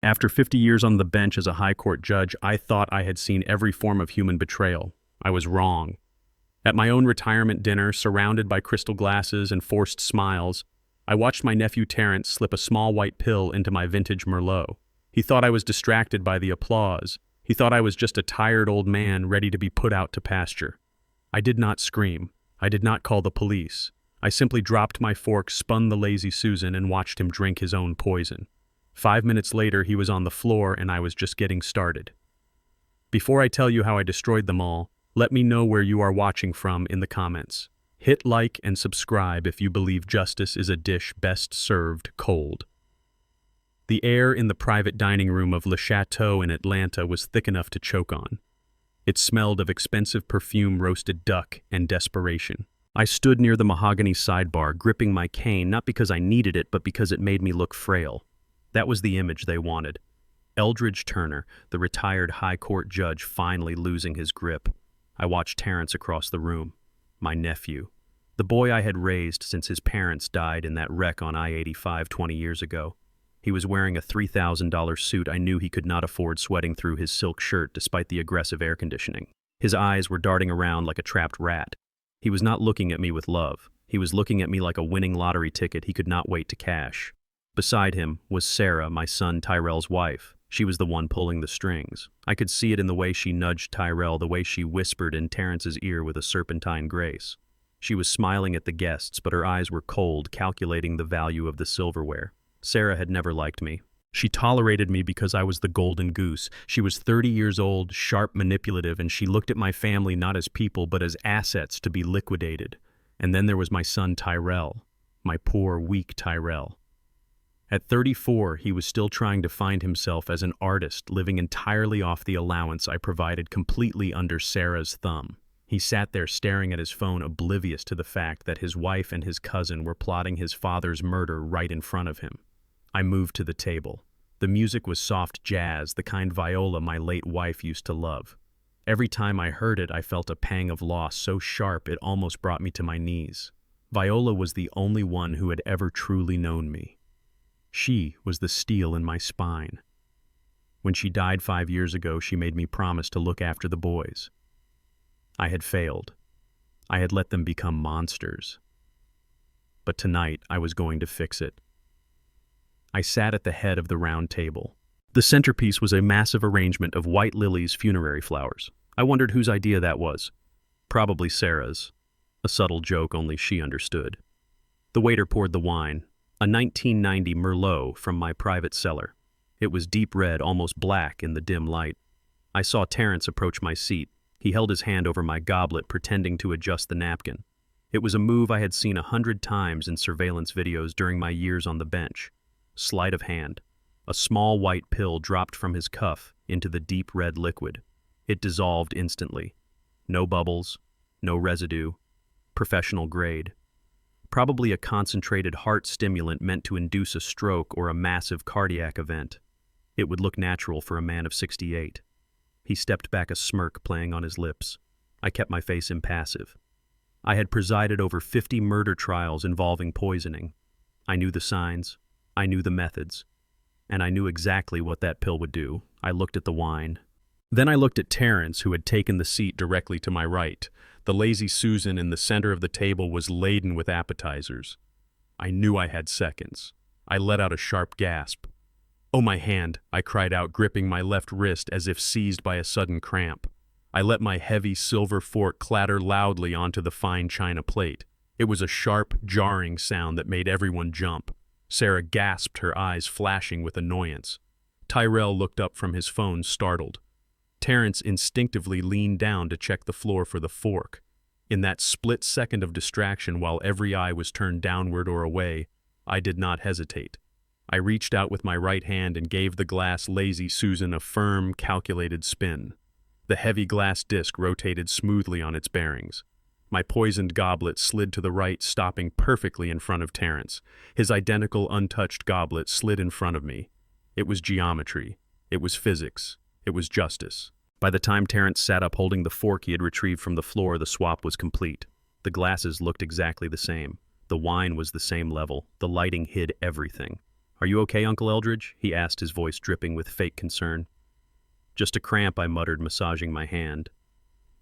After 50 years on the bench as a high court judge, I thought I had seen every form of human betrayal. I was wrong. At my own retirement dinner, surrounded by crystal glasses and forced smiles, I watched my nephew Terrence slip a small white pill into my vintage Merlot. He thought I was distracted by the applause. He thought I was just a tired old man ready to be put out to pasture. I did not scream. I did not call the police. I simply dropped my fork, spun the lazy Susan, and watched him drink his own poison. 5 minutes later, he was on the floor, and I was just getting started. Before I tell you how I destroyed them all, let me know where you are watching from in the comments. Hit like and subscribe if you believe justice is a dish best served cold. The air in the private dining room of Le Chateau in Atlanta was thick enough to choke on. It smelled of expensive perfume, roasted duck, and desperation. I stood near the mahogany sidebar, gripping my cane, not because I needed it, but because it made me look frail. That was the image they wanted. Eldridge Turner, the retired high court judge, finally losing his grip. I watched Terrence across the room. My nephew. The boy I had raised since his parents died in that wreck on I-85 20 years ago. He was wearing a $3,000 suit I knew he could not afford, sweating through his silk shirt despite the aggressive air conditioning. His eyes were darting around like a trapped rat. He was not looking at me with love. He was looking at me like a winning lottery ticket he could not wait to cash. Beside him was Sarah, my son Tyrell's wife. She was the one pulling the strings. I could see it in the way she nudged Tyrell, the way she whispered in Terrence's ear with a serpentine grace. She was smiling at the guests, but her eyes were cold, calculating the value of the silverware. Sarah had never liked me. She tolerated me because I was the golden goose. She was 30 years old, sharp, manipulative, and she looked at my family not as people, but as assets to be liquidated. And then there was my son Tyrell, my poor, weak Tyrell. At 34, he was still trying to find himself as an artist, living entirely off the allowance I provided, completely under Sarah's thumb. He sat there staring at his phone, oblivious to the fact that his wife and his cousin were plotting his father's murder right in front of him. I moved to the table. The music was soft jazz, the kind viola my late wife used to love. Every time I heard it, I felt a pang of loss so sharp it almost brought me to my knees. Viola was the only one who had ever truly known me. She was the steel in my spine. When she died 5 years ago, she made me promise to look after the boys. I had failed. I had let them become monsters. But tonight, I was going to fix it. I sat at the head of the round table. The centerpiece was a massive arrangement of white lilies, funerary flowers. I wondered whose idea that was. Probably Sarah's. A subtle joke only she understood. The waiter poured the wine. A 1990 Merlot from my private cellar. It was deep red, almost black in the dim light. I saw Terrence approach my seat. He held his hand over my goblet, pretending to adjust the napkin. It was a move I had seen 100 times in surveillance videos during my years on the bench. Sleight of hand. A small white pill dropped from his cuff into the deep red liquid. It dissolved instantly. No bubbles, no residue. Professional grade. Probably a concentrated heart stimulant meant to induce a stroke or a massive cardiac event. It would look natural for a man of 68. He stepped back, a smirk playing on his lips. I kept my face impassive. I had presided over 50 murder trials involving poisoning. I knew the signs. I knew the methods. And I knew exactly what that pill would do. I looked at the wine. Then I looked at Terrence, who had taken the seat directly to my right. The lazy Susan in the center of the table was laden with appetizers. I knew I had seconds. I let out a sharp gasp. "Oh, my hand," I cried out, gripping my left wrist as if seized by a sudden cramp. I let my heavy silver fork clatter loudly onto the fine china plate. It was a sharp, jarring sound that made everyone jump. Sarah gasped, her eyes flashing with annoyance. Tyrell looked up from his phone, startled. Terrence instinctively leaned down to check the floor for the fork. In that split second of distraction, while every eye was turned downward or away, I did not hesitate. I reached out with my right hand and gave the glass lazy Susan a firm, calculated spin. The heavy glass disc rotated smoothly on its bearings. My poisoned goblet slid to the right, stopping perfectly in front of Terrence. His identical, untouched goblet slid in front of me. It was geometry. It was physics. It was justice. By the time Terrence sat up holding the fork he had retrieved from the floor, the swap was complete. The glasses looked exactly the same. The wine was the same level. The lighting hid everything. "Are you okay, Uncle Eldridge?" he asked, his voice dripping with fake concern. "Just a cramp," I muttered, massaging my hand.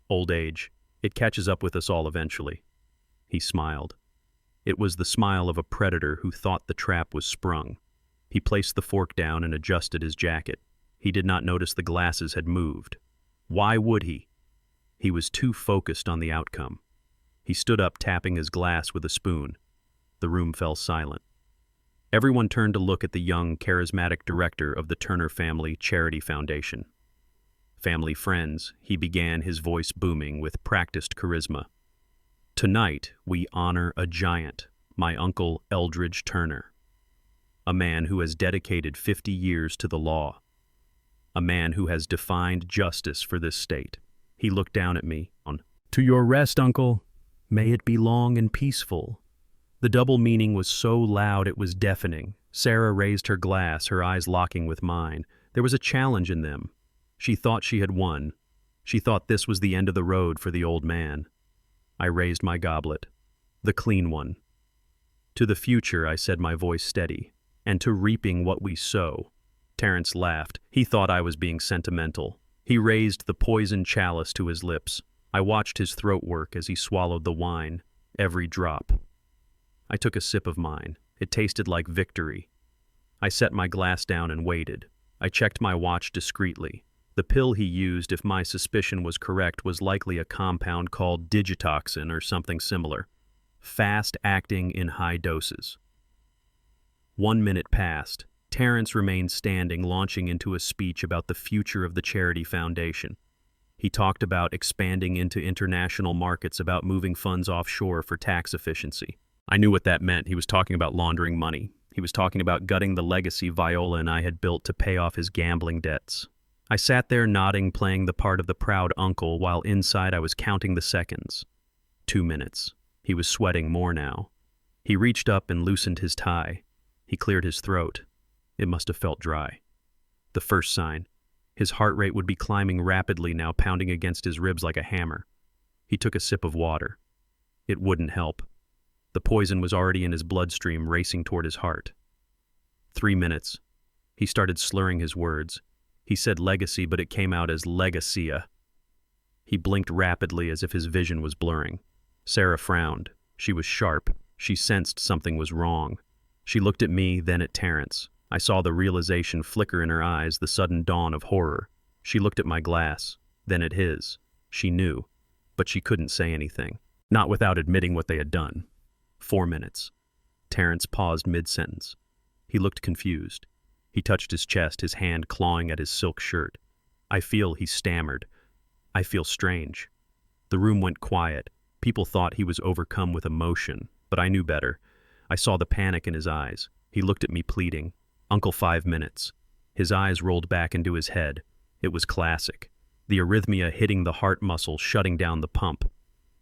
"Old age. It catches up with us all eventually." He smiled. It was the smile of a predator who thought the trap was sprung. He placed the fork down and adjusted his jacket. He did not notice the glasses had moved. Why would he? He was too focused on the outcome. He stood up, tapping his glass with a spoon. The room fell silent. Everyone turned to look at the young, charismatic director of the Turner Family Charity Foundation. "Family friends," he began, his voice booming with practiced charisma. "Tonight, we honor a giant, my Uncle Eldridge Turner. A man who has dedicated 50 years to the law. A man who has defined justice for this state." He looked down at me. "To your rest, Uncle. May it be long and peaceful." The double meaning was so loud it was deafening. Sarah raised her glass, her eyes locking with mine. There was a challenge in them. She thought she had won. She thought this was the end of the road for the old man. I raised my goblet. The clean one. "To the future," I said, my voice steady, "and to reaping what we sow." Terrence laughed. He thought I was being sentimental. He raised the poisoned chalice to his lips. I watched his throat work as he swallowed the wine, every drop. I took a sip of mine. It tasted like victory. I set my glass down and waited. I checked my watch discreetly. The pill he used, if my suspicion was correct, was likely a compound called digitoxin or something similar. Fast-acting in high doses. 1 minute passed. Terrence remained standing, launching into a speech about the future of the Charity Foundation. He talked about expanding into international markets, about moving funds offshore for tax efficiency. I knew what that meant. He was talking about laundering money. He was talking about gutting the legacy Viola and I had built to pay off his gambling debts. I sat there nodding, playing the part of the proud uncle, while inside I was counting the seconds. 2 minutes. He was sweating more now. He reached up and loosened his tie. He cleared his throat. It must have felt dry. The first sign. His heart rate would be climbing rapidly now, pounding against his ribs like a hammer. He took a sip of water. It wouldn't help. The poison was already in his bloodstream, racing toward his heart. 3 minutes. He started slurring his words. He said legacy, but it came out as legacia. He blinked rapidly as if his vision was blurring. Sarah frowned. She was sharp. She sensed something was wrong. She looked at me, then at Terrence. I saw the realization flicker in her eyes, the sudden dawn of horror. She looked at my glass, then at his. She knew, but she couldn't say anything, not without admitting what they had done. 4 minutes. Terrence paused mid-sentence. He looked confused. He touched his chest, his hand clawing at his silk shirt. He stammered. "I feel strange." The room went quiet. People thought he was overcome with emotion, but I knew better. I saw the panic in his eyes. He looked at me pleading. "Uncle, 5 minutes." His eyes rolled back into his head. It was classic. The arrhythmia hitting the heart muscle, shutting down the pump.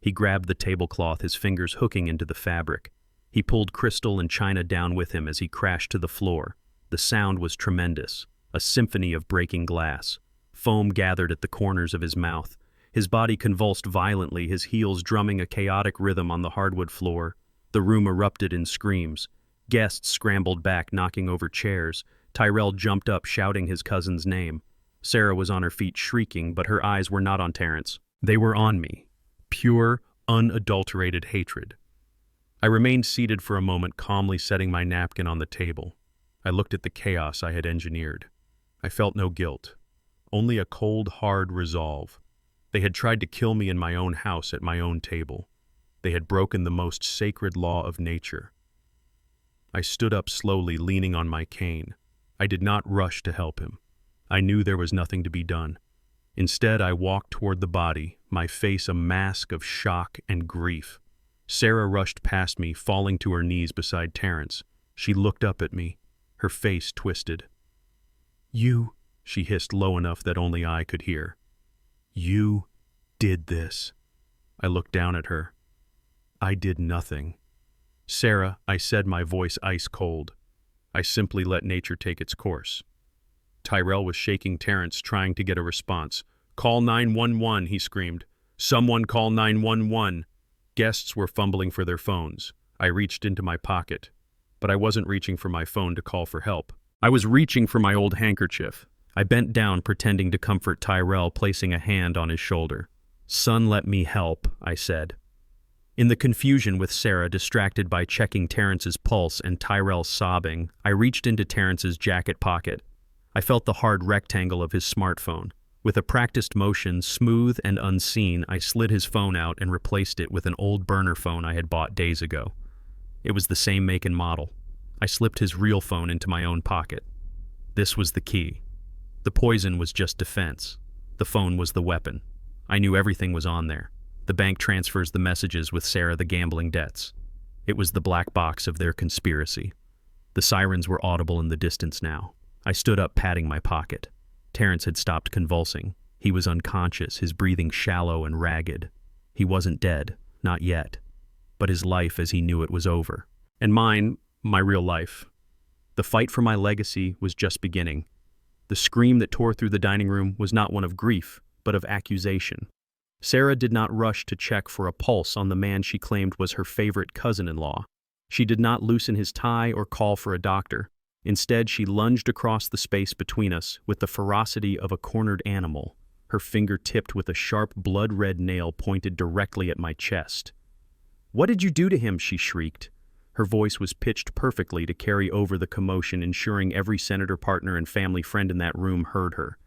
He grabbed the tablecloth, his fingers hooking into the fabric. He pulled crystal and china down with him as he crashed to the floor. The sound was tremendous, a symphony of breaking glass. Foam gathered at the corners of his mouth. His body convulsed violently, his heels drumming a chaotic rhythm on the hardwood floor. The room erupted in screams. Guests scrambled back, knocking over chairs. Tyrell jumped up, shouting his cousin's name. Sarah was on her feet, shrieking, but her eyes were not on Terrence. They were on me. Pure, unadulterated hatred. I remained seated for a moment, calmly setting my napkin on the table. I looked at the chaos I had engineered. I felt no guilt, only a cold, hard resolve. They had tried to kill me in my own house at my own table. They had broken the most sacred law of nature. I stood up slowly, leaning on my cane. I did not rush to help him. I knew there was nothing to be done. Instead, I walked toward the body, my face a mask of shock and grief. Sarah rushed past me, falling to her knees beside Terrence. She looked up at me, her face twisted. "You," she hissed low enough that only I could hear. "You did this." I looked down at her. "I did nothing." "Sarah," I said, my voice ice cold. "I simply let nature take its course." Tyrell was shaking Terrence, trying to get a response. "Call 911, he screamed. "Someone call 911. Guests were fumbling for their phones. I reached into my pocket. but I wasn't reaching for my phone to call for help. I was reaching for my old handkerchief. I bent down, pretending to comfort Tyrell, placing a hand on his shoulder. "Son, let me help," I said. In the confusion with Sarah distracted by checking Terrence's pulse and Tyrell sobbing, I reached into Terrence's jacket pocket. I felt the hard rectangle of his smartphone. With a practiced motion, smooth and unseen, I slid his phone out and replaced it with an old burner phone I had bought days ago. It was the same make and model. I slipped his real phone into my own pocket. This was the key. The poison was just defense. The phone was the weapon. I knew everything was on there. The bank transfers, the messages with Sarah, the gambling debts. It was the black box of their conspiracy. The sirens were audible in the distance now. I stood up, patting my pocket. Terrence had stopped convulsing. He was unconscious, his breathing shallow and ragged. He wasn't dead, not yet. But his life as he knew it was over. And mine, my real life. The fight for my legacy was just beginning. The scream that tore through the dining room was not one of grief, but of accusation. Sarah did not rush to check for a pulse on the man she claimed was her favorite cousin-in-law. She did not loosen his tie or call for a doctor. Instead, she lunged across the space between us with the ferocity of a cornered animal, her finger tipped with a sharp blood-red nail pointed directly at my chest. "What did you do to him?" she shrieked. Her voice was pitched perfectly to carry over the commotion, ensuring every senator partner and family friend in that room heard her.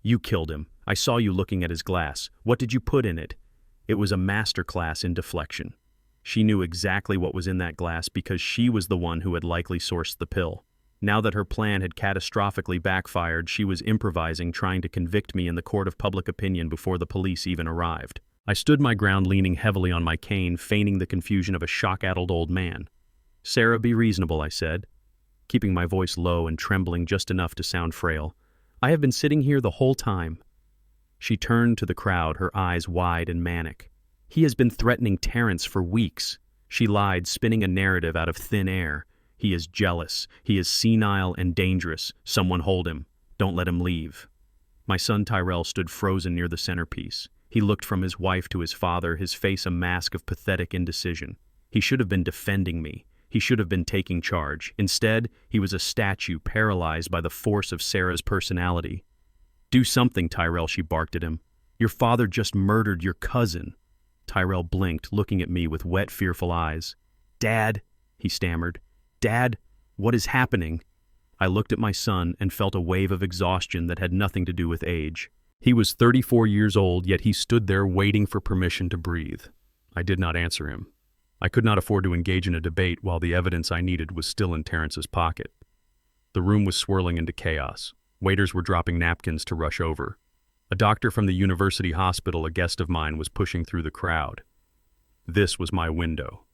"You killed him. I saw you looking at his glass. What did you put in it?" It was a masterclass in deflection. She knew exactly what was in that glass because she was the one who had likely sourced the pill. Now that her plan had catastrophically backfired, she was improvising, trying to convict me in the court of public opinion before the police even arrived. I stood my ground, leaning heavily on my cane, feigning the confusion of a shock-addled old man. "Sarah, be reasonable," I said, keeping my voice low and trembling just enough to sound frail. "I have been sitting here the whole time." She turned to the crowd, her eyes wide and manic. "He has been threatening Terrence for weeks." She lied, spinning a narrative out of thin air. "He is jealous. He is senile and dangerous. Someone hold him. Don't let him leave." My son Tyrell stood frozen near the centerpiece. He looked from his wife to his father, his face a mask of pathetic indecision. He should have been defending me. He should have been taking charge. Instead, he was a statue paralyzed by the force of Sarah's personality. "Do something, Tyrell," she barked at him. "Your father just murdered your cousin." Tyrell blinked, looking at me with wet, fearful eyes. "Dad," he stammered. "Dad, what is happening?" I looked at my son and felt a wave of exhaustion that had nothing to do with age. He was 34 years old, yet he stood there waiting for permission to breathe. I did not answer him. I could not afford to engage in a debate while the evidence I needed was still in Terrence's pocket. The room was swirling into chaos. Waiters were dropping napkins to rush over. A doctor from the university hospital, a guest of mine, was pushing through the crowd. This was my window.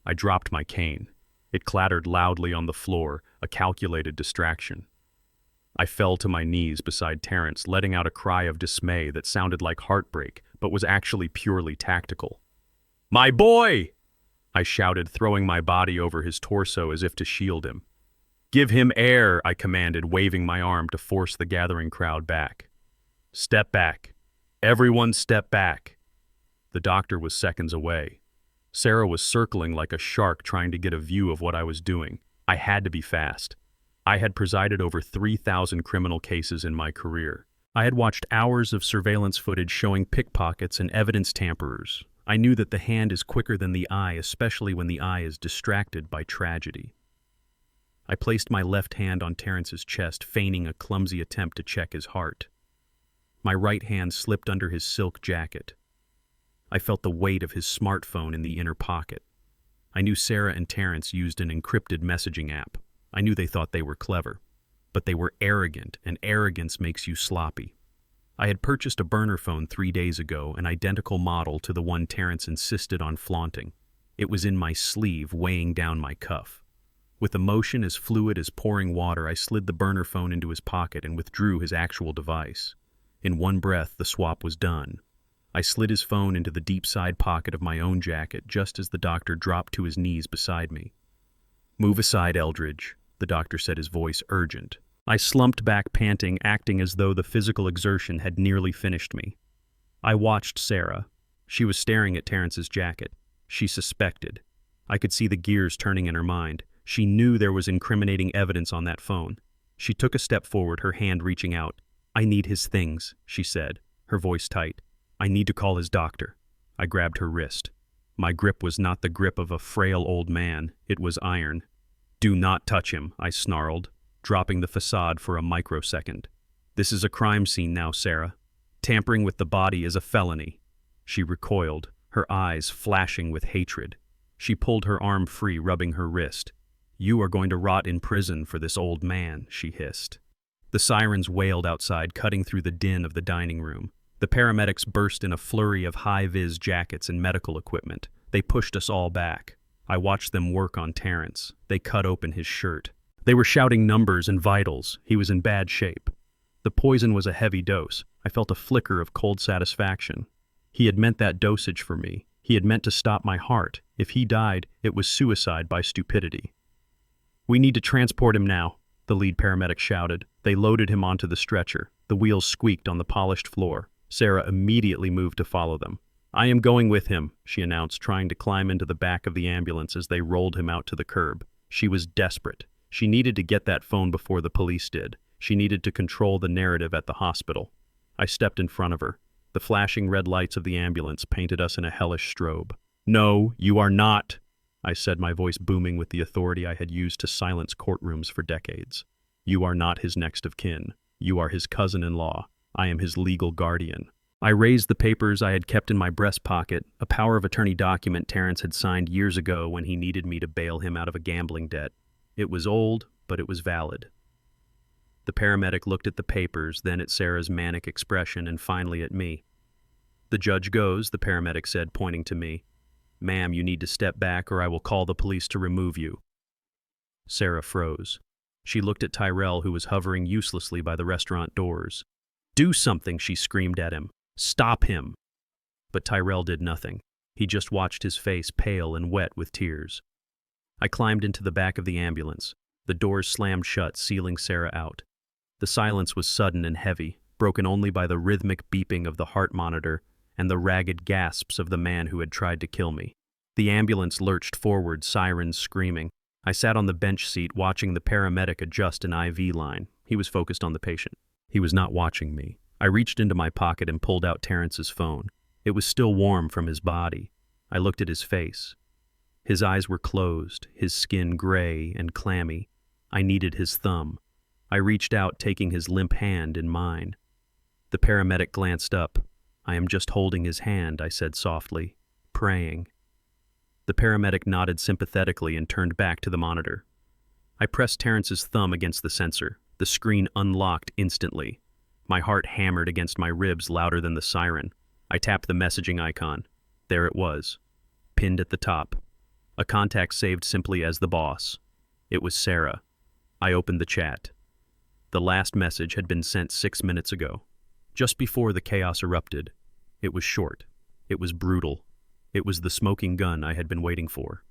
I dropped my cane. It clattered loudly on the floor, a calculated distraction. I fell to my knees beside Terrence, letting out a cry of dismay that sounded like heartbreak, but was actually purely tactical. "My boy!" I shouted, throwing my body over his torso as if to shield him. "Give him air," I commanded, waving my arm to force the gathering crowd back. "Step back. Everyone step back." The doctor was seconds away. Sarah was circling like a shark, trying to get a view of what I was doing. I had to be fast. I had presided over 3,000 criminal cases in my career. I had watched hours of surveillance footage showing pickpockets and evidence tamperers. I knew that the hand is quicker than the eye, especially when the eye is distracted by tragedy. I placed my left hand on Terrence's chest, feigning a clumsy attempt to check his heart. My right hand slipped under his silk jacket. I felt the weight of his smartphone in the inner pocket. I knew Sarah and Terrence used an encrypted messaging app. I knew they thought they were clever, but they were arrogant, and arrogance makes you sloppy. I had purchased a burner phone 3 days ago, an identical model to the one Terrence insisted on flaunting. It was in my sleeve, weighing down my cuff. With a motion as fluid as pouring water, I slid the burner phone into his pocket and withdrew his actual device. In one breath, the swap was done. I slid his phone into the deep side pocket of my own jacket just as the doctor dropped to his knees beside me. "Move aside, Eldridge," the doctor said, his voice urgent. I slumped back, panting, acting as though the physical exertion had nearly finished me. I watched Sarah. She was staring at Terrence's jacket. She suspected. I could see the gears turning in her mind. She knew there was incriminating evidence on that phone. She took a step forward, her hand reaching out. "I need his things," she said, her voice tight. "I need to call his doctor." I grabbed her wrist. My grip was not the grip of a frail old man. It was iron. "Do not touch him," I snarled, dropping the facade for a microsecond. "This is a crime scene now, Sarah. Tampering with the body is a felony." She recoiled, her eyes flashing with hatred. She pulled her arm free, rubbing her wrist. "You are going to rot in prison for this old man," she hissed. The sirens wailed outside, cutting through the din of the dining room. The paramedics burst in a flurry of high-vis jackets and medical equipment. They pushed us all back. I watched them work on Terrence. They cut open his shirt. They were shouting numbers and vitals. He was in bad shape. The poison was a heavy dose. I felt a flicker of cold satisfaction. He had meant that dosage for me. He had meant to stop my heart. If he died, it was suicide by stupidity. "We need to transport him now," the lead paramedic shouted. They loaded him onto the stretcher. The wheels squeaked on the polished floor. Sarah immediately moved to follow them. "I am going with him," she announced, trying to climb into the back of the ambulance as they rolled him out to the curb. She was desperate. She needed to get that phone before the police did. She needed to control the narrative at the hospital. I stepped in front of her. The flashing red lights of the ambulance painted us in a hellish strobe. "No, you are not," I said, my voice booming with the authority I had used to silence courtrooms for decades. "You are not his next of kin. You are his cousin-in-law. I am his legal guardian." I raised the papers I had kept in my breast pocket, a power of attorney document Terrence had signed years ago when he needed me to bail him out of a gambling debt. It was old, but it was valid. The paramedic looked at the papers, then at Sarah's manic expression, and finally at me. "The judge goes," the paramedic said, pointing to me. "Ma'am, you need to step back or I will call the police to remove you." Sarah froze. She looked at Tyrell, who was hovering uselessly by the restaurant doors. "Do something," she screamed at him. "Stop him." But Tyrell did nothing. He just watched, his face pale and wet with tears. I climbed into the back of the ambulance. The doors slammed shut, sealing Sarah out. The silence was sudden and heavy, broken only by the rhythmic beeping of the heart monitor and the ragged gasps of the man who had tried to kill me. The ambulance lurched forward, sirens screaming. I sat on the bench seat watching the paramedic adjust an IV line. He was focused on the patient. He was not watching me. I reached into my pocket and pulled out Terrence's phone. It was still warm from his body. I looked at his face. His eyes were closed, his skin gray and clammy. I needed his thumb. I reached out, taking his limp hand in mine. The paramedic glanced up. "I am just holding his hand," I said softly, praying. The paramedic nodded sympathetically and turned back to the monitor. I pressed Terrence's thumb against the sensor. The screen unlocked instantly. My heart hammered against my ribs louder than the siren. I tapped the messaging icon. There it was, pinned at the top. A contact saved simply as the boss. It was Sarah. I opened the chat. The last message had been sent 6 minutes ago, just before the chaos erupted. It was short. It was brutal. It was the smoking gun I had been waiting for.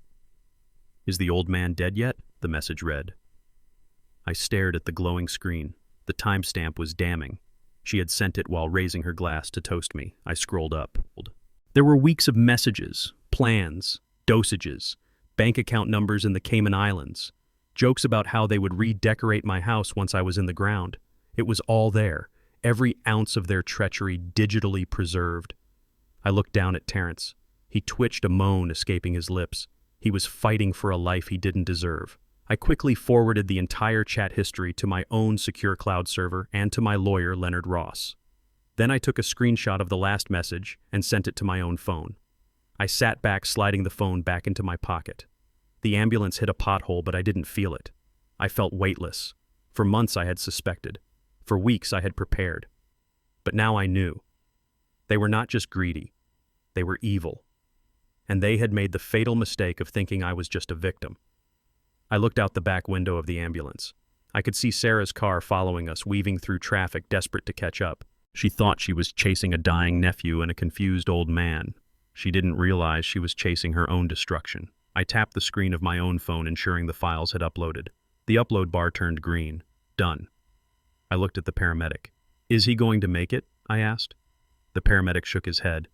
"Is the old man dead yet?" the message read. I stared at the glowing screen. The timestamp was damning. She had sent it while raising her glass to toast me. I scrolled up. There were weeks of messages, plans, dosages, bank account numbers in the Cayman Islands, jokes about how they would redecorate my house once I was in the ground. It was all there, every ounce of their treachery digitally preserved. I looked down at Terrence. He twitched, a moan escaping his lips. He was fighting for a life he didn't deserve. I quickly forwarded the entire chat history to my own secure cloud server and to my lawyer, Leonard Ross. Then I took a screenshot of the last message and sent it to my own phone. I sat back, sliding the phone back into my pocket. The ambulance hit a pothole, but I didn't feel it. I felt weightless. For months I had suspected. For weeks I had prepared. But now I knew. They were not just greedy. They were evil. And they had made the fatal mistake of thinking I was just a victim. I looked out the back window of the ambulance. I could see Sarah's car following us, weaving through traffic, desperate to catch up. She thought she was chasing a dying nephew and a confused old man. She didn't realize she was chasing her own destruction. I tapped the screen of my own phone, ensuring the files had uploaded. The upload bar turned green. Done. I looked at the paramedic. "Is he going to make it?" I asked. The paramedic shook his head.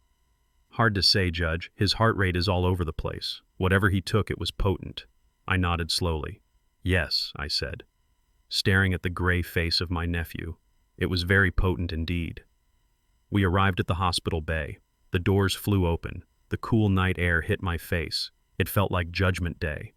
"Hard to say, Judge. His heart rate is all over the place. Whatever he took, it was potent." I nodded slowly. Yes, I said, staring at the gray face of my nephew. It was very potent indeed. We arrived at the hospital bay. The doors flew open. The cool night air hit my face. It felt like Judgment Day.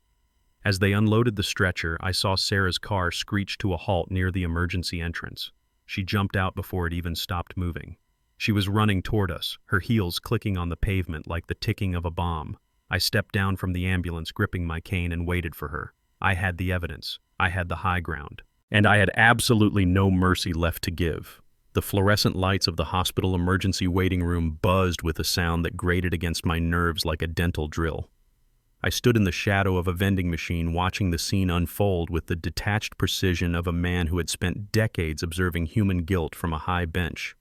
As they unloaded the stretcher, I saw Sarah's car screech to a halt near the emergency entrance. She jumped out before it even stopped moving. She was running toward us, her heels clicking on the pavement like the ticking of a bomb. I stepped down from the ambulance, gripping my cane, and waited for her. I had the evidence. I had the high ground. And I had absolutely no mercy left to give. The fluorescent lights of the hospital emergency waiting room buzzed with a sound that grated against my nerves like a dental drill. I stood in the shadow of a vending machine, watching the scene unfold with the detached precision of a man who had spent decades observing human guilt from a high bench.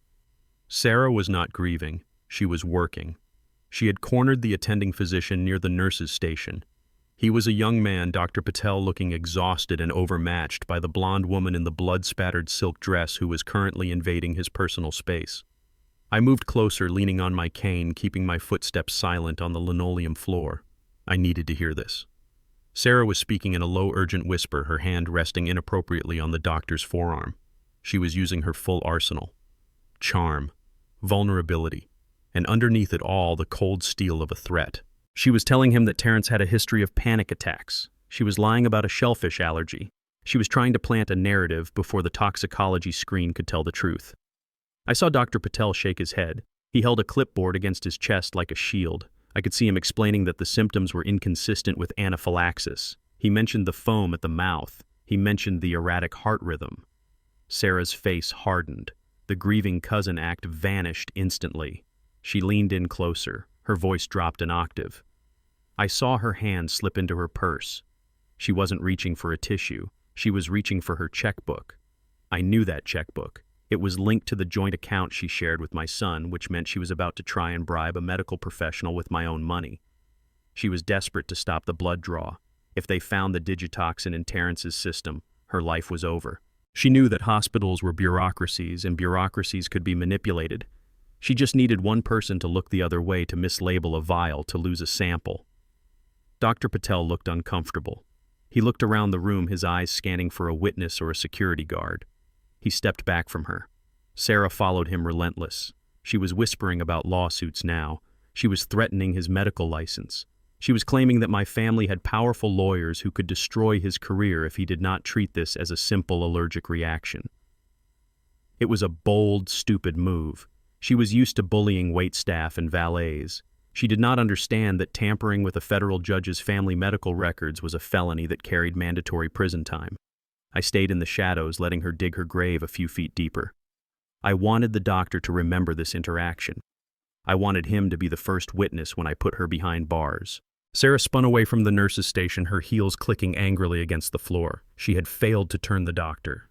Sarah was not grieving. She was working. She had cornered the attending physician near the nurse's station. He was a young man, Dr. Patel, looking exhausted and overmatched by the blonde woman in the blood-spattered silk dress who was currently invading his personal space. I moved closer, leaning on my cane, keeping my footsteps silent on the linoleum floor. I needed to hear this. Sarah was speaking in a low, urgent whisper, her hand resting inappropriately on the doctor's forearm. She was using her full arsenal. Charm, vulnerability, and underneath it all, the cold steel of a threat. She was telling him that Terrence had a history of panic attacks. She was lying about a shellfish allergy. She was trying to plant a narrative before the toxicology screen could tell the truth. I saw Dr. Patel shake his head. He held a clipboard against his chest like a shield. I could see him explaining that the symptoms were inconsistent with anaphylaxis. He mentioned the foam at the mouth. He mentioned the erratic heart rhythm. Sarah's face hardened. The grieving cousin act vanished instantly. She leaned in closer. Her voice dropped an octave. I saw her hand slip into her purse. She wasn't reaching for a tissue. She was reaching for her checkbook. I knew that checkbook. It was linked to the joint account she shared with my son, which meant she was about to try and bribe a medical professional with my own money. She was desperate to stop the blood draw. If they found the digitoxin in Terrence's system, her life was over. She knew that hospitals were bureaucracies and bureaucracies could be manipulated. She just needed one person to look the other way, to mislabel a vial, to lose a sample. Dr. Patel looked uncomfortable. He looked around the room, his eyes scanning for a witness or a security guard. He stepped back from her. Sarah followed him, relentless. She was whispering about lawsuits now. She was threatening his medical license. She was claiming that my family had powerful lawyers who could destroy his career if he did not treat this as a simple allergic reaction. It was a bold, stupid move. She was used to bullying waitstaff and valets. She did not understand that tampering with a federal judge's family medical records was a felony that carried mandatory prison time. I stayed in the shadows, letting her dig her grave a few feet deeper. I wanted the doctor to remember this interaction. I wanted him to be the first witness when I put her behind bars. Sarah spun away from the nurse's station, her heels clicking angrily against the floor. She had failed to turn the doctor.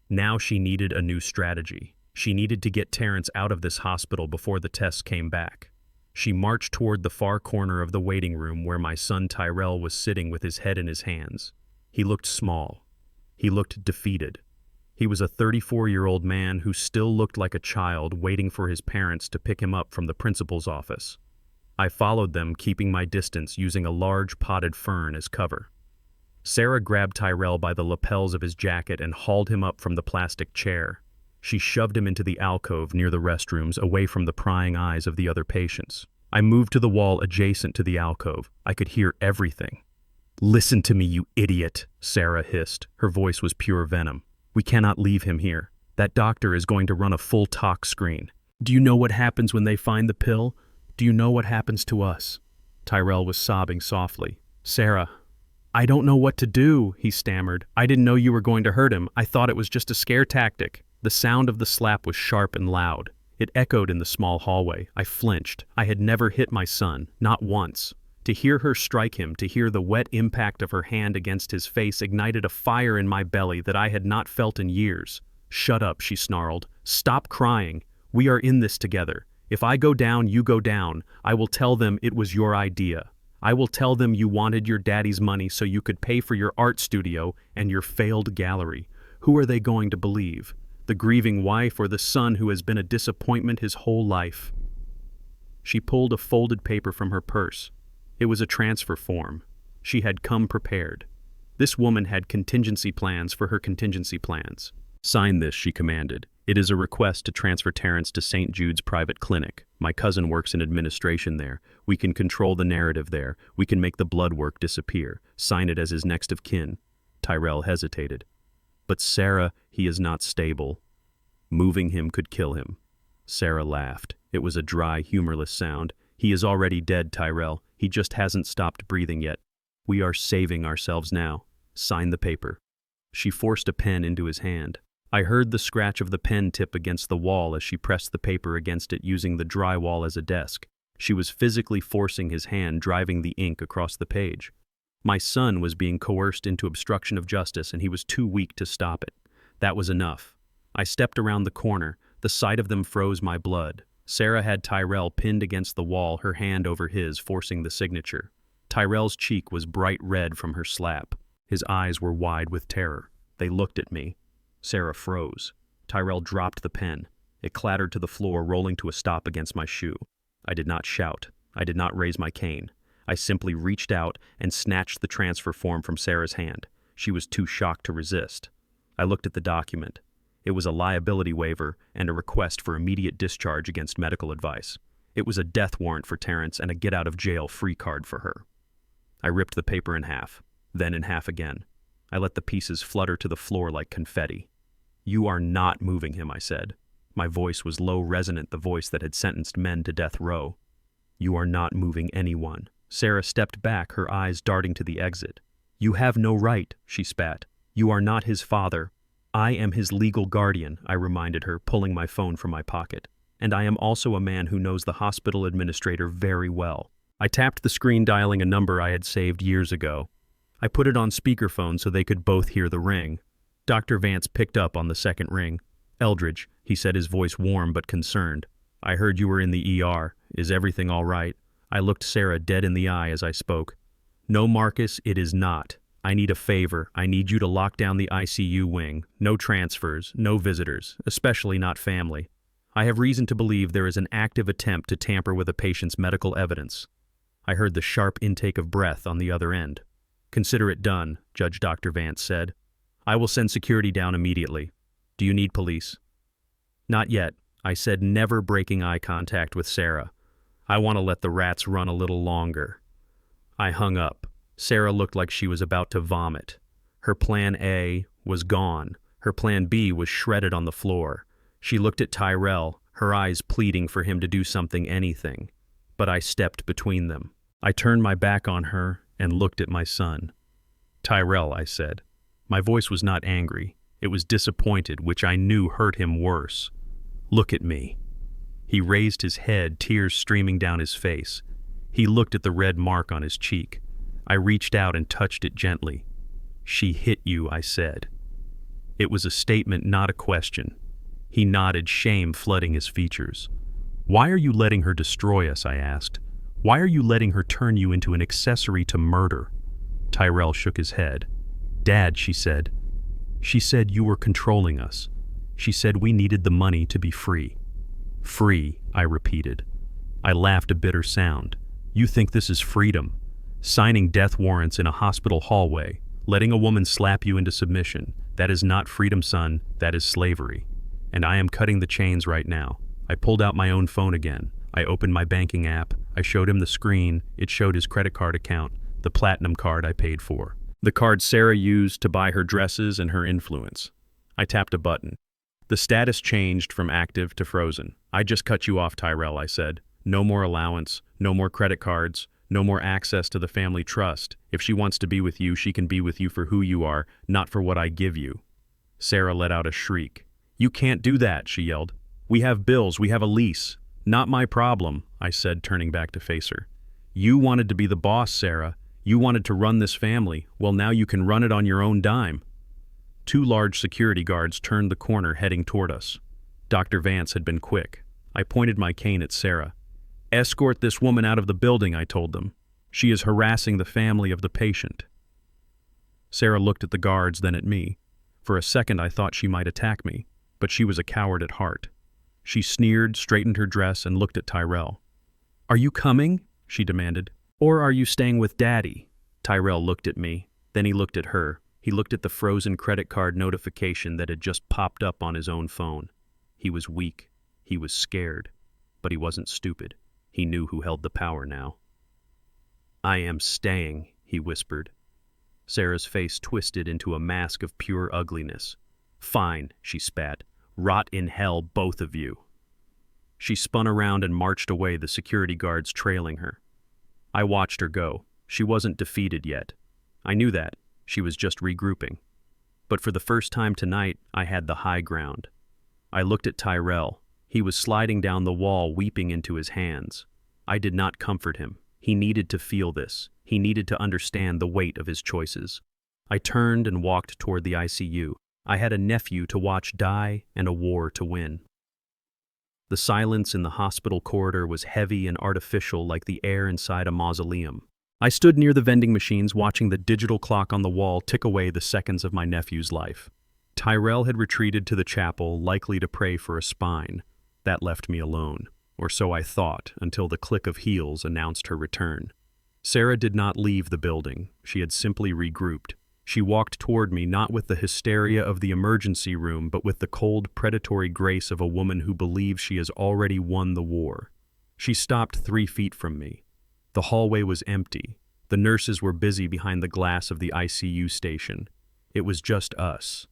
Now she needed a new strategy. She needed to get Terrence out of this hospital before the tests came back. She marched toward the far corner of the waiting room where my son Tyrell was sitting with his head in his hands. He looked small. He looked defeated. He was a 34-year-old man who still looked like a child waiting for his parents to pick him up from the principal's office. I followed them, keeping my distance, using a large potted fern as cover. Sarah grabbed Tyrell by the lapels of his jacket and hauled him up from the plastic chair. She shoved him into the alcove near the restrooms, away from the prying eyes of the other patients. I moved to the wall adjacent to the alcove. I could hear everything. "Listen to me, you idiot," Sarah hissed. Her voice was pure venom. "We cannot leave him here. That doctor is going to run a full tox screen. Do you know what happens when they find the pill? Do you know what happens to us?" Tyrell was sobbing softly. "Sarah, I don't know what to do," he stammered. "I didn't know you were going to hurt him. I thought it was just a scare tactic." The sound of the slap was sharp and loud. It echoed in the small hallway. I flinched. I had never hit my son, not once. To hear her strike him, to hear the wet impact of her hand against his face, ignited a fire in my belly that I had not felt in years. "Shut up," she snarled. "Stop crying. We are in this together. If I go down, you go down. I will tell them it was your idea. I will tell them you wanted your daddy's money so you could pay for your art studio and your failed gallery. Who are they going to believe? The grieving wife or the son who has been a disappointment his whole life?" She pulled a folded paper from her purse. It was a transfer form. She had come prepared. This woman had contingency plans for her contingency plans. "Sign this," she commanded. "It is a request to transfer Terrence to St. Jude's private clinic. My cousin works in administration there. We can control the narrative there. We can make the blood work disappear. Sign it as his next of kin." Tyrell hesitated. "But Sarah, he is not stable. Moving him could kill him." Sarah laughed. It was a dry, humorless sound. "He is already dead, Tyrell. He just hasn't stopped breathing yet. We are saving ourselves now. Sign the paper." She forced a pen into his hand. I heard the scratch of the pen tip against the wall as she pressed the paper against it using the drywall as a desk. She was physically forcing his hand, driving the ink across the page. My son was being coerced into obstruction of justice, and he was too weak to stop it. That was enough. I stepped around the corner. The sight of them froze my blood. Sarah had Tyrell pinned against the wall, her hand over his, forcing the signature. Tyrell's cheek was bright red from her slap. His eyes were wide with terror. They looked at me. Sarah froze. Tyrell dropped the pen. It clattered to the floor, rolling to a stop against my shoe. I did not shout. I did not raise my cane. I simply reached out and snatched the transfer form from Sarah's hand. She was too shocked to resist. I looked at the document. It was a liability waiver and a request for immediate discharge against medical advice. It was a death warrant for Terrence and a get-out-of-jail-free card for her. I ripped the paper in half, then in half again. I let the pieces flutter to the floor like confetti. "You are not moving him," I said. My voice was low, resonant, the voice that had sentenced men to death row. "You are not moving anyone." Sarah stepped back, her eyes darting to the exit. "You have no right," she spat. "You are not his father." "I am his legal guardian," I reminded her, pulling my phone from my pocket. "And I am also a man who knows the hospital administrator very well." I tapped the screen, dialing a number I had saved years ago. I put it on speakerphone so they could both hear the ring. Dr. Vance picked up on the second ring. "Eldridge," he said, his voice warm but concerned. "I heard you were in the ER. Is everything all right?" I looked Sarah dead in the eye as I spoke. "No, Marcus, it is not. I need a favor. I need you to lock down the ICU wing. No transfers, no visitors, especially not family. I have reason to believe there is an active attempt to tamper with a patient's medical evidence." I heard the sharp intake of breath on the other end. "Consider it done," Judge Dr. Vance said. "I will send security down immediately. Do you need police?" "Not yet," I said, never breaking eye contact with Sarah. "I want to let the rats run a little longer." I hung up. Sarah looked like she was about to vomit. Her plan A was gone. Her plan B was shredded on the floor. She looked at Tyrell, her eyes pleading for him to do something, anything. But I stepped between them. I turned my back on her and looked at my son. "Tyrell," I said. My voice was not angry. It was disappointed, which I knew hurt him worse. "Look at me." He raised his head, tears streaming down his face. He looked at the red mark on his cheek. I reached out and touched it gently. "She hit you," I said. It was a statement, not a question. He nodded, shame flooding his features. "Why are you letting her destroy us?" I asked. "Why are you letting her turn you into an accessory to murder?" Tyrell shook his head. "Dad," she said. "She said you were controlling us. She said we needed the money to be free." "Free," I repeated. I laughed, a bitter sound. "You think this is freedom? Signing death warrants in a hospital hallway, letting a woman slap you into submission. That is not freedom, son. That is slavery. And I am cutting the chains right now." I pulled out my own phone again. I opened my banking app. I showed him the screen. It showed his credit card account, the platinum card I paid for. The card Sarah used to buy her dresses and her influence. I tapped a button. The status changed from active to frozen. "I just cut you off, Tyrell," I said. "No more allowance, no more credit cards, no more access to the family trust. If she wants to be with you, she can be with you for who you are, not for what I give you." Sarah let out a shriek. "You can't do that," she yelled. "We have bills, we have a lease." "Not my problem," I said, turning back to face her. "You wanted to be the boss, Sarah. You wanted to run this family. Well, now you can run it on your own dime." Two large security guards turned the corner, heading toward us. Dr. Vance had been quick. I pointed my cane at Sarah. "Escort this woman out of the building," I told them. "She is harassing the family of the patient." Sarah looked at the guards, then at me. For a second I thought she might attack me, but she was a coward at heart. She sneered, straightened her dress, and looked at Tyrell. "Are you coming?" she demanded. "Or are you staying with Daddy?" Tyrell looked at me, then he looked at her. He looked at the frozen credit card notification that had just popped up on his own phone. He was weak. He was scared. But he wasn't stupid. He knew who held the power now. "I am staying," he whispered. Sarah's face twisted into a mask of pure ugliness. "Fine," she spat. "Rot in hell, both of you." She spun around and marched away, the security guards trailing her. I watched her go. She wasn't defeated yet. I knew that. She was just regrouping. But for the first time tonight, I had the high ground. I looked at Tyrell. He was sliding down the wall, weeping into his hands. I did not comfort him. He needed to feel this. He needed to understand the weight of his choices. I turned and walked toward the ICU. I had a nephew to watch die and a war to win. The silence in the hospital corridor was heavy and artificial, like the air inside a mausoleum. I stood near the vending machines, watching the digital clock on the wall tick away the seconds of my nephew's life. Tyrell had retreated to the chapel, likely to pray for a spine. That left me alone, or so I thought, until the click of heels announced her return. Sarah did not leave the building. She had simply regrouped. She walked toward me, not with the hysteria of the emergency room, but with the cold, predatory grace of a woman who believes she has already won the war. She stopped 3 feet from me. The hallway was empty. The nurses were busy behind the glass of the ICU station. It was just us.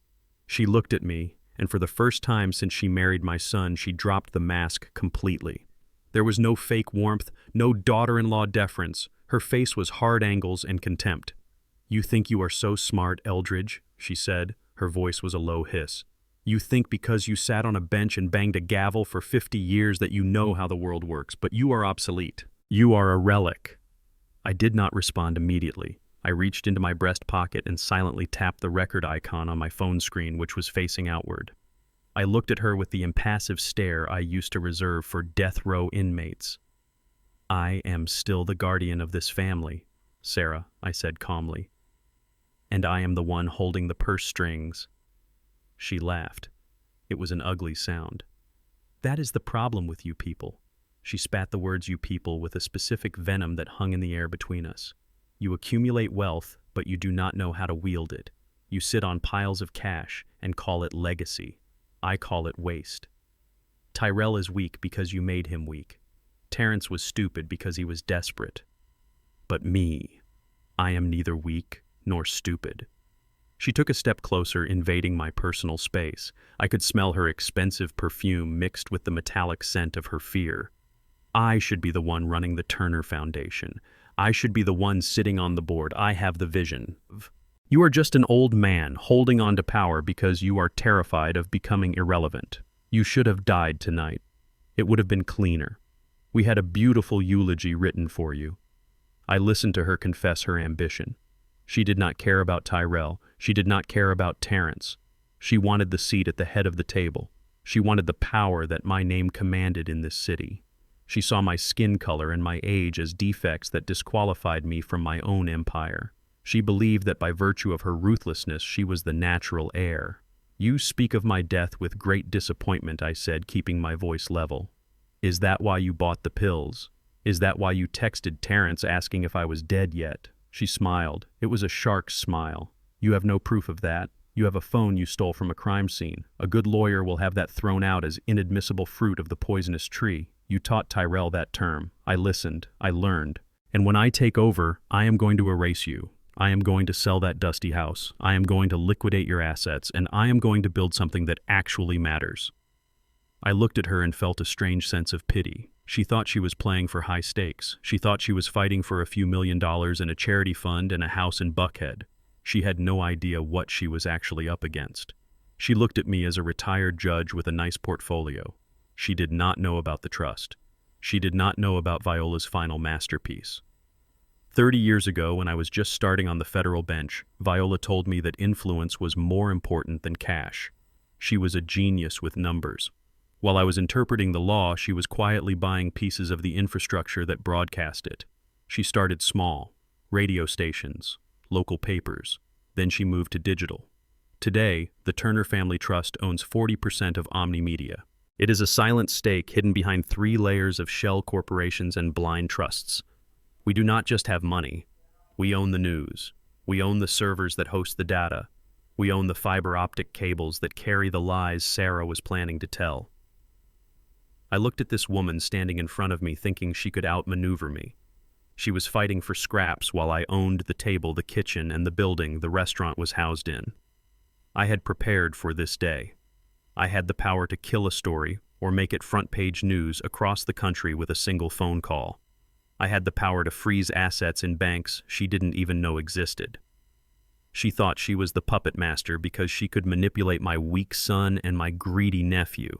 She looked at me, and for the first time since she married my son, she dropped the mask completely. There was no fake warmth, no daughter-in-law deference. Her face was hard angles and contempt. "You think you are so smart, Eldridge," she said. Her voice was a low hiss. "You think because you sat on a bench and banged a gavel for 50 years that you know how the world works, but you are obsolete. You are a relic." I did not respond immediately. I reached into my breast pocket and silently tapped the record icon on my phone screen, which was facing outward. I looked at her with the impassive stare I used to reserve for death row inmates. "I am still the guardian of this family, Sarah," I said calmly. "And I am the one holding the purse strings." She laughed. It was an ugly sound. "That is the problem with you people." She spat the words "you people" with a specific venom that hung in the air between us. "You accumulate wealth, but you do not know how to wield it. You sit on piles of cash and call it legacy. I call it waste. Tyrell is weak because you made him weak. Terrence was stupid because he was desperate. But me, I am neither weak nor stupid." She took a step closer, invading my personal space. I could smell her expensive perfume mixed with the metallic scent of her fear. I should be the one running the Turner Foundation. I should be the one sitting on the board. I have the vision. You are just an old man holding on to power because you are terrified of becoming irrelevant. You should have died tonight. It would have been cleaner. We had a beautiful eulogy written for you. I listened to her confess her ambition. She did not care about Tyrell. She did not care about Terrence. She wanted the seat at the head of the table. She wanted the power that my name commanded in this city. She saw my skin color and my age as defects that disqualified me from my own empire. She believed that by virtue of her ruthlessness, she was the natural heir. "You speak of my death with great disappointment," I said, keeping my voice level. "Is that why you bought the pills? Is that why you texted Terrence asking if I was dead yet?" She smiled. It was a shark's smile. "You have no proof of that. You have a phone you stole from a crime scene. A good lawyer will have that thrown out as inadmissible fruit of the poisonous tree. You taught Tyrell that term. I listened. I learned. And when I take over, I am going to erase you. I am going to sell that dusty house. I am going to liquidate your assets, and I am going to build something that actually matters." I looked at her and felt a strange sense of pity. She thought she was playing for high stakes. She thought she was fighting for a few $1,000,000 in a charity fund and a house in Buckhead. She had no idea what she was actually up against. She looked at me as a retired judge with a nice portfolio. She did not know about the trust. She did not know about Viola's final masterpiece. 30 years ago, when I was just starting on the federal bench, Viola told me that influence was more important than cash. She was a genius with numbers. While I was interpreting the law, she was quietly buying pieces of the infrastructure that broadcast it. She started small, radio stations, local papers. Then she moved to digital. Today, the Turner Family Trust owns 40% of Omni Media. It is a silent stake hidden behind 3 layers of shell corporations and blind trusts. We do not just have money. We own the news. We own the servers that host the data. We own the fiber optic cables that carry the lies Sarah was planning to tell. I looked at this woman standing in front of me thinking she could outmaneuver me. She was fighting for scraps while I owned the table, the kitchen, and the building the restaurant was housed in. I had prepared for this day. I had the power to kill a story or make it front-page news across the country with a single phone call. I had the power to freeze assets in banks she didn't even know existed. She thought she was the puppet master because she could manipulate my weak son and my greedy nephew.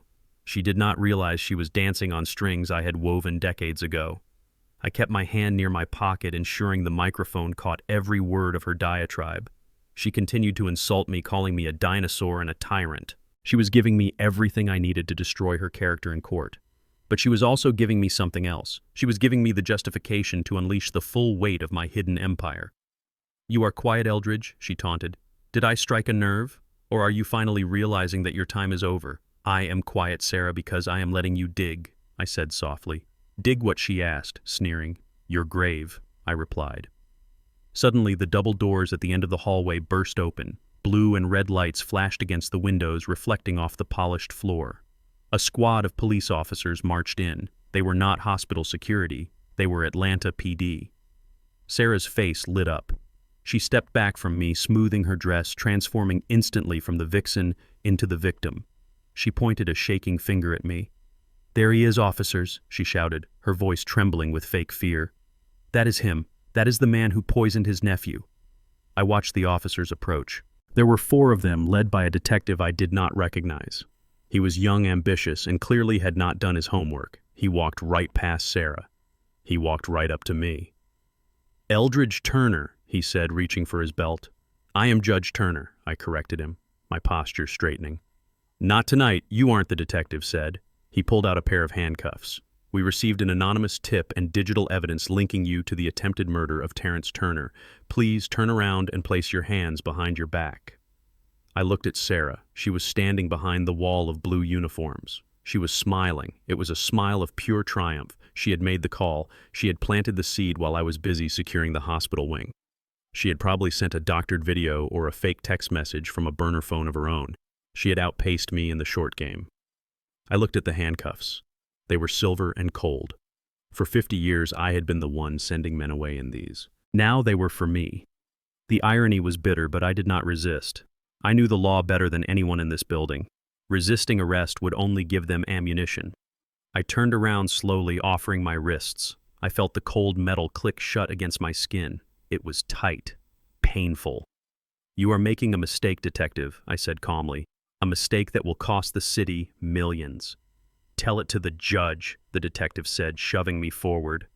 She did not realize she was dancing on strings I had woven decades ago. I kept my hand near my pocket, ensuring the microphone caught every word of her diatribe. She continued to insult me, calling me a dinosaur and a tyrant. She was giving me everything I needed to destroy her character in court. But she was also giving me something else. She was giving me the justification to unleash the full weight of my hidden empire. "You are quiet, Eldridge," she taunted. "Did I strike a nerve? Or are you finally realizing that your time is over?" "I am quiet, Sarah, because I am letting you dig," I said softly. "Dig what?" she asked, sneering. "Your grave," I replied. Suddenly, the double doors at the end of the hallway burst open. Blue and red lights flashed against the windows, reflecting off the polished floor. A squad of police officers marched in. They were not hospital security. They were Atlanta PD. Sarah's face lit up. She stepped back from me, smoothing her dress, transforming instantly from the vixen into the victim. She pointed a shaking finger at me. "There he is, officers," she shouted, her voice trembling with fake fear. "That is him. That is the man who poisoned his nephew." I watched the officers approach. There were 4 of them, led by a detective I did not recognize. He was young, ambitious, and clearly had not done his homework. He walked right past Sarah. He walked right up to me. "Eldridge Turner," he said, reaching for his belt. "I am Judge Turner," I corrected him, my posture straightening. "Not tonight, you aren't," the detective said. He pulled out a pair of handcuffs. "We received an anonymous tip and digital evidence linking you to the attempted murder of Terrence Turner. Please turn around and place your hands behind your back." I looked at Sarah. She was standing behind the wall of blue uniforms. She was smiling. It was a smile of pure triumph. She had made the call. She had planted the seed while I was busy securing the hospital wing. She had probably sent a doctored video or a fake text message from a burner phone of her own. She had outpaced me in the short game. I looked at the handcuffs. They were silver and cold. For 50 years, I had been the one sending men away in these. Now they were for me. The irony was bitter, but I did not resist. I knew the law better than anyone in this building. Resisting arrest would only give them ammunition. I turned around slowly, offering my wrists. I felt the cold metal click shut against my skin. It was tight, painful. "You are making a mistake, detective," I said calmly. "A mistake that will cost the city millions." "Tell it to the judge," the detective said, shoving me forward.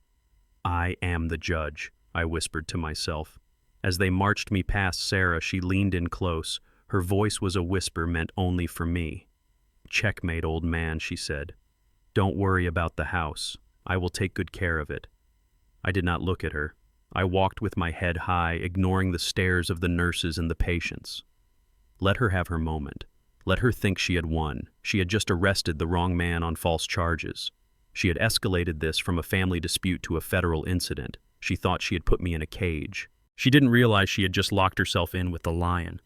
"I am the judge," I whispered to myself. As they marched me past Sarah, she leaned in close. Her voice was a whisper meant only for me. "Checkmate, old man," she said. "Don't worry about the house. I will take good care of it." I did not look at her. I walked with my head high, ignoring the stares of the nurses and the patients. Let her have her moment. Let her think she had won. She had just arrested the wrong man on false charges. She had escalated this from a family dispute to a federal incident. She thought she had put me in a cage. She didn't realize she had just locked herself in with the lion.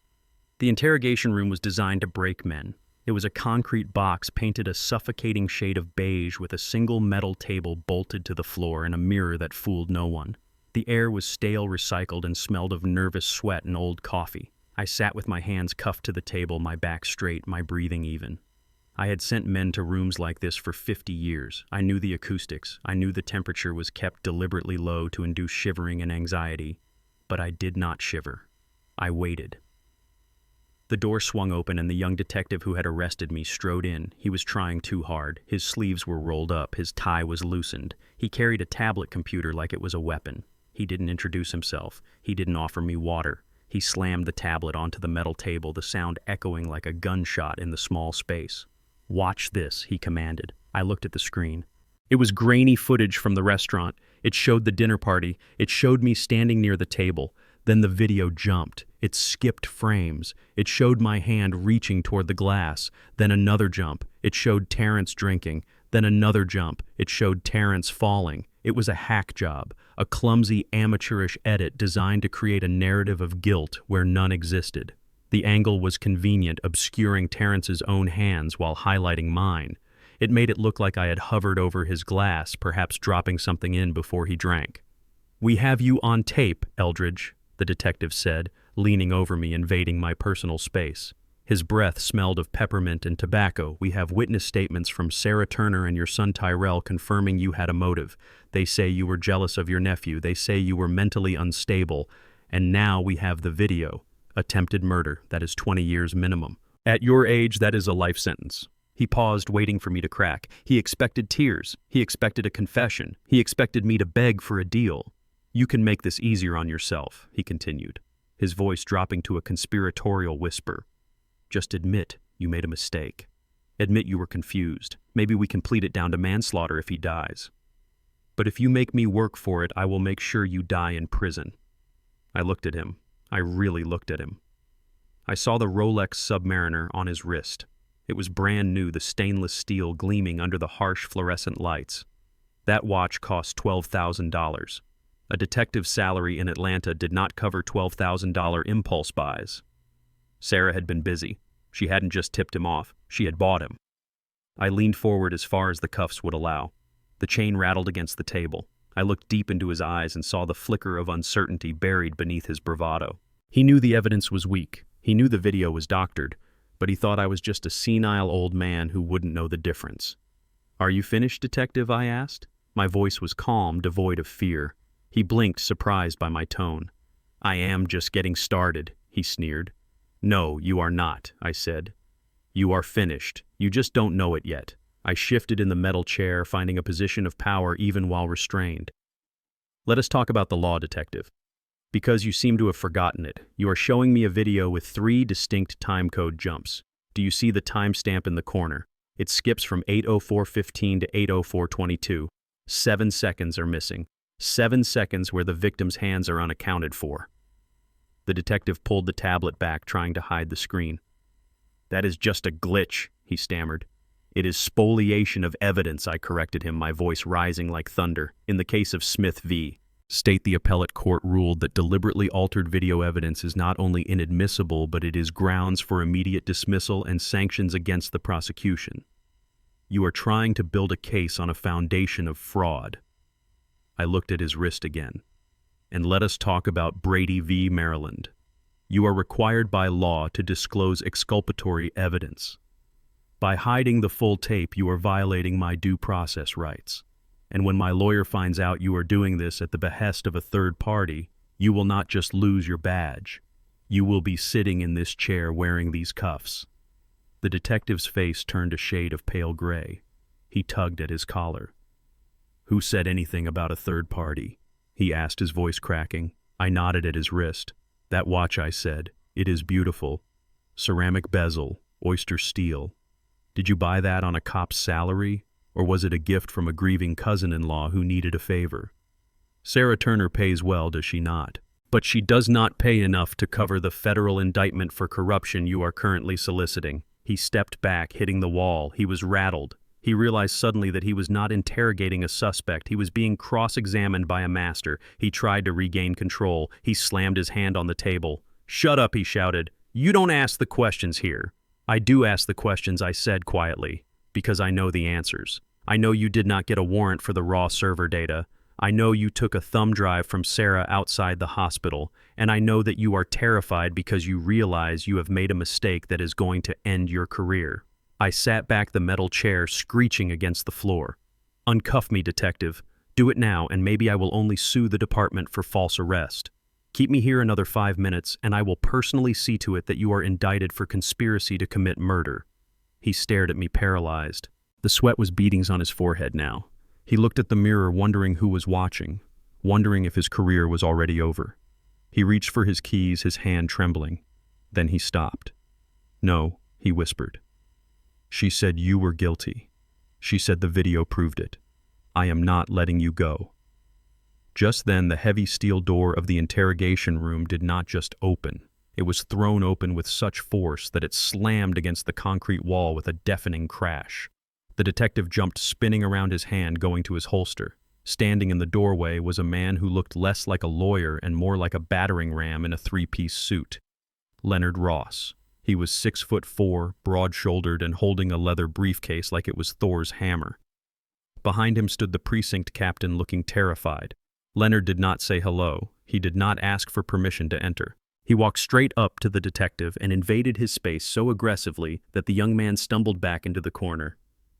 The interrogation room was designed to break men. It was a concrete box painted a suffocating shade of beige with a single metal table bolted to the floor and a mirror that fooled no one. The air was stale, recycled, and smelled of nervous sweat and old coffee. I sat with my hands cuffed to the table, my back straight, my breathing even. I had sent men to rooms like this for 50 years. I knew the acoustics. I knew the temperature was kept deliberately low to induce shivering and anxiety. But I did not shiver. I waited. The door swung open and the young detective who had arrested me strode in. He was trying too hard. His sleeves were rolled up. His tie was loosened. He carried a tablet computer like it was a weapon. He didn't introduce himself. He didn't offer me water. He slammed the tablet onto the metal table, the sound echoing like a gunshot in the small space. "Watch this," he commanded. I looked at the screen. It was grainy footage from the restaurant. It showed the dinner party. It showed me standing near the table. Then the video jumped. It skipped frames. It showed my hand reaching toward the glass. Then another jump. It showed Terrence drinking. Then another jump. It showed Terrence falling. It was a hack job, a clumsy, amateurish edit designed to create a narrative of guilt where none existed. The angle was convenient, obscuring Terrence's own hands while highlighting mine. It made it look like I had hovered over his glass, perhaps dropping something in before he drank. "We have you on tape, Eldridge," the detective said, leaning over me, invading my personal space. His breath smelled of peppermint and tobacco. "We have witness statements from Sarah Turner and your son Tyrell confirming you had a motive. They say you were jealous of your nephew. They say you were mentally unstable. And now we have the video. Attempted murder. That is 20 years minimum. At your age, that is a life sentence." He paused, waiting for me to crack. He expected tears. He expected a confession. He expected me to beg for a deal. "You can make this easier on yourself," he continued, his voice dropping to a conspiratorial whisper. "Just admit you made a mistake. Admit you were confused. Maybe we can plead it down to manslaughter if he dies. But if you make me work for it, I will make sure you die in prison." I looked at him. I really looked at him. I saw the Rolex Submariner on his wrist. It was brand new, the stainless steel gleaming under the harsh fluorescent lights. That watch cost $12,000. A detective's salary in Atlanta did not cover $12,000 impulse buys. Sarah had been busy. She hadn't just tipped him off, she had bought him. I leaned forward as far as the cuffs would allow. The chain rattled against the table. I looked deep into his eyes and saw the flicker of uncertainty buried beneath his bravado. He knew the evidence was weak. He knew the video was doctored, but he thought I was just a senile old man who wouldn't know the difference. "Are you finished, detective?" I asked. My voice was calm, devoid of fear. He blinked, surprised by my tone. "I am just getting started," he sneered. "No, you are not," I said. "You are finished. You just don't know it yet." I shifted in the metal chair, finding a position of power even while restrained. "Let us talk about the law, detective. Because you seem to have forgotten it. You are showing me a video with 3 distinct timecode jumps. Do you see the timestamp in the corner? It skips from 8:04:15 to 8:04:22. 7 seconds are missing. 7 seconds where the victim's hands are unaccounted for." The detective pulled the tablet back, trying to hide the screen. "That is just a glitch," he stammered. "It is spoliation of evidence," I corrected him, my voice rising like thunder. "In the case of Smith v. State, the appellate court ruled that deliberately altered video evidence is not only inadmissible, but it is grounds for immediate dismissal and sanctions against the prosecution. You are trying to build a case on a foundation of fraud." I looked at his wrist again. "And let us talk about Brady v. Maryland. You are required by law to disclose exculpatory evidence. By hiding the full tape, you are violating my due process rights. And when my lawyer finds out you are doing this at the behest of a third party, you will not just lose your badge. You will be sitting in this chair wearing these cuffs." The detective's face turned a shade of pale gray. He tugged at his collar. "Who said anything about a third party?" he asked, his voice cracking. I nodded at his wrist. "That watch," I said. "It is beautiful. Ceramic bezel, oyster steel. Did you buy that on a cop's salary, or was it a gift from a grieving cousin-in-law who needed a favor? Sarah Turner pays well, does she not? But she does not pay enough to cover the federal indictment for corruption you are currently soliciting." He stepped back, hitting the wall. He was rattled. He realized suddenly that he was not interrogating a suspect. He was being cross-examined by a master. He tried to regain control. He slammed his hand on the table. "Shut up," he shouted. "You don't ask the questions here." "I do ask the questions," I said quietly, "because I know the answers. I know you did not get a warrant for the raw server data. I know you took a thumb drive from Sarah outside the hospital, and I know that you are terrified because you realize you have made a mistake that is going to end your career." I sat back the metal chair, screeching against the floor. "Uncuff me, detective. Do it now, and maybe I will only sue the department for false arrest. Keep me here another 5 minutes, and I will personally see to it that you are indicted for conspiracy to commit murder." He stared at me, paralyzed. The sweat was beadings on his forehead now. He looked at the mirror, wondering who was watching, wondering if his career was already over. He reached for his keys, his hand trembling. Then he stopped. "No," he whispered. "She said you were guilty. She said the video proved it. I am not letting you go." Just then, the heavy steel door of the interrogation room did not just open. It was thrown open with such force that it slammed against the concrete wall with a deafening crash. The detective jumped, spinning around his hand, going to his holster. Standing in the doorway was a man who looked less like a lawyer and more like a battering ram in a three-piece suit. Leonard Ross. He was 6'4", broad-shouldered and holding a leather briefcase like it was Thor's hammer. Behind him stood the precinct captain looking terrified. Leonard did not say hello. He did not ask for permission to enter. He walked straight up to the detective and invaded his space so aggressively that the young man stumbled back into the corner.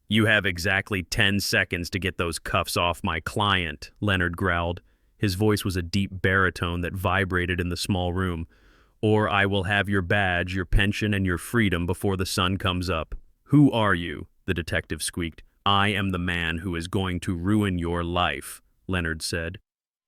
"You have exactly 10 seconds to get those cuffs off my client," Leonard growled. His voice was a deep baritone that vibrated in the small room. "Or I will have your badge, your pension, and your freedom before the sun comes up." "Who are you?" the detective squeaked. "I am the man who is going to ruin your life," Leonard said.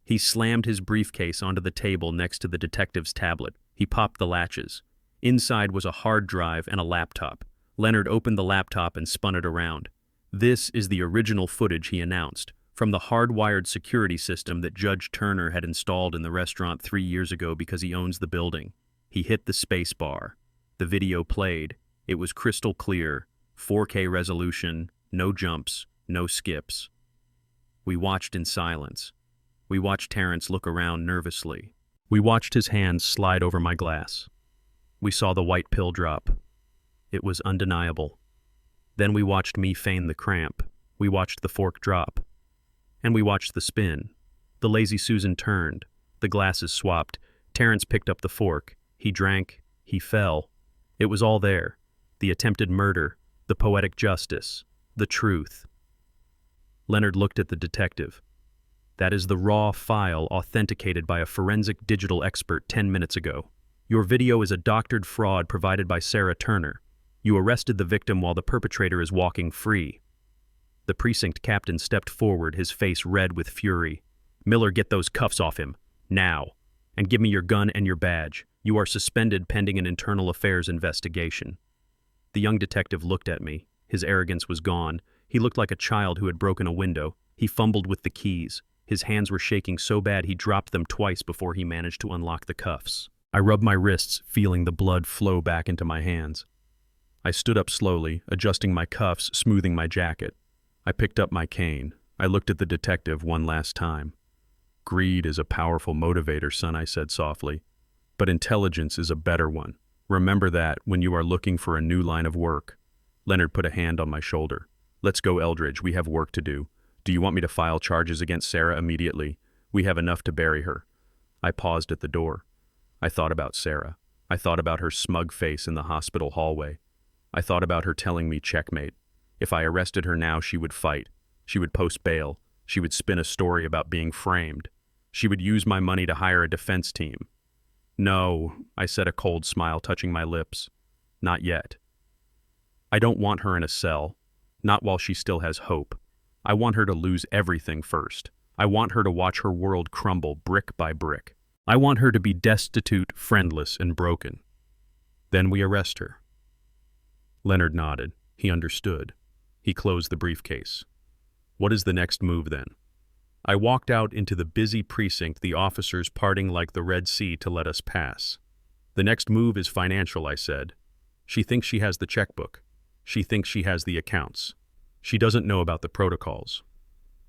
He slammed his briefcase onto the table next to the detective's tablet. He popped the latches. Inside was a hard drive and a laptop. Leonard opened the laptop and spun it around. "This is the original footage," he announced, "from the hardwired security system that Judge Turner had installed in the restaurant 3 years ago because he owns the building." He hit the space bar. The video played. It was crystal clear, 4K resolution, no jumps, no skips. We watched in silence. We watched Terrence look around nervously. We watched his hands slide over my glass. We saw the white pill drop. It was undeniable. Then we watched me feign the cramp. We watched the fork drop. And we watched the spin. The lazy Susan turned. The glasses swapped. Terrence picked up the fork. He drank. He fell. It was all there. The attempted murder. The poetic justice. The truth. Leonard looked at the detective. "That is the raw file authenticated by a forensic digital expert 10 minutes ago. Your video is a doctored fraud provided by Sarah Turner. You arrested the victim while the perpetrator is walking free." The precinct captain stepped forward, his face red with fury. "Miller, get those cuffs off him. Now. And give me your gun and your badge. You are suspended pending an internal affairs investigation." The young detective looked at me. His arrogance was gone. He looked like a child who had broken a window. He fumbled with the keys. His hands were shaking so bad he dropped them twice before he managed to unlock the cuffs. I rubbed my wrists, feeling the blood flow back into my hands. I stood up slowly, adjusting my cuffs, smoothing my jacket. I picked up my cane. I looked at the detective one last time. "Greed is a powerful motivator, son," I said softly. "But intelligence is a better one. Remember that when you are looking for a new line of work." Leonard put a hand on my shoulder. "Let's go, Eldridge. We have work to do. Do you want me to file charges against Sarah immediately? We have enough to bury her." I paused at the door. I thought about Sarah. I thought about her smug face in the hospital hallway. I thought about her telling me checkmate. If I arrested her now, she would fight. She would post bail. She would spin a story about being framed. She would use my money to hire a defense team. "No," I said, a cold smile touching my lips. "Not yet. I don't want her in a cell. Not while she still has hope. I want her to lose everything first. I want her to watch her world crumble brick by brick. I want her to be destitute, friendless, and broken. Then we arrest her." Leonard nodded. He understood. He closed the briefcase. "What is the next move then?" I walked out into the busy precinct, the officers parting like the Red Sea to let us pass. "The next move is financial," I said. "She thinks she has the checkbook. She thinks she has the accounts. She doesn't know about the protocols."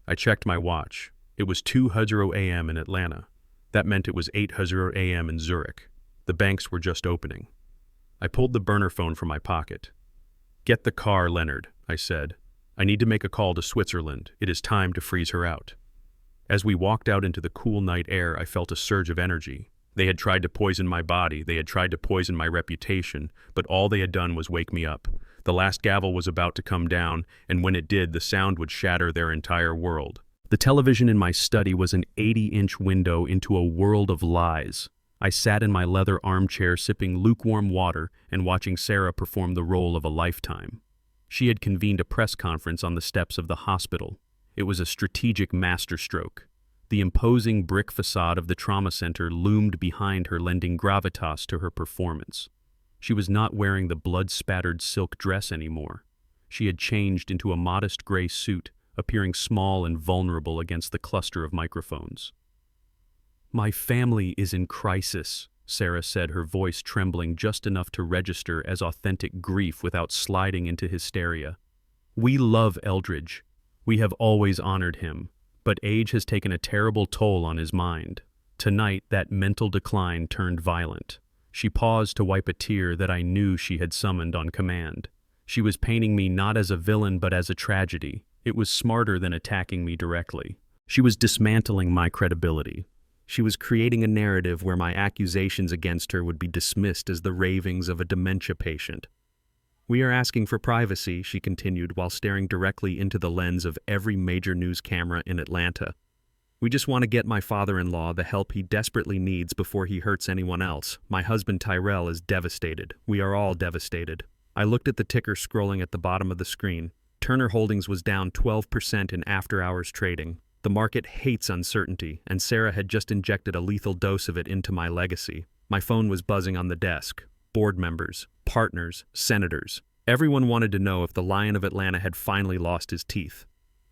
I checked my watch. It was 2:00 a.m. in Atlanta. That meant it was 8:00 a.m. in Zurich. The banks were just opening. I pulled the burner phone from my pocket. "Get the car, Leonard," I said. "I need to make a call to Switzerland. It is time to freeze her out." As we walked out into the cool night air, I felt a surge of energy. They had tried to poison my body. They had tried to poison my reputation, but all they had done was wake me up. The last gavel was about to come down, and when it did, the sound would shatter their entire world. The television in my study was an 80-inch window into a world of lies. I sat in my leather armchair sipping lukewarm water and watching Sarah perform the role of a lifetime. She had convened a press conference on the steps of the hospital. It was a strategic masterstroke. The imposing brick facade of the trauma center loomed behind her, lending gravitas to her performance. She was not wearing the blood-spattered silk dress anymore. She had changed into a modest gray suit, appearing small and vulnerable against the cluster of microphones. "My family is in crisis," Sarah said, her voice trembling just enough to register as authentic grief without sliding into hysteria. "We love Eldridge. We have always honored him. but age has taken a terrible toll on his mind. Tonight, that mental decline turned violent. She paused to wipe a tear that I knew she had summoned on command. She was painting me not as a villain but as a tragedy. It was smarter than attacking me directly. She was dismantling my credibility. She was creating a narrative where my accusations against her would be dismissed as the ravings of a dementia patient. "We are asking for privacy," she continued while staring directly into the lens of every major news camera in Atlanta. "We just want to get my father-in-law the help he desperately needs before he hurts anyone else. My husband Tyrell is devastated. We are all devastated." I looked at the ticker scrolling at the bottom of the screen. Turner Holdings was down 12% in after-hours trading. The market hates uncertainty, and Sarah had just injected a lethal dose of it into my legacy. My phone was buzzing on the desk. Board members, partners, senators. Everyone wanted to know if the Lion of Atlanta had finally lost his teeth.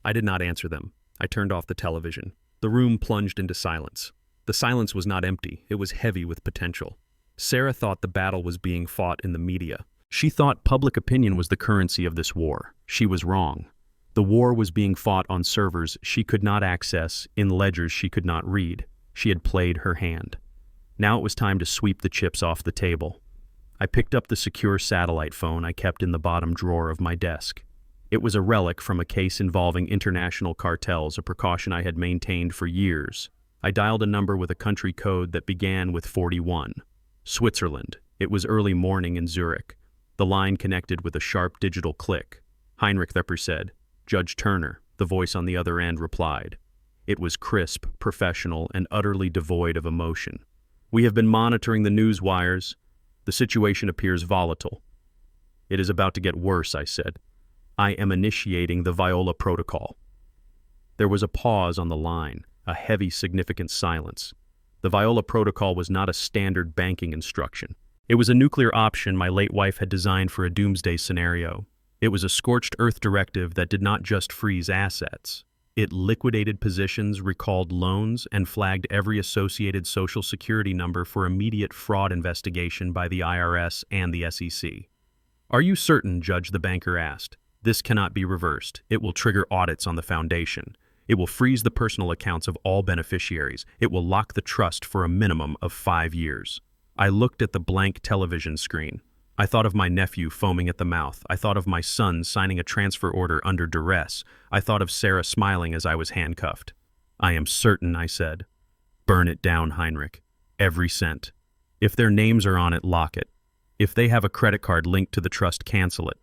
I did not answer them. I turned off the television. The room plunged into silence. The silence was not empty. It was heavy with potential. Sarah thought the battle was being fought in the media. She thought public opinion was the currency of this war. She was wrong. The war was being fought on servers she could not access, in ledgers she could not read. She had played her hand. Now it was time to sweep the chips off the table. I picked up the secure satellite phone I kept in the bottom drawer of my desk. It was a relic from a case involving international cartels, a precaution I had maintained for years. I dialed a number with a country code that began with 41. Switzerland. It was early morning in Zurich. The line connected with a sharp digital click. "Heinrich Thepper said." "Judge Turner," the voice on the other end replied. It was crisp, professional, and utterly devoid of emotion. "We have been monitoring the news wires. The situation appears volatile." "It is about to get worse," I said. "I am initiating the Viola Protocol." There was a pause on the line, a heavy, significant silence. The Viola Protocol was not a standard banking instruction. It was a nuclear option my late wife had designed for a doomsday scenario. It was a scorched earth directive that did not just freeze assets. It liquidated positions, recalled loans, and flagged every associated Social Security number for immediate fraud investigation by the IRS and the SEC. "Are you certain?" Judge the banker asked. "This cannot be reversed. It will trigger audits on the foundation. It will freeze the personal accounts of all beneficiaries. It will lock the trust for a minimum of 5 years. I looked at the blank television screen. I thought of my nephew foaming at the mouth. I thought of my son signing a transfer order under duress. I thought of Sarah smiling as I was handcuffed. "I am certain," I said. "Burn it down, Heinrich. Every cent. If their names are on it, lock it. If they have a credit card linked to the trust, cancel it.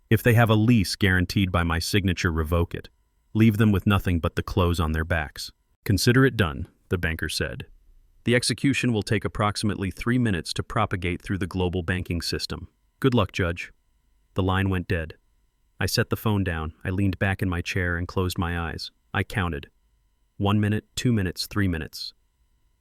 If they have a lease guaranteed by my signature, revoke it. Leave them with nothing but the clothes on their backs." "Consider it done," the banker said. "The execution will take approximately 3 minutes to propagate through the global banking system. Good luck, Judge." The line went dead. I set the phone down. I leaned back in my chair and closed my eyes. I counted. 1 minute, 2 minutes, 3 minutes.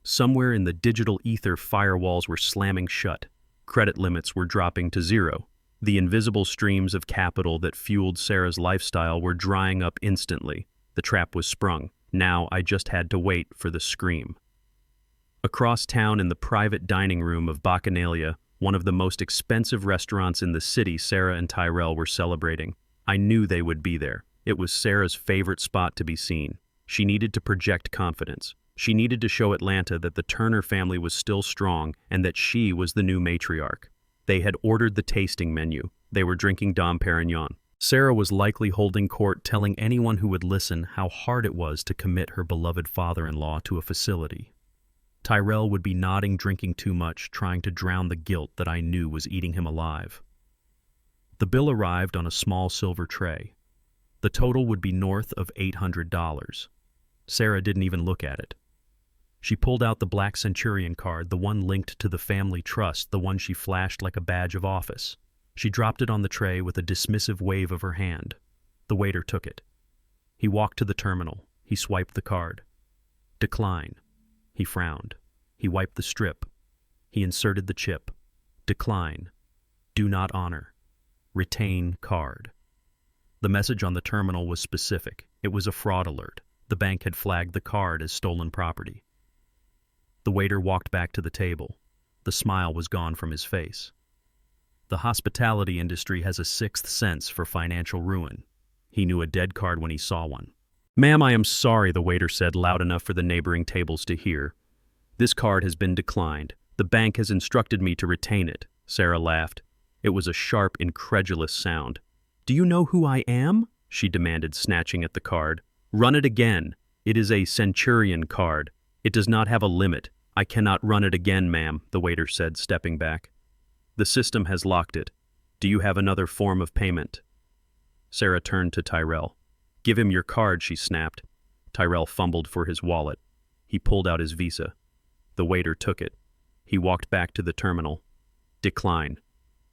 Somewhere in the digital ether, firewalls were slamming shut. Credit limits were dropping to 0. The invisible streams of capital that fueled Sarah's lifestyle were drying up instantly. The trap was sprung. Now I just had to wait for the scream. Across town, in the private dining room of Bacchanalia, one of the most expensive restaurants in the city, Sarah and Tyrell were celebrating. I knew they would be there. It was Sarah's favorite spot to be seen. She needed to project confidence. She needed to show Atlanta that the Turner family was still strong and that she was the new matriarch. They had ordered the tasting menu. They were drinking Dom Perignon. Sarah was likely holding court, telling anyone who would listen how hard it was to commit her beloved father-in-law to a facility. Tyrell would be nodding, drinking too much, trying to drown the guilt that I knew was eating him alive. The bill arrived on a small silver tray. The total would be north of $800. Sarah didn't even look at it. She pulled out the black Centurion card, the one linked to the family trust, the one she flashed like a badge of office. She dropped it on the tray with a dismissive wave of her hand. The waiter took it. He walked to the terminal. He swiped the card. "Decline." He frowned. He wiped the strip. He inserted the chip. "Decline. Do not honor. Retain card." The message on the terminal was specific. It was a fraud alert. The bank had flagged the card as stolen property. The waiter walked back to the table. The smile was gone from his face. The hospitality industry has a sixth sense for financial ruin. He knew a dead card when he saw one. "Ma'am, I am sorry," the waiter said loud enough for the neighboring tables to hear. "This card has been declined. The bank has instructed me to retain it." Sarah laughed. It was a sharp, incredulous sound. "Do you know who I am?" she demanded, snatching at the card. "Run it again. It is a Centurion card. It does not have a limit. I cannot run it again, ma'am," the waiter said, stepping back. "The system has locked it. Do you have another form of payment?" Sarah turned to Tyrell. "Give him your card," she snapped. Tyrell fumbled for his wallet. He pulled out his Visa. The waiter took it. He walked back to the terminal. "Decline."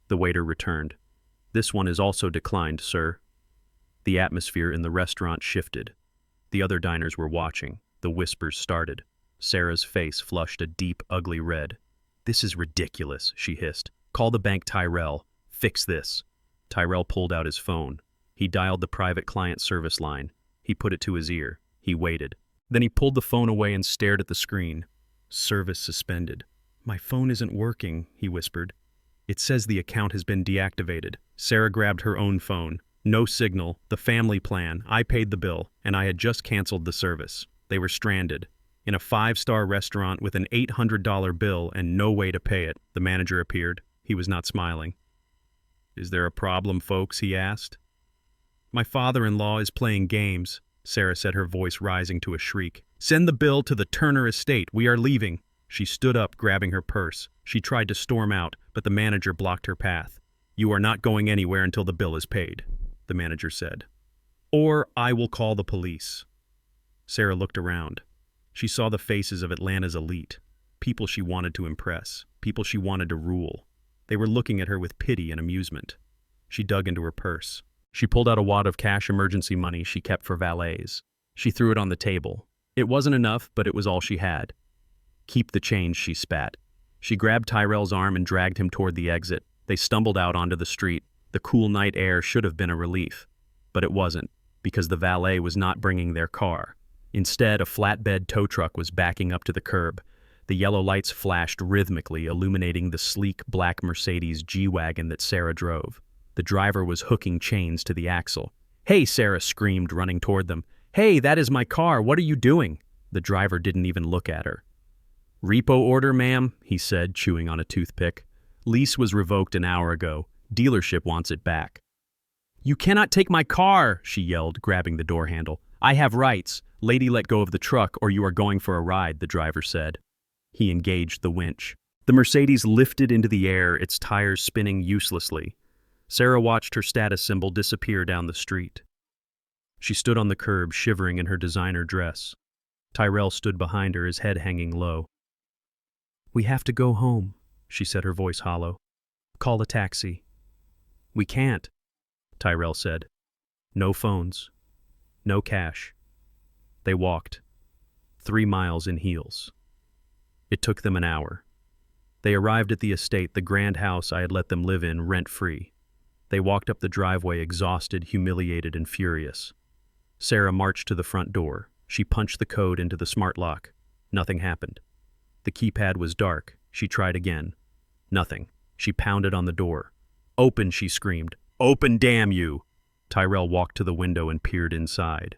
The waiter returned. "This one is also declined, sir." The atmosphere in the restaurant shifted. The other diners were watching. The whispers started. Sarah's face flushed a deep, ugly red. "This is ridiculous," she hissed. "Call the bank, Tyrell. Fix this." Tyrell pulled out his phone. He dialed the private client service line. He put it to his ear. He waited. Then he pulled the phone away and stared at the screen. Service suspended. "My phone isn't working," he whispered. "It says the account has been deactivated." Sarah grabbed her own phone. No signal, the family plan, I paid the bill, and I had just canceled the service. They were stranded. In a 5-star restaurant with an $800 bill and no way to pay it, the manager appeared. He was not smiling. "Is there a problem, folks?" he asked. "My father-in-law is playing games," Sarah said, her voice rising to a shriek. "Send the bill to the Turner estate. We are leaving." She stood up, grabbing her purse. She tried to storm out, but the manager blocked her path. "You are not going anywhere until the bill is paid," the manager said. "Or I will call the police." Sarah looked around. She saw the faces of Atlanta's elite, people she wanted to impress, people she wanted to rule. They were looking at her with pity and amusement. She dug into her purse. She pulled out a wad of cash emergency money she kept for valets. She threw it on the table. It wasn't enough, but it was all she had. "Keep the change," she spat. She grabbed Tyrell's arm and dragged him toward the exit. They stumbled out onto the street. The cool night air should have been a relief. But it wasn't, because the valet was not bringing their car. Instead, a flatbed tow truck was backing up to the curb. The yellow lights flashed rhythmically, illuminating the sleek black Mercedes G-Wagon that Sarah drove. The driver was hooking chains to the axle. "Hey!" Sarah screamed, running toward them. "Hey, that is my car! What are you doing?" The driver didn't even look at her. "Repo order, ma'am," he said, chewing on a toothpick. "Lease was revoked an hour ago. Dealership wants it back." "You cannot take my car!" she yelled, grabbing the door handle. "I have rights. Lady, let go of the truck or you are going for a ride," the driver said. He engaged the winch. The Mercedes lifted into the air, its tires spinning uselessly. Sarah watched her status symbol disappear down the street. She stood on the curb, shivering in her designer dress. Tyrell stood behind her, his head hanging low. "We have to go home," she said, her voice hollow. "Call a taxi." "We can't," Tyrell said. "No phones. No cash." They walked. 3 miles in heels. It took them an hour. They arrived at the estate, the grand house I had let them live in, rent-free. They walked up the driveway, exhausted, humiliated, and furious. Sarah marched to the front door. She punched the code into the smart lock. Nothing happened. The keypad was dark. She tried again. Nothing. She pounded on the door. "Open!" she screamed. "Open, damn you!" Tyrell walked to the window and peered inside.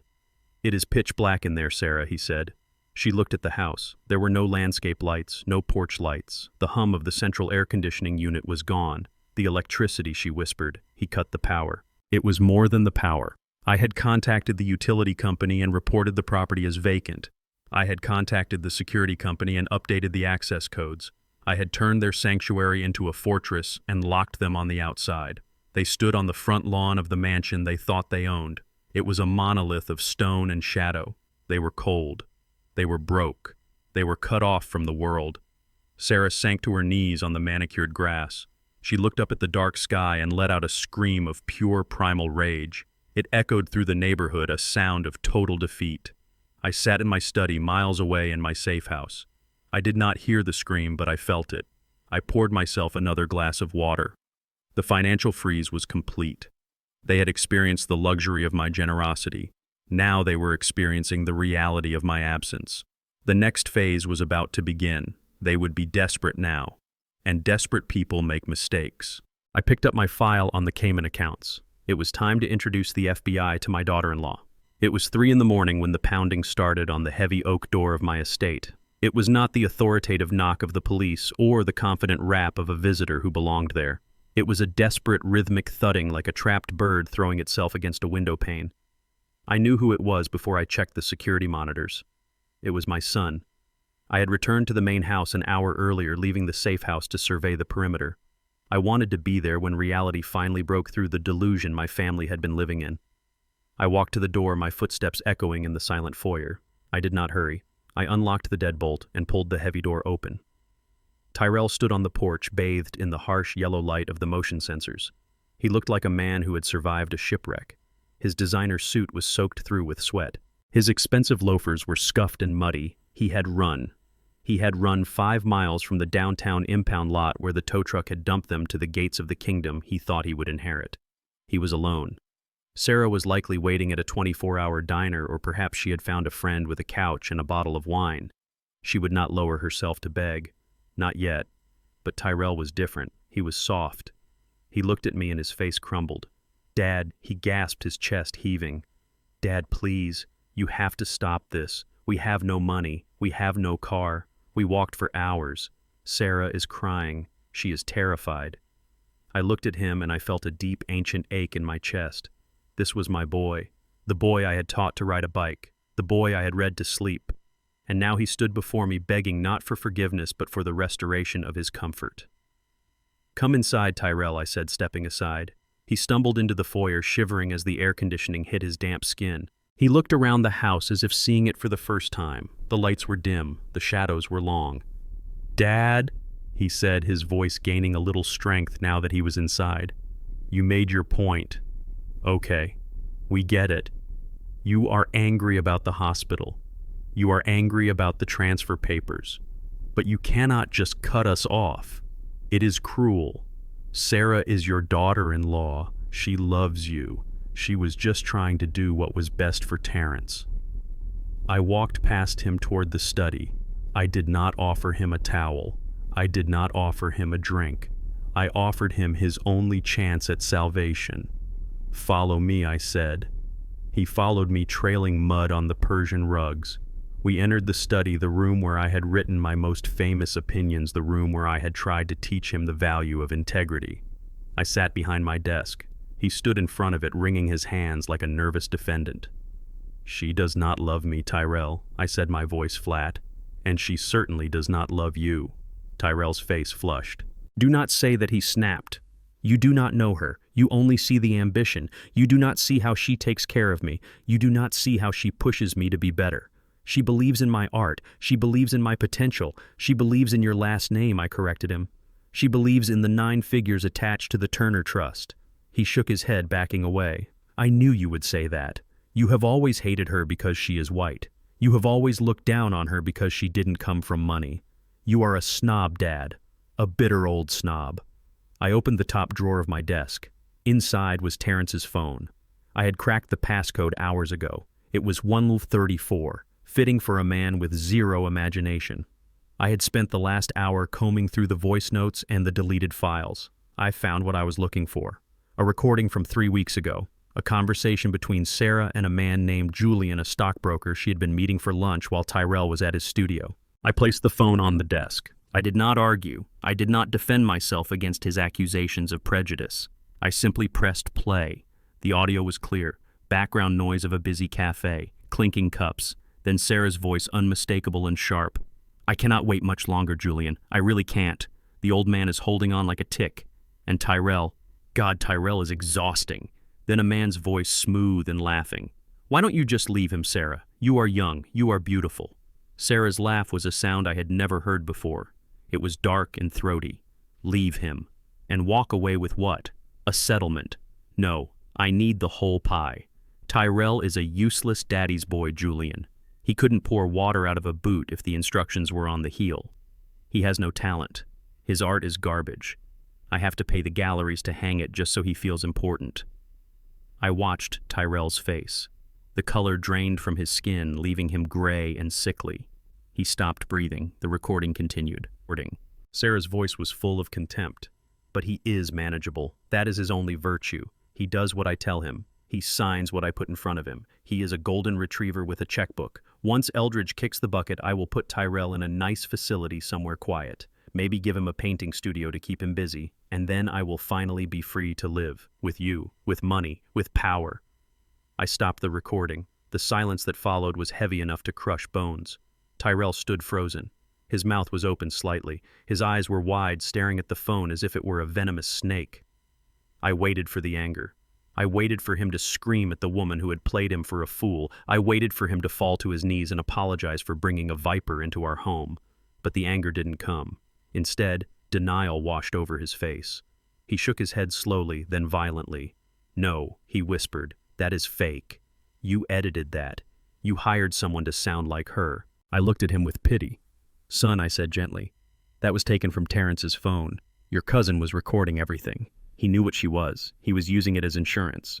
"It is pitch black in there, Sarah," he said. She looked at the house. There were no landscape lights, no porch lights. The hum of the central air conditioning unit was gone. "The electricity," she whispered. He cut the power. It was more than the power. I had contacted the utility company and reported the property as vacant. I had contacted the security company and updated the access codes. I had turned their sanctuary into a fortress and locked them on the outside. They stood on the front lawn of the mansion they thought they owned. It was a monolith of stone and shadow. They were cold. They were broke. They were cut off from the world. Sarah sank to her knees on the manicured grass. She looked up at the dark sky and let out a scream of pure primal rage. It echoed through the neighborhood, a sound of total defeat. I sat in my study miles away in my safe house. I did not hear the scream, but I felt it. I poured myself another glass of water. The financial freeze was complete. They had experienced the luxury of my generosity. Now they were experiencing the reality of my absence. The next phase was about to begin. They would be desperate now. And desperate people make mistakes. I picked up my file on the Cayman accounts. It was time to introduce the FBI to my daughter-in-law. It was 3 in the morning when the pounding started on the heavy oak door of my estate. It was not the authoritative knock of the police or the confident rap of a visitor who belonged there. It was a desperate rhythmic thudding like a trapped bird throwing itself against a window pane. I knew who it was before I checked the security monitors. It was my son. I had returned to the main house an hour earlier, leaving the safe house to survey the perimeter. I wanted to be there when reality finally broke through the delusion my family had been living in. I walked to the door, my footsteps echoing in the silent foyer. I did not hurry. I unlocked the deadbolt and pulled the heavy door open. Tyrell stood on the porch, bathed in the harsh yellow light of the motion sensors. He looked like a man who had survived a shipwreck. His designer suit was soaked through with sweat. His expensive loafers were scuffed and muddy. He had run. He had run 5 miles from the downtown impound lot where the tow truck had dumped them to the gates of the kingdom he thought he would inherit. He was alone. Sarah was likely waiting at a 24-hour diner, or perhaps she had found a friend with a couch and a bottle of wine. She would not lower herself to beg. Not yet. But Tyrell was different. He was soft. He looked at me and his face crumbled. "Dad," he gasped, his chest heaving. "Dad, please. You have to stop this. We have no money. We have no car. We walked for hours. Sarah is crying. She is terrified." I looked at him and I felt a deep, ancient ache in my chest. This was my boy, the boy I had taught to ride a bike, the boy I had read to sleep. And now he stood before me begging not for forgiveness but for the restoration of his comfort. "Come inside, Tyrell," I said, stepping aside. He stumbled into the foyer, shivering as the air conditioning hit his damp skin. He looked around the house as if seeing it for the first time. The lights were dim, the shadows were long. "Dad," he said, his voice gaining a little strength now that he was inside. "You made your point. Okay, we get it. You are angry about the hospital. You are angry about the transfer papers. But you cannot just cut us off. It is cruel. Sarah is your daughter-in-law. She loves you. She was just trying to do what was best for Terrence." I walked past him toward the study. I did not offer him a towel. I did not offer him a drink. I offered him his only chance at salvation. "Follow me," I said. He followed me, trailing mud on the Persian rugs. We entered the study, the room where I had written my most famous opinions, the room where I had tried to teach him the value of integrity. I sat behind my desk. He stood in front of it, wringing his hands like a nervous defendant. "She does not love me, Tyrell," I said, my voice flat. "And she certainly does not love you." Tyrell's face flushed. "Do not say that," he snapped. "You do not know her. You only see the ambition. You do not see how she takes care of me. You do not see how she pushes me to be better. She believes in my art. She believes in my potential. She believes in your last name," I corrected him. "She believes in the 9 figures attached to the Turner Trust." He shook his head, backing away. "I knew you would say that. You have always hated her because she is white. You have always looked down on her because she didn't come from money. You are a snob, Dad. A bitter old snob." I opened the top drawer of my desk. Inside was Terrence's phone. I had cracked the passcode hours ago. It was 134, fitting for a man with zero imagination. I had spent the last hour combing through the voice notes and the deleted files. I found what I was looking for. A recording from 3 weeks ago. A conversation between Sarah and a man named Julian, a stockbroker she had been meeting for lunch while Tyrell was at his studio. I placed the phone on the desk. I did not argue. I did not defend myself against his accusations of prejudice. I simply pressed play. The audio was clear. Background noise of a busy cafe, clinking cups, then Sarah's voice, unmistakable and sharp. "I cannot wait much longer, Julian. I really can't. The old man is holding on like a tick. And Tyrell, God, Tyrell is exhausting." Then a man's voice, smooth and laughing. "Why don't you just leave him, Sarah? You are young. You are beautiful." Sarah's laugh was a sound I had never heard before. It was dark and throaty. "Leave him. And walk away with what? A settlement. No, I need the whole pie. Tyrell is a useless daddy's boy, Julian. He couldn't pour water out of a boot if the instructions were on the heel. He has no talent. His art is garbage. I have to pay the galleries to hang it just so he feels important." I watched Tyrell's face. The color drained from his skin, leaving him gray and sickly. He stopped breathing. The recording continued. Sarah's voice was full of contempt. "But he is manageable. That is his only virtue. He does what I tell him. He signs what I put in front of him. He is a golden retriever with a checkbook. Once Eldridge kicks the bucket, I will put Tyrell in a nice facility somewhere quiet. Maybe give him a painting studio to keep him busy. And then I will finally be free to live. With you. With money. With power. I stopped the recording. The silence that followed was heavy enough to crush bones. Tyrell stood frozen. His mouth was open slightly. His eyes were wide, staring at the phone as if it were a venomous snake. I waited for the anger. I waited for him to scream at the woman who had played him for a fool. I waited for him to fall to his knees and apologize for bringing a viper into our home. But the anger didn't come. Instead, denial washed over his face. He shook his head slowly, then violently. "No," he whispered, "that is fake. You edited that. You hired someone to sound like her." I looked at him with pity. "Son," I said gently, "that was taken from Terrence's phone. Your cousin was recording everything. He knew what she was. He was using it as insurance."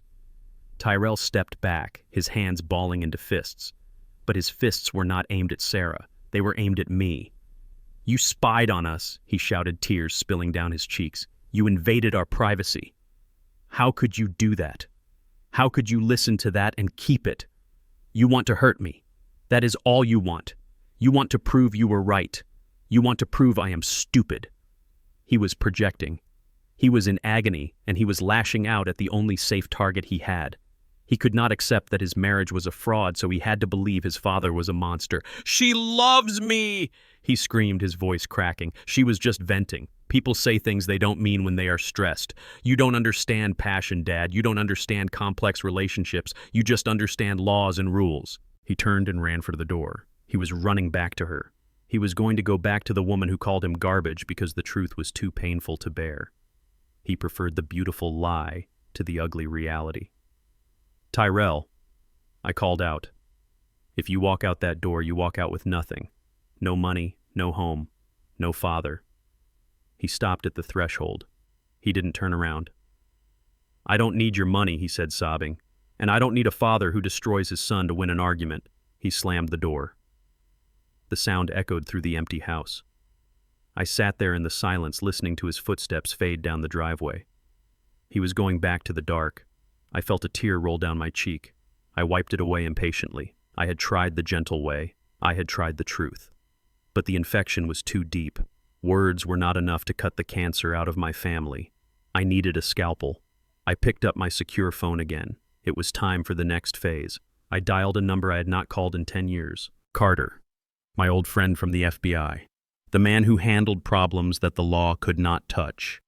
Tyrell stepped back, his hands balling into fists. But his fists were not aimed at Sarah. They were aimed at me. "You spied on us," he shouted, tears spilling down his cheeks. "You invaded our privacy. How could you do that? How could you listen to that and keep it? You want to hurt me. That is all you want. You want to prove you were right. You want to prove I am stupid." He was projecting. He was in agony, and he was lashing out at the only safe target he had. He could not accept that his marriage was a fraud, so he had to believe his father was a monster. "She loves me!" he screamed, his voice cracking. "She was just venting. People say things they don't mean when they are stressed. You don't understand passion, Dad. You don't understand complex relationships. You just understand laws and rules." He turned and ran for the door. He was running back to her. He was going to go back to the woman who called him garbage because the truth was too painful to bear. He preferred the beautiful lie to the ugly reality. "Tyrell," I called out. "If you walk out that door, you walk out with nothing. No money, no home, no father." He stopped at the threshold. He didn't turn around. "I don't need your money," he said, sobbing. "And I don't need a father who destroys his son to win an argument." He slammed the door. The sound echoed through the empty house. I sat there in the silence, listening to his footsteps fade down the driveway. He was going back to the dark. I felt a tear roll down my cheek. I wiped it away impatiently. I had tried the gentle way. I had tried the truth. But the infection was too deep. Words were not enough to cut the cancer out of my family. I needed a scalpel. I picked up my secure phone again. It was time for the next phase. I dialed a number I had not called in 10 years. Carter, my old friend from the FBI. The man who handled problems that the law could not touch.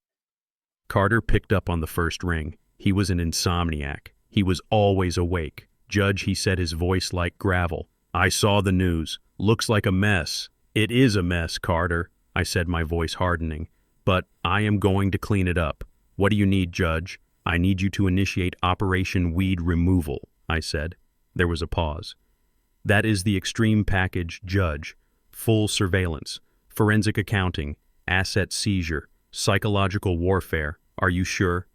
Carter picked up on the first ring. He was an insomniac. He was always awake. "Judge," he said, his voice like gravel. "I saw the news. Looks like a mess." "It is a mess, Carter," I said, my voice hardening. "But I am going to clean it up." "What do you need, Judge?" "I need you to initiate Operation Weed Removal," I said. There was a pause. "That is the extreme package, Judge. Full surveillance. Forensic accounting, asset seizure, psychological warfare. Are you sure?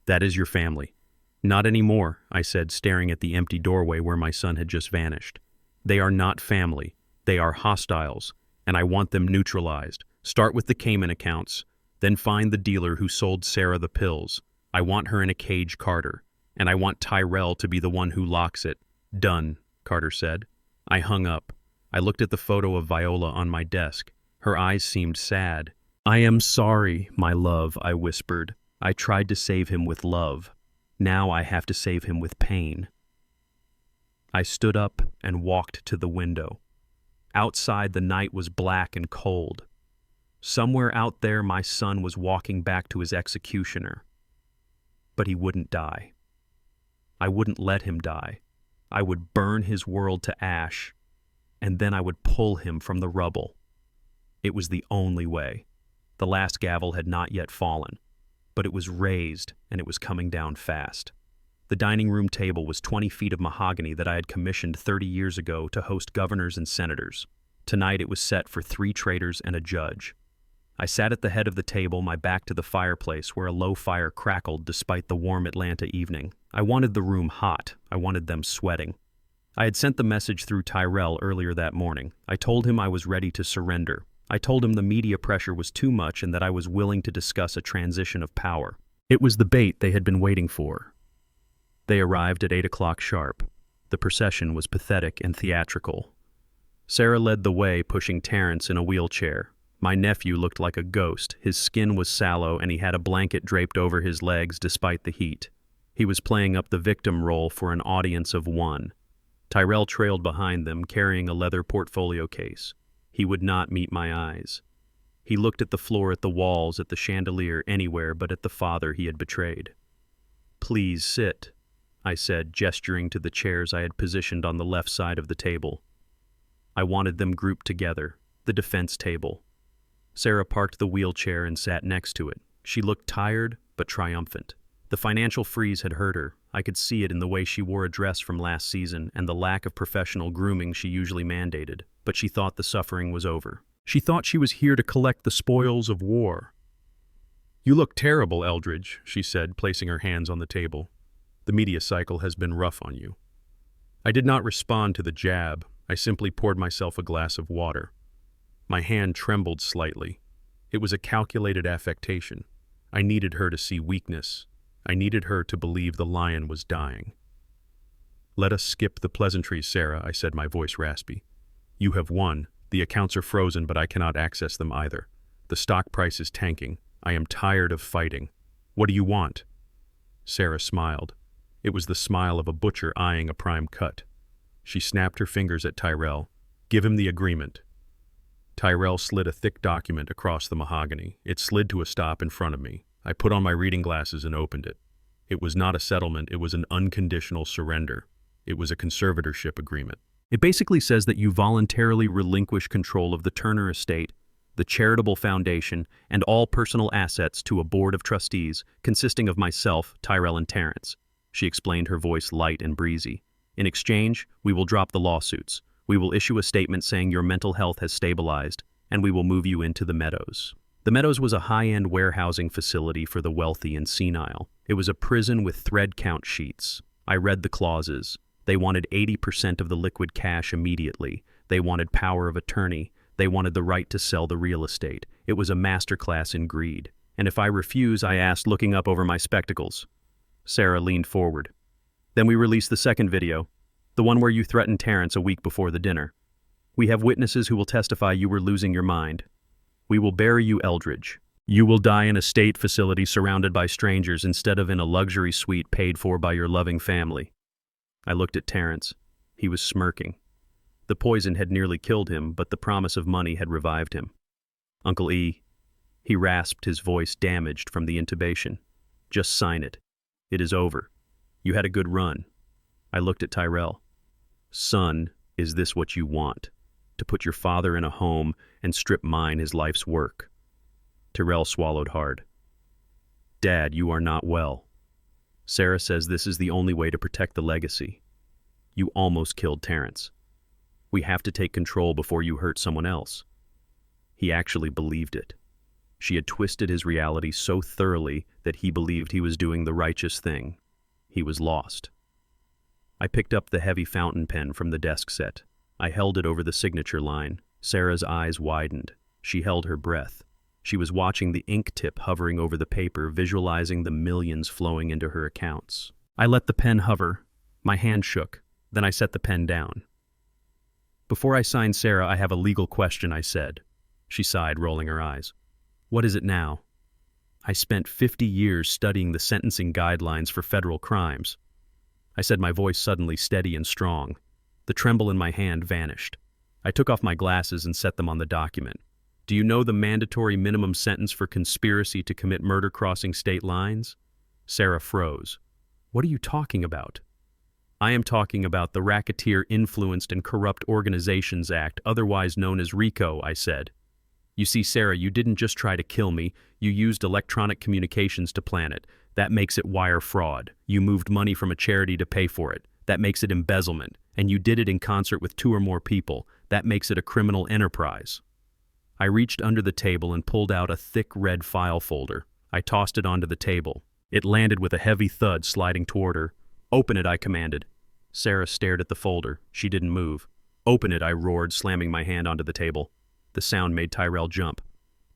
That is your family." "Not anymore," I said, staring at the empty doorway where my son had just vanished. "They are not family. They are hostiles, and I want them neutralized. Start with the Cayman accounts, then find the dealer who sold Sarah the pills. I want her in a cage, Carter, and I want Tyrell to be the one who locks it." "Done," Carter said. I hung up. I looked at the photo of Viola on my desk. Her eyes seemed sad. "I am sorry, my love," I whispered. "I tried to save him with love. Now I have to save him with pain." I stood up and walked to the window. Outside, the night was black and cold. Somewhere out there, my son was walking back to his executioner. But he wouldn't die. I wouldn't let him die. I would burn his world to ash, and then I would pull him from the rubble. It was the only way. The last gavel had not yet fallen, but it was raised, and it was coming down fast. The dining room table was 20 feet of mahogany that I had commissioned 30 years ago to host governors and senators. Tonight it was set for 3 traitors and a judge. I sat at the head of the table, my back to the fireplace, where a low fire crackled despite the warm Atlanta evening. I wanted the room hot. I wanted them sweating. I had sent the message through Tyrell earlier that morning. I told him I was ready to surrender. I told him the media pressure was too much and that I was willing to discuss a transition of power. It was the bait they had been waiting for. They arrived at 8 o'clock sharp. The procession was pathetic and theatrical. Sarah led the way, pushing Terrence in a wheelchair. My nephew looked like a ghost. His skin was sallow and he had a blanket draped over his legs despite the heat. He was playing up the victim role for an audience of one. Tyrell trailed behind them, carrying a leather portfolio case. He would not meet my eyes. He looked at the floor, at the walls, at the chandelier, anywhere but at the father he had betrayed. "Please sit," I said, gesturing to the chairs I had positioned on the left side of the table. I wanted them grouped together, the defense table. Sarah parked the wheelchair and sat next to it. She looked tired, but triumphant. The financial freeze had hurt her. I could see it in the way she wore a dress from last season and the lack of professional grooming she usually mandated, but she thought the suffering was over. She thought she was here to collect the spoils of war. "You look terrible, Eldridge," she said, placing her hands on the table. "The media cycle has been rough on you." I did not respond to the jab. I simply poured myself a glass of water. My hand trembled slightly. It was a calculated affectation. I needed her to see weakness. I needed her to believe the lion was dying. "Let us skip the pleasantries, Sarah," I said, my voice raspy. "You have won. The accounts are frozen, but I cannot access them either. The stock price is tanking. I am tired of fighting. What do you want?" Sarah smiled. It was the smile of a butcher eyeing a prime cut. She snapped her fingers at Tyrell. "Give him the agreement." Tyrell slid a thick document across the mahogany. It slid to a stop in front of me. I put on my reading glasses and opened it. It was not a settlement, it was an unconditional surrender. It was a conservatorship agreement. It basically says that you voluntarily relinquish control of the Turner estate, the charitable foundation, and all personal assets to a board of trustees consisting of myself, Tyrell, and Terrence. She explained, her voice light and breezy. "In exchange, we will drop the lawsuits. We will issue a statement saying your mental health has stabilized, and we will move you into the Meadows." The Meadows was a high-end warehousing facility for the wealthy and senile. It was a prison with thread count sheets. I read the clauses. They wanted 80% of the liquid cash immediately. They wanted power of attorney. They wanted the right to sell the real estate. It was a masterclass in greed. "And if I refuse," I asked, looking up over my spectacles. Sarah leaned forward. "Then we released the second video, the one where you threatened Terrence a week before the dinner. We have witnesses who will testify you were losing your mind. We will bury you, Eldridge. You will die in a state facility surrounded by strangers instead of in a luxury suite paid for by your loving family." I looked at Terrence. He was smirking. The poison had nearly killed him, but the promise of money had revived him. "Uncle E," he rasped, his voice damaged from the intubation. "Just sign it. It is over. You had a good run." I looked at Tyrell. "Son, is this what you want? To put your father in a home and strip mine his life's work?" Tyrell swallowed hard. "Dad, you are not well. Sarah says this is the only way to protect the legacy. You almost killed Terrence. We have to take control before you hurt someone else." He actually believed it. She had twisted his reality so thoroughly that he believed he was doing the righteous thing. He was lost. I picked up the heavy fountain pen from the desk set. I held it over the signature line. Sarah's eyes widened. She held her breath. She was watching the ink tip hovering over the paper, visualizing the millions flowing into her accounts. I let the pen hover. My hand shook. Then I set the pen down. "Before I sign, Sarah, I have a legal question," I said. She sighed, rolling her eyes. "What is it now?" "I spent 50 years studying the sentencing guidelines for federal crimes," I said, my voice suddenly steady and strong. The tremble in my hand vanished. I took off my glasses and set them on the document. "Do you know the mandatory minimum sentence for conspiracy to commit murder crossing state lines?" Sarah froze. "What are you talking about?" "I am talking about the Racketeer Influenced and Corrupt Organizations Act, otherwise known as RICO," I said. "You see, Sarah, you didn't just try to kill me. You used electronic communications to plan it. That makes it wire fraud. You moved money from a charity to pay for it. That makes it embezzlement. And you did it in concert with 2 or more people. That makes it a criminal enterprise." I reached under the table and pulled out a thick red file folder. I tossed it onto the table. It landed with a heavy thud, sliding toward her. "Open it," I commanded. Sarah stared at the folder. She didn't move. "Open it," I roared, slamming my hand onto the table. The sound made Tyrell jump.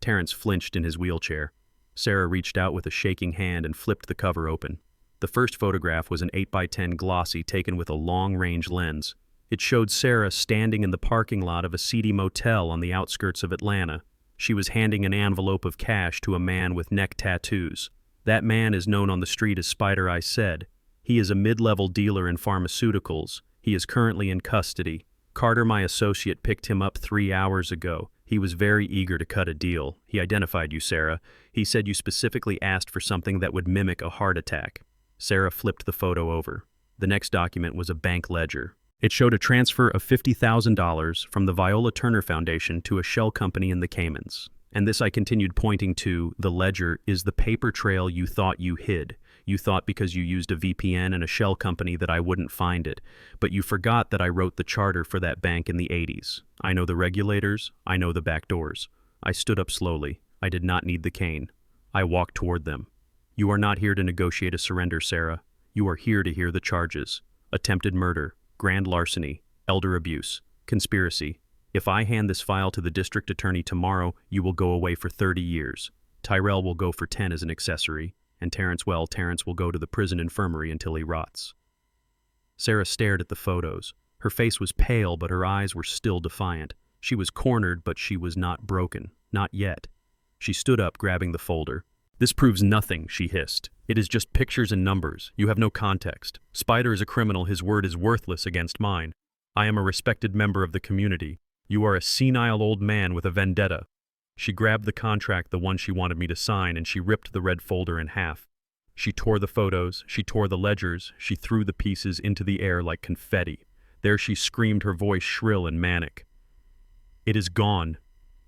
Terrence flinched in his wheelchair. Sarah reached out with a shaking hand and flipped the cover open. The first photograph was an 8x10 glossy taken with a long-range lens. It showed Sarah standing in the parking lot of a seedy motel on the outskirts of Atlanta. She was handing an envelope of cash to a man with neck tattoos. That man is known on the street as Spider, I said. He is a mid-level dealer in pharmaceuticals. He is currently in custody. Carter, my associate, picked him up 3 hours ago. He was very eager to cut a deal. He identified you, Sarah. He said you specifically asked for something that would mimic a heart attack. Sarah flipped the photo over. The next document was a bank ledger. It showed a transfer of $50,000 from the Viola Turner Foundation to a shell company in the Caymans. And this, I continued pointing to, the ledger, is the paper trail you thought you hid. You thought because you used a VPN and a shell company that I wouldn't find it. But you forgot that I wrote the charter for that bank in the 80s. I know the regulators. I know the back doors. I stood up slowly. I did not need the cane. I walked toward them. You are not here to negotiate a surrender, Sarah. You are here to hear the charges. Attempted murder, grand larceny, elder abuse, conspiracy. If I hand this file to the district attorney tomorrow, you will go away for 30 years. Tyrell will go for 10 as an accessory, and Terrence will go to the prison infirmary until he rots. Sarah stared at the photos. Her face was pale, but her eyes were still defiant. She was cornered, but she was not broken. Not yet. She stood up, grabbing the folder. This proves nothing, she hissed. It is just pictures and numbers. You have no context. Spider is a criminal. His word is worthless against mine. I am a respected member of the community. You are a senile old man with a vendetta. She grabbed the contract, the one she wanted me to sign, and she ripped the red folder in half. She tore the photos, she tore the ledgers, she threw the pieces into the air like confetti. There she screamed, her voice shrill and manic. It is gone.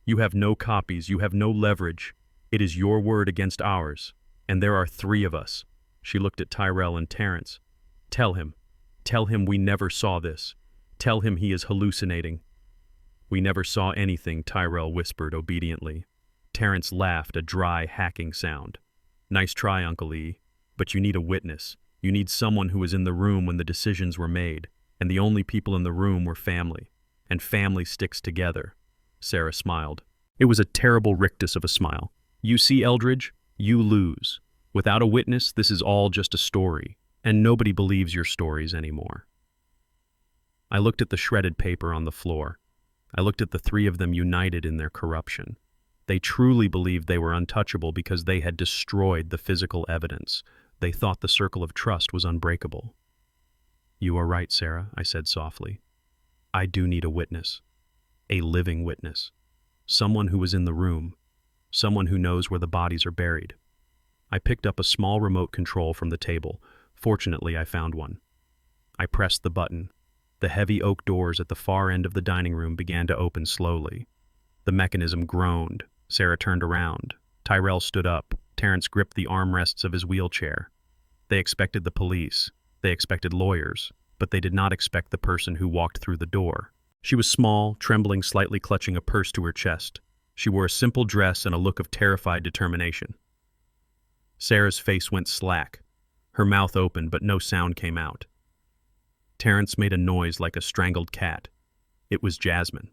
You have no copies, you have no leverage. It is your word against ours, and there are 3 of us. She looked at Tyrell and Terrence. Tell him we never saw this. Tell him he is hallucinating. We never saw anything, Tyrell whispered obediently. Terrence laughed, a dry, hacking sound. Nice try, Uncle E. But you need a witness. You need someone who was in the room when the decisions were made, and the only people in the room were family. And family sticks together. Sarah smiled. It was a terrible rictus of a smile. You see, Eldridge, you lose. Without a witness, this is all just a story, and nobody believes your stories anymore. I looked at the shredded paper on the floor. I looked at the 3 of them united in their corruption. They truly believed they were untouchable because they had destroyed the physical evidence. They thought the circle of trust was unbreakable. You are right, Sarah, I said softly. I do need a witness. A living witness. Someone who was in the room. Someone who knows where the bodies are buried. I picked up a small remote control from the table. Fortunately, I found one. I pressed the button. The heavy oak doors at the far end of the dining room began to open slowly. The mechanism groaned. Sarah turned around. Tyrell stood up. Terrence gripped the armrests of his wheelchair. They expected the police. They expected lawyers. But they did not expect the person who walked through the door. She was small, trembling, slightly clutching a purse to her chest. She wore a simple dress and a look of terrified determination. Sarah's face went slack. Her mouth opened, but no sound came out. Terrence made a noise like a strangled cat. It was Jasmine.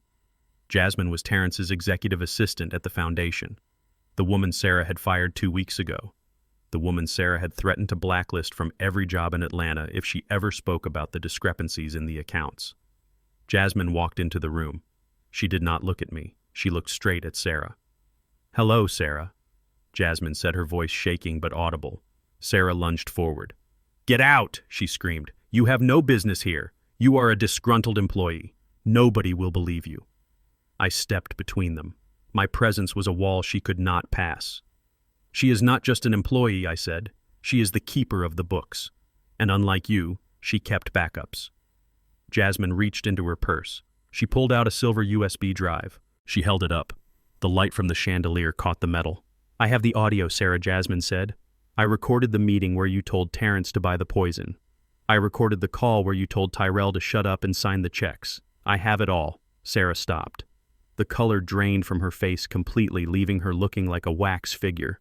Jasmine was Terrence's executive assistant at the foundation. The woman Sarah had fired 2 weeks ago. The woman Sarah had threatened to blacklist from every job in Atlanta if she ever spoke about the discrepancies in the accounts. Jasmine walked into the room. She did not look at me. She looked straight at Sarah. Hello, Sarah, Jasmine said, her voice shaking but audible. Sarah lunged forward. Get out, she screamed. You have no business here. You are a disgruntled employee. Nobody will believe you. I stepped between them. My presence was a wall she could not pass. She is not just an employee, I said. She is the keeper of the books. And unlike you, she kept backups. Jasmine reached into her purse. She pulled out a silver USB drive. She held it up. The light from the chandelier caught the metal. I have the audio, Sarah, Jasmine said. I recorded the meeting where you told Terrence to buy the poison. I recorded the call where you told Tyrell to shut up and sign the checks. I have it all. Sarah stopped. The color drained from her face completely, leaving her looking like a wax figure.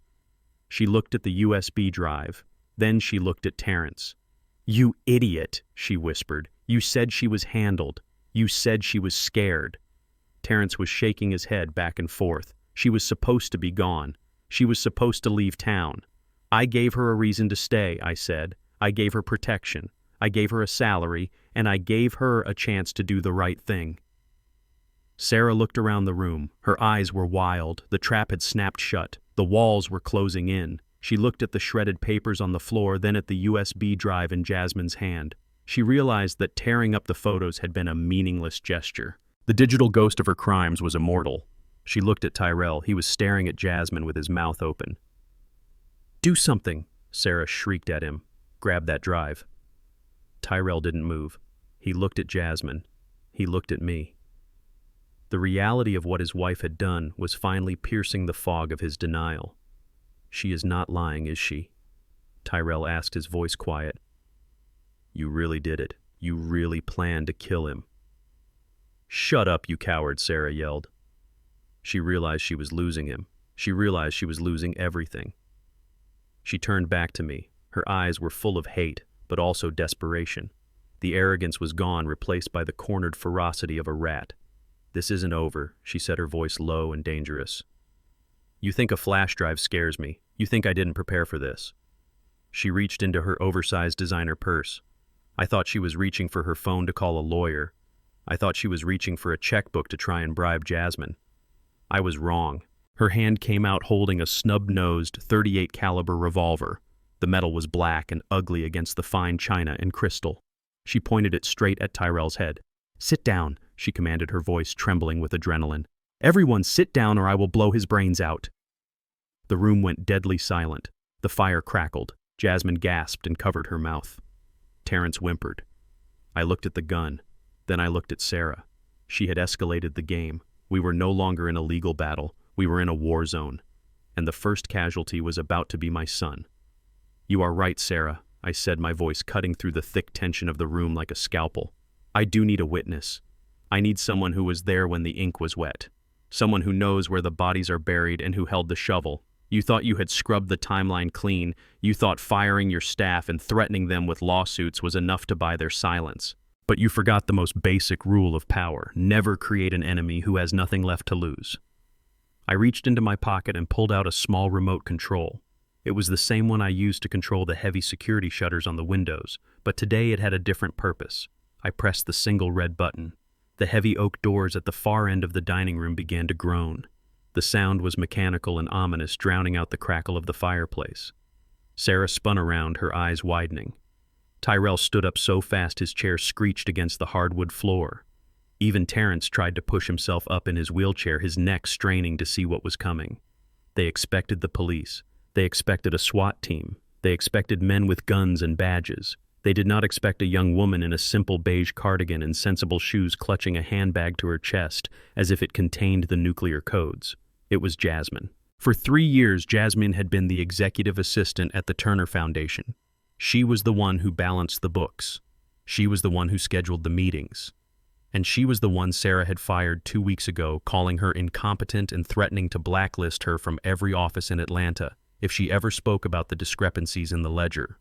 She looked at the USB drive. Then she looked at Terrence. You idiot, she whispered. You said she was handled. You said she was scared. Terrence was shaking his head back and forth. She was supposed to be gone. She was supposed to leave town. I gave her a reason to stay, I said. I gave her protection. I gave her a salary, and I gave her a chance to do the right thing. Sarah looked around the room. Her eyes were wild. The trap had snapped shut. The walls were closing in. She looked at the shredded papers on the floor, then at the USB drive in Jasmine's hand. She realized that tearing up the photos had been a meaningless gesture. The digital ghost of her crimes was immortal. She looked at Tyrell. He was staring at Jasmine with his mouth open. "Do something," Sarah shrieked at him. "Grab that drive." Tyrell didn't move. He looked at Jasmine. He looked at me. The reality of what his wife had done was finally piercing the fog of his denial. "She is not lying, is she?" Tyrell asked, his voice quiet. "You really did it. You really planned to kill him." "Shut up, you coward," Sarah yelled. She realized she was losing him. She realized she was losing everything. She turned back to me. Her eyes were full of hate, but also desperation. The arrogance was gone, replaced by the cornered ferocity of a rat. "This isn't over," she said, her voice low and dangerous. "You think a flash drive scares me. You think I didn't prepare for this." She reached into her oversized designer purse. I thought she was reaching for her phone to call a lawyer. I thought she was reaching for a checkbook to try and bribe Jasmine. I was wrong. Her hand came out holding a snub-nosed .38 caliber revolver. The metal was black and ugly against the fine china and crystal. She pointed it straight at Tyrell's head. "Sit down," she commanded, her voice trembling with adrenaline. "Everyone sit down or I will blow his brains out." The room went deadly silent. The fire crackled. Jasmine gasped and covered her mouth. Terrence whimpered. I looked at the gun. Then I looked at Sarah. She had escalated the game. We were no longer in a legal battle. We were in a war zone. And the first casualty was about to be my son. "You are right, Sarah," I said, my voice cutting through the thick tension of the room like a scalpel. "I do need a witness. I need someone who was there when the ink was wet. Someone who knows where the bodies are buried and who held the shovel. You thought you had scrubbed the timeline clean. You thought firing your staff and threatening them with lawsuits was enough to buy their silence. But you forgot the most basic rule of power. Never create an enemy who has nothing left to lose." I reached into my pocket and pulled out a small remote control. It was the same one I used to control the heavy security shutters on the windows, but today it had a different purpose. I pressed the single red button. The heavy oak doors at the far end of the dining room began to groan. The sound was mechanical and ominous, drowning out the crackle of the fireplace. Sarah spun around, her eyes widening. Tyrell stood up so fast his chair screeched against the hardwood floor. Even Terrence tried to push himself up in his wheelchair, his neck straining to see what was coming. They expected the police. They expected a SWAT team. They expected men with guns and badges. They did not expect a young woman in a simple beige cardigan and sensible shoes clutching a handbag to her chest as if it contained the nuclear codes. It was Jasmine. For 3 years, Jasmine had been the executive assistant at the Turner Foundation. She was the one who balanced the books. She was the one who scheduled the meetings. And she was the one Sarah had fired 2 weeks ago, calling her incompetent and threatening to blacklist her from every office in Atlanta if she ever spoke about the discrepancies in the ledger.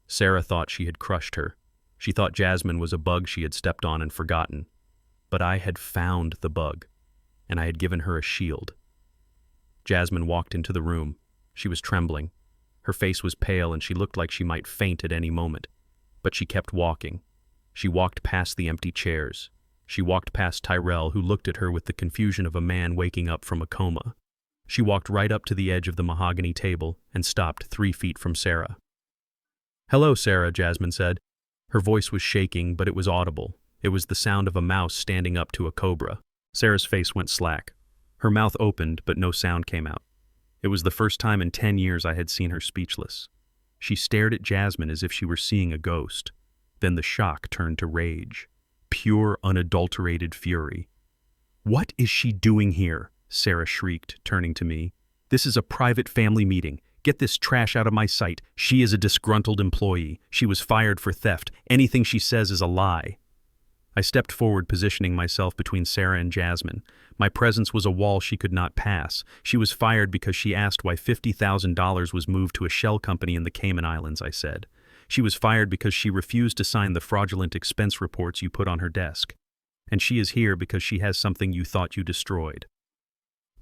Sarah thought she had crushed her. She thought Jasmine was a bug she had stepped on and forgotten. But I had found the bug, and I had given her a shield. Jasmine walked into the room. She was trembling. Her face was pale and she looked like she might faint at any moment. But she kept walking. She walked past the empty chairs. She walked past Tyrell, who looked at her with the confusion of a man waking up from a coma. She walked right up to the edge of the mahogany table and stopped 3 feet from Sarah. "Hello, Sarah," Jasmine said. Her voice was shaking, but it was audible. It was the sound of a mouse standing up to a cobra. Sarah's face went slack. Her mouth opened, but no sound came out. It was the first time in 10 years I had seen her speechless. She stared at Jasmine as if she were seeing a ghost. Then the shock turned to rage. Pure, unadulterated fury. "What is she doing here?" Sarah shrieked, turning to me. "This is a private family meeting. Get this trash out of my sight. She is a disgruntled employee. She was fired for theft. Anything she says is a lie." I stepped forward, positioning myself between Sarah and Jasmine. My presence was a wall she could not pass. She was fired because she asked why $50,000 was moved to a shell company in the Cayman Islands, I said. She was fired because she refused to sign the fraudulent expense reports you put on her desk. And she is here because she has something you thought you destroyed.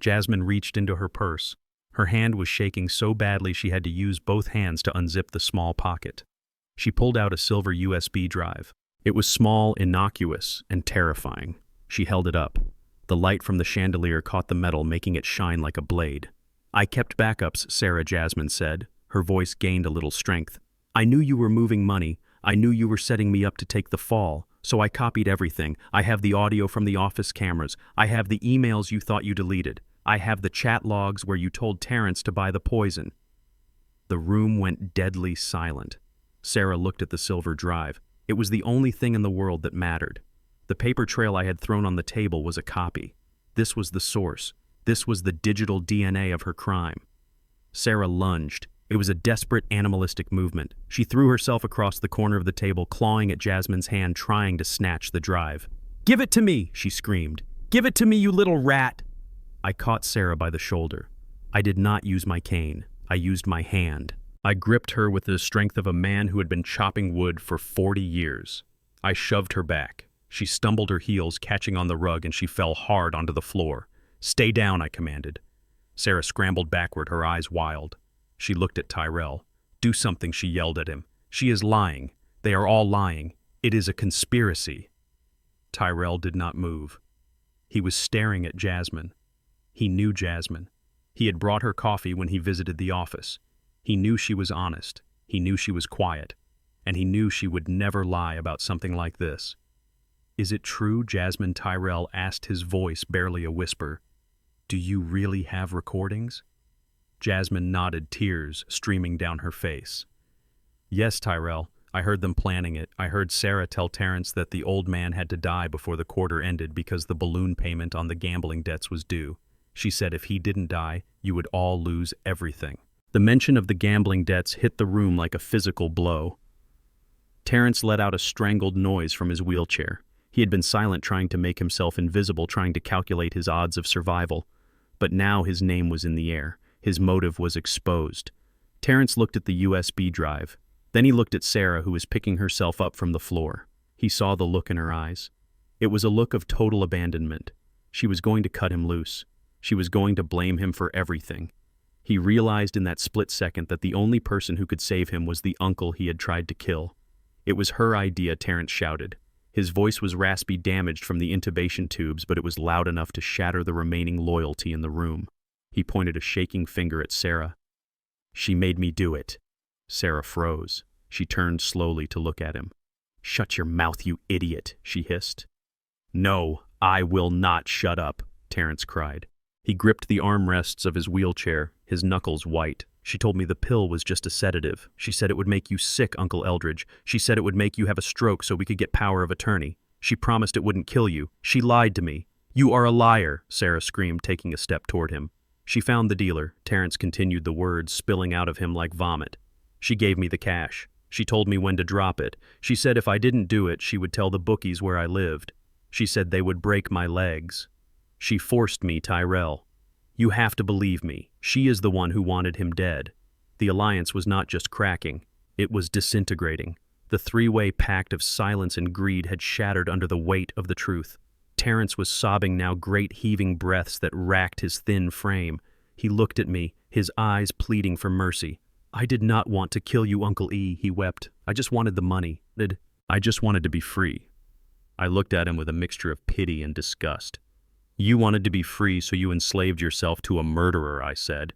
Jasmine reached into her purse. Her hand was shaking so badly she had to use both hands to unzip the small pocket. She pulled out a silver USB drive. It was small, innocuous, and terrifying. She held it up. The light from the chandelier caught the metal, making it shine like a blade. "I kept backups," Sarah Jasmine said. Her voice gained a little strength. "I knew you were moving money. I knew you were setting me up to take the fall, so I copied everything. I have the audio from the office cameras. I have the emails you thought you deleted. I have the chat logs where you told Terrence to buy the poison." The room went deadly silent. Sarah looked at the silver drive. It was the only thing in the world that mattered. The paper trail I had thrown on the table was a copy. This was the source. This was the digital DNA of her crime. Sarah lunged. It was a desperate, animalistic movement. She threw herself across the corner of the table, clawing at Jasmine's hand, trying to snatch the drive. "Give it to me!" she screamed. "Give it to me, you little rat!" I caught Sarah by the shoulder. I did not use my cane. I used my hand. I gripped her with the strength of a man who had been chopping wood for 40 years. I shoved her back. She stumbled her heels, catching on the rug, and she fell hard onto the floor. "Stay down," I commanded. Sarah scrambled backward, her eyes wild. She looked at Tyrell. "Do something," she yelled at him. "She is lying. They are all lying. It is a conspiracy." Tyrell did not move. He was staring at Jasmine. He knew Jasmine. He had brought her coffee when he visited the office. He knew she was honest. He knew she was quiet. And he knew she would never lie about something like this. "Is it true?" Jasmine Tyrell asked, his voice barely a whisper. "Do you really have recordings?" Jasmine nodded, tears streaming down her face. "Yes, Tyrell. I heard them planning it. I heard Sarah tell Terrence that the old man had to die before the quarter ended because the balloon payment on the gambling debts was due. She said if he didn't die, you would all lose everything." The mention of the gambling debts hit the room like a physical blow. Terrence let out a strangled noise from his wheelchair. He had been silent, trying to make himself invisible, trying to calculate his odds of survival. But now his name was in the air. His motive was exposed. Terrence looked at the USB drive. Then he looked at Sarah, who was picking herself up from the floor. He saw the look in her eyes. It was a look of total abandonment. She was going to cut him loose. She was going to blame him for everything. He realized in that split second that the only person who could save him was the uncle he had tried to kill. "It was her idea," Terrence shouted. His voice was raspy, damaged from the intubation tubes, but it was loud enough to shatter the remaining loyalty in the room. He pointed a shaking finger at Sarah. "She made me do it." Sarah froze. She turned slowly to look at him. "Shut your mouth, you idiot," she hissed. "No, I will not shut up," Terrence cried. He gripped the armrests of his wheelchair, his knuckles white. "She told me the pill was just a sedative. She said it would make you sick, Uncle Eldridge. She said it would make you have a stroke so we could get power of attorney. She promised it wouldn't kill you. She lied to me." "You are a liar," Sarah screamed, taking a step toward him. "She found the dealer," Terrence continued, the words spilling out of him like vomit. "She gave me the cash. She told me when to drop it. She said if I didn't do it, she would tell the bookies where I lived. She said they would break my legs. She forced me, Tyrell. You have to believe me. She is the one who wanted him dead." The alliance was not just cracking. It was disintegrating. The three-way pact of silence and greed had shattered under the weight of the truth. Terrence was sobbing now, great heaving breaths that racked his thin frame. He looked at me, his eyes pleading for mercy. "I did not want to kill you, Uncle E," he wept. "I just wanted the money. I just wanted to be free." I looked at him with a mixture of pity and disgust. "You wanted to be free, so you enslaved yourself to a murderer," I said.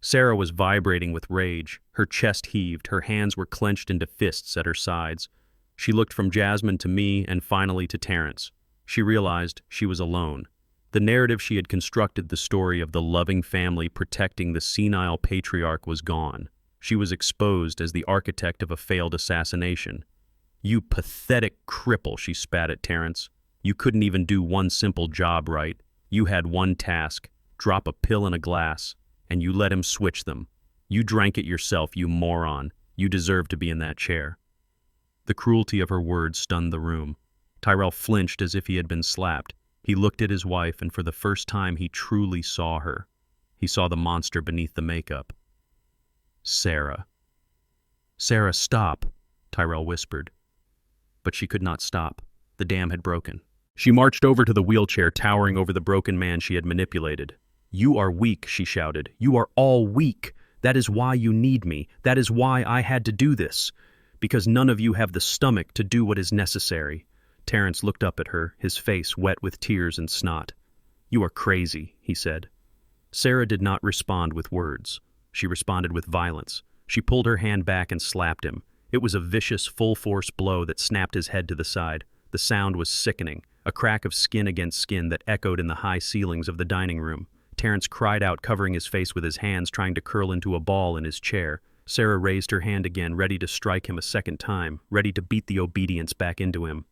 Sarah was vibrating with rage. Her chest heaved. Her hands were clenched into fists at her sides. She looked from Jasmine to me and finally to Terrence. She realized she was alone. The narrative she had constructed, the story of the loving family protecting the senile patriarch, was gone. She was exposed as the architect of a failed assassination. "You pathetic cripple," she spat at Terrence. "You couldn't even do one simple job right. You had one task, drop a pill in a glass, and you let him switch them. You drank it yourself, you moron. You deserve to be in that chair." The cruelty of her words stunned the room. Tyrell flinched as if he had been slapped. He looked at his wife, and for the first time he truly saw her. He saw the monster beneath the makeup. "Sarah." "Sarah, stop," Tyrell whispered. But she could not stop. The dam had broken. She marched over to the wheelchair, towering over the broken man she had manipulated. "You are weak," she shouted. "You are all weak. That is why you need me. That is why I had to do this. Because none of you have the stomach to do what is necessary." Terrence looked up at her, his face wet with tears and snot. "You are crazy," he said. Sarah did not respond with words. She responded with violence. She pulled her hand back and slapped him. It was a vicious, full-force blow that snapped his head to the side. The sound was sickening, a crack of skin against skin that echoed in the high ceilings of the dining room. Terrence cried out, covering his face with his hands, trying to curl into a ball in his chair. Sarah raised her hand again, ready to strike him a second time, ready to beat the obedience back into him.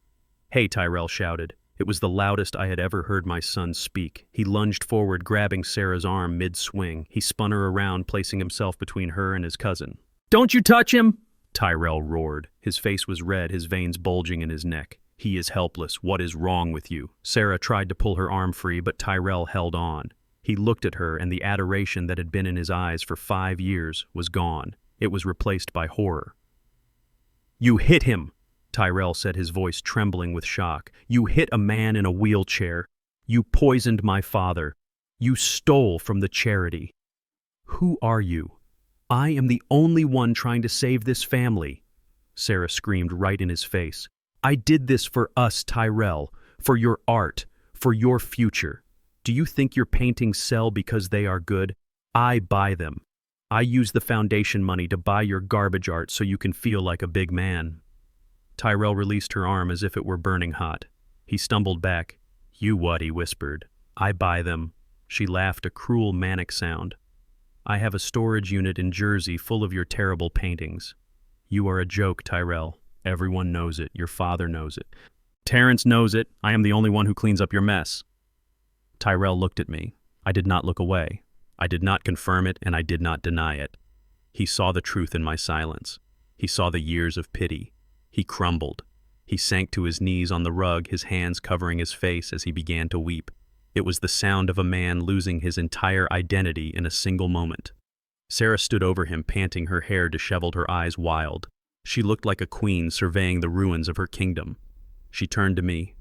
"Hey," Tyrell shouted. It was the loudest I had ever heard my son speak. He lunged forward, grabbing Sarah's arm mid-swing. He spun her around, placing himself between her and his cousin. "Don't you touch him!" Tyrell roared. His face was red, his veins bulging in his neck. "He is helpless. What is wrong with you?" Sarah tried to pull her arm free, but Tyrell held on. He looked at her, and the adoration that had been in his eyes for 5 years was gone. It was replaced by horror. "You hit him!" Tyrell said, his voice trembling with shock. "You hit a man in a wheelchair. You poisoned my father. You stole from the charity. Who are you? I am the only one trying to save this family." Sarah screamed right in his face. "I did this for us, Tyrell, for your art, for your future. Do you think your paintings sell because they are good? I buy them. I use the foundation money to buy your garbage art so you can feel like a big man." Tyrell released her arm as if it were burning hot. He stumbled back. "You what?" he whispered. "I buy them." She laughed, a cruel, manic sound. "I have a storage unit in Jersey full of your terrible paintings." "You are a joke, Tyrell. Everyone knows it. Your father knows it. Terrence knows it. I am the only one who cleans up your mess." Tyrell looked at me. I did not look away. I did not confirm it, and I did not deny it. He saw the truth in my silence. He saw the years of pity. He crumbled. He sank to his knees on the rug, his hands covering his face as he began to weep. It was the sound of a man losing his entire identity in a single moment. Sarah stood over him, panting, her hair disheveled, her eyes wild. She looked like a queen surveying the ruins of her kingdom. She turned to me.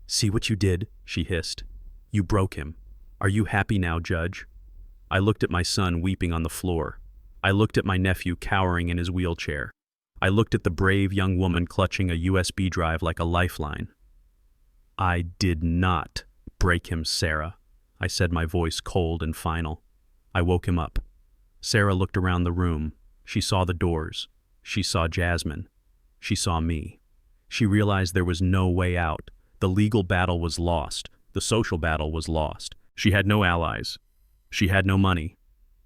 "See what you did?" she hissed. "You broke him. Are you happy now, Judge?" I looked at my son weeping on the floor. I looked at my nephew cowering in his wheelchair. I looked at the brave young woman clutching a USB drive like a lifeline. "I did not break him, Sarah," I said, my voice cold and final. I woke him up. Sarah looked around the room. She saw the doors. She saw Jasmine. She saw me. She realized there was no way out. The legal battle was lost. The social battle was lost. She had no allies. She had no money.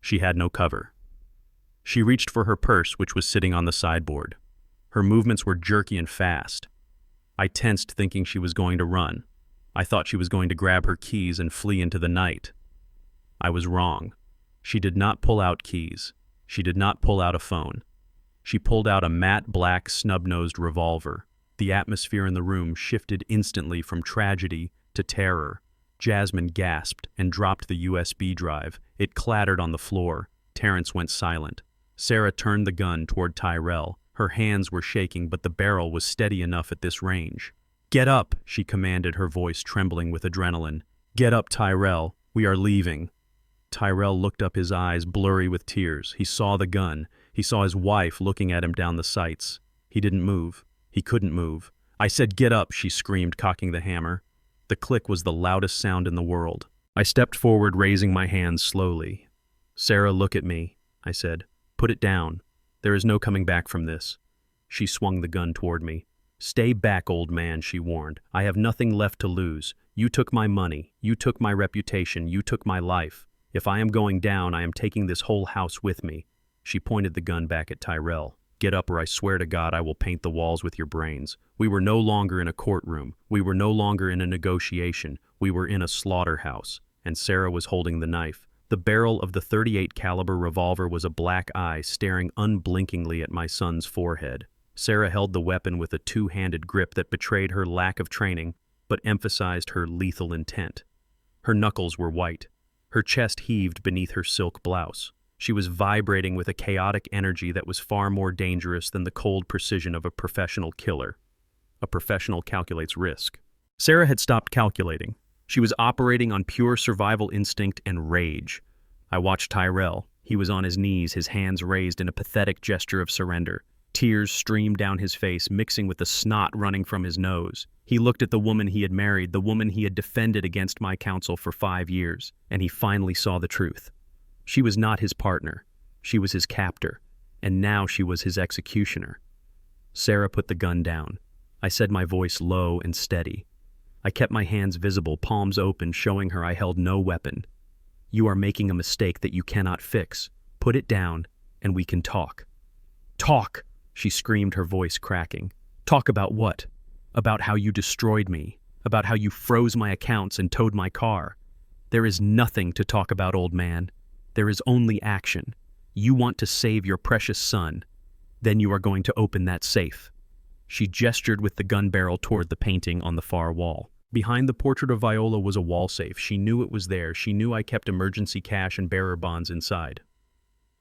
She had no cover. She reached for her purse, which was sitting on the sideboard. Her movements were jerky and fast. I tensed, thinking she was going to run. I thought she was going to grab her keys and flee into the night. I was wrong. She did not pull out keys. She did not pull out a phone. She pulled out a matte black snub-nosed revolver. The atmosphere in the room shifted instantly from tragedy to terror. Jasmine gasped and dropped the USB drive. It clattered on the floor. Terrence went silent. Sarah turned the gun toward Tyrell. Her hands were shaking, but the barrel was steady enough at this range. "Get up," she commanded, her voice trembling with adrenaline. "Get up, Tyrell. We are leaving." Tyrell looked up, his eyes blurry with tears. He saw the gun. He saw his wife looking at him down the sights. He didn't move. He couldn't move. "I said get up," she screamed, cocking the hammer. The click was the loudest sound in the world. I stepped forward, raising my hands slowly. "Sarah, look at me," I said. "Put it down. There is no coming back from this." She swung the gun toward me. "Stay back, old man," she warned. "I have nothing left to lose. You took my money. You took my reputation. You took my life. If I am going down, I am taking this whole house with me." She pointed the gun back at Tyrell. "Get up, or I swear to God I will paint the walls with your brains." We were no longer in a courtroom. We were no longer in a negotiation. We were in a slaughterhouse, and Sarah was holding the knife. The barrel of the .38 caliber revolver was a black eye staring unblinkingly at my son's forehead. Sarah held the weapon with a two-handed grip that betrayed her lack of training, but emphasized her lethal intent. Her knuckles were white. Her chest heaved beneath her silk blouse. She was vibrating with a chaotic energy that was far more dangerous than the cold precision of a professional killer. A professional calculates risk. Sarah had stopped calculating. She was operating on pure survival instinct and rage. I watched Tyrell. He was on his knees, his hands raised in a pathetic gesture of surrender. Tears streamed down his face, mixing with the snot running from his nose. He looked at the woman he had married, the woman he had defended against my counsel for 5 years, and he finally saw the truth. She was not his partner. She was his captor, and now she was his executioner. Sarah put the gun down. I said, my voice low and steady. I kept my hands visible, palms open, showing her I held no weapon. You are making a mistake that you cannot fix. Put it down, and we can talk. Talk, she screamed, her voice cracking. Talk about what? About how you destroyed me, about how you froze my accounts and towed my car. There is nothing to talk about, old man. There is only action. You want to save your precious son. Then you are going to open that safe. She gestured with the gun barrel toward the painting on the far wall. Behind the portrait of Viola was a wall safe. She knew it was there. She knew I kept emergency cash and bearer bonds inside.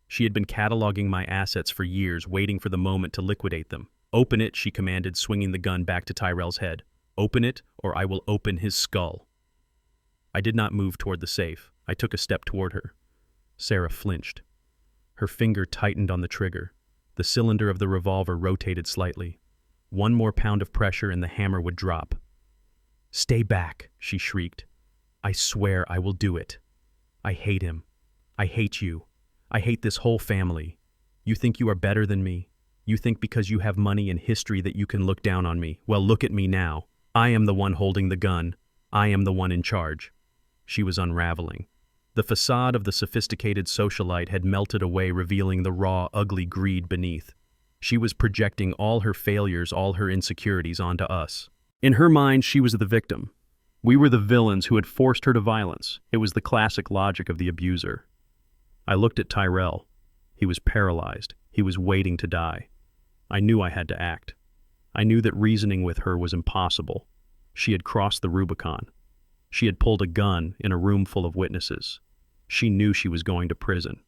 She had been cataloging my assets for years, waiting for the moment to liquidate them. Open it, she commanded, swinging the gun back to Tyrell's head. Open it, or I will open his skull. I did not move toward the safe. I took a step toward her. Sarah flinched. Her finger tightened on the trigger. The cylinder of the revolver rotated slightly. One more pound of pressure and the hammer would drop. Stay back, she shrieked. I swear I will do it. I hate him. I hate you. I hate this whole family. You think you are better than me? You think because you have money and history that you can look down on me? Well, look at me now. I am the one holding the gun. I am the one in charge. She was unraveling. The facade of the sophisticated socialite had melted away, revealing the raw, ugly greed beneath. She was projecting all her failures, all her insecurities onto us. In her mind, she was the victim. We were the villains who had forced her to violence. It was the classic logic of the abuser. I looked at Tyrell. He was paralyzed. He was waiting to die. I knew I had to act. I knew that reasoning with her was impossible. She had crossed the Rubicon. She had pulled a gun in a room full of witnesses. She knew she was going to prison.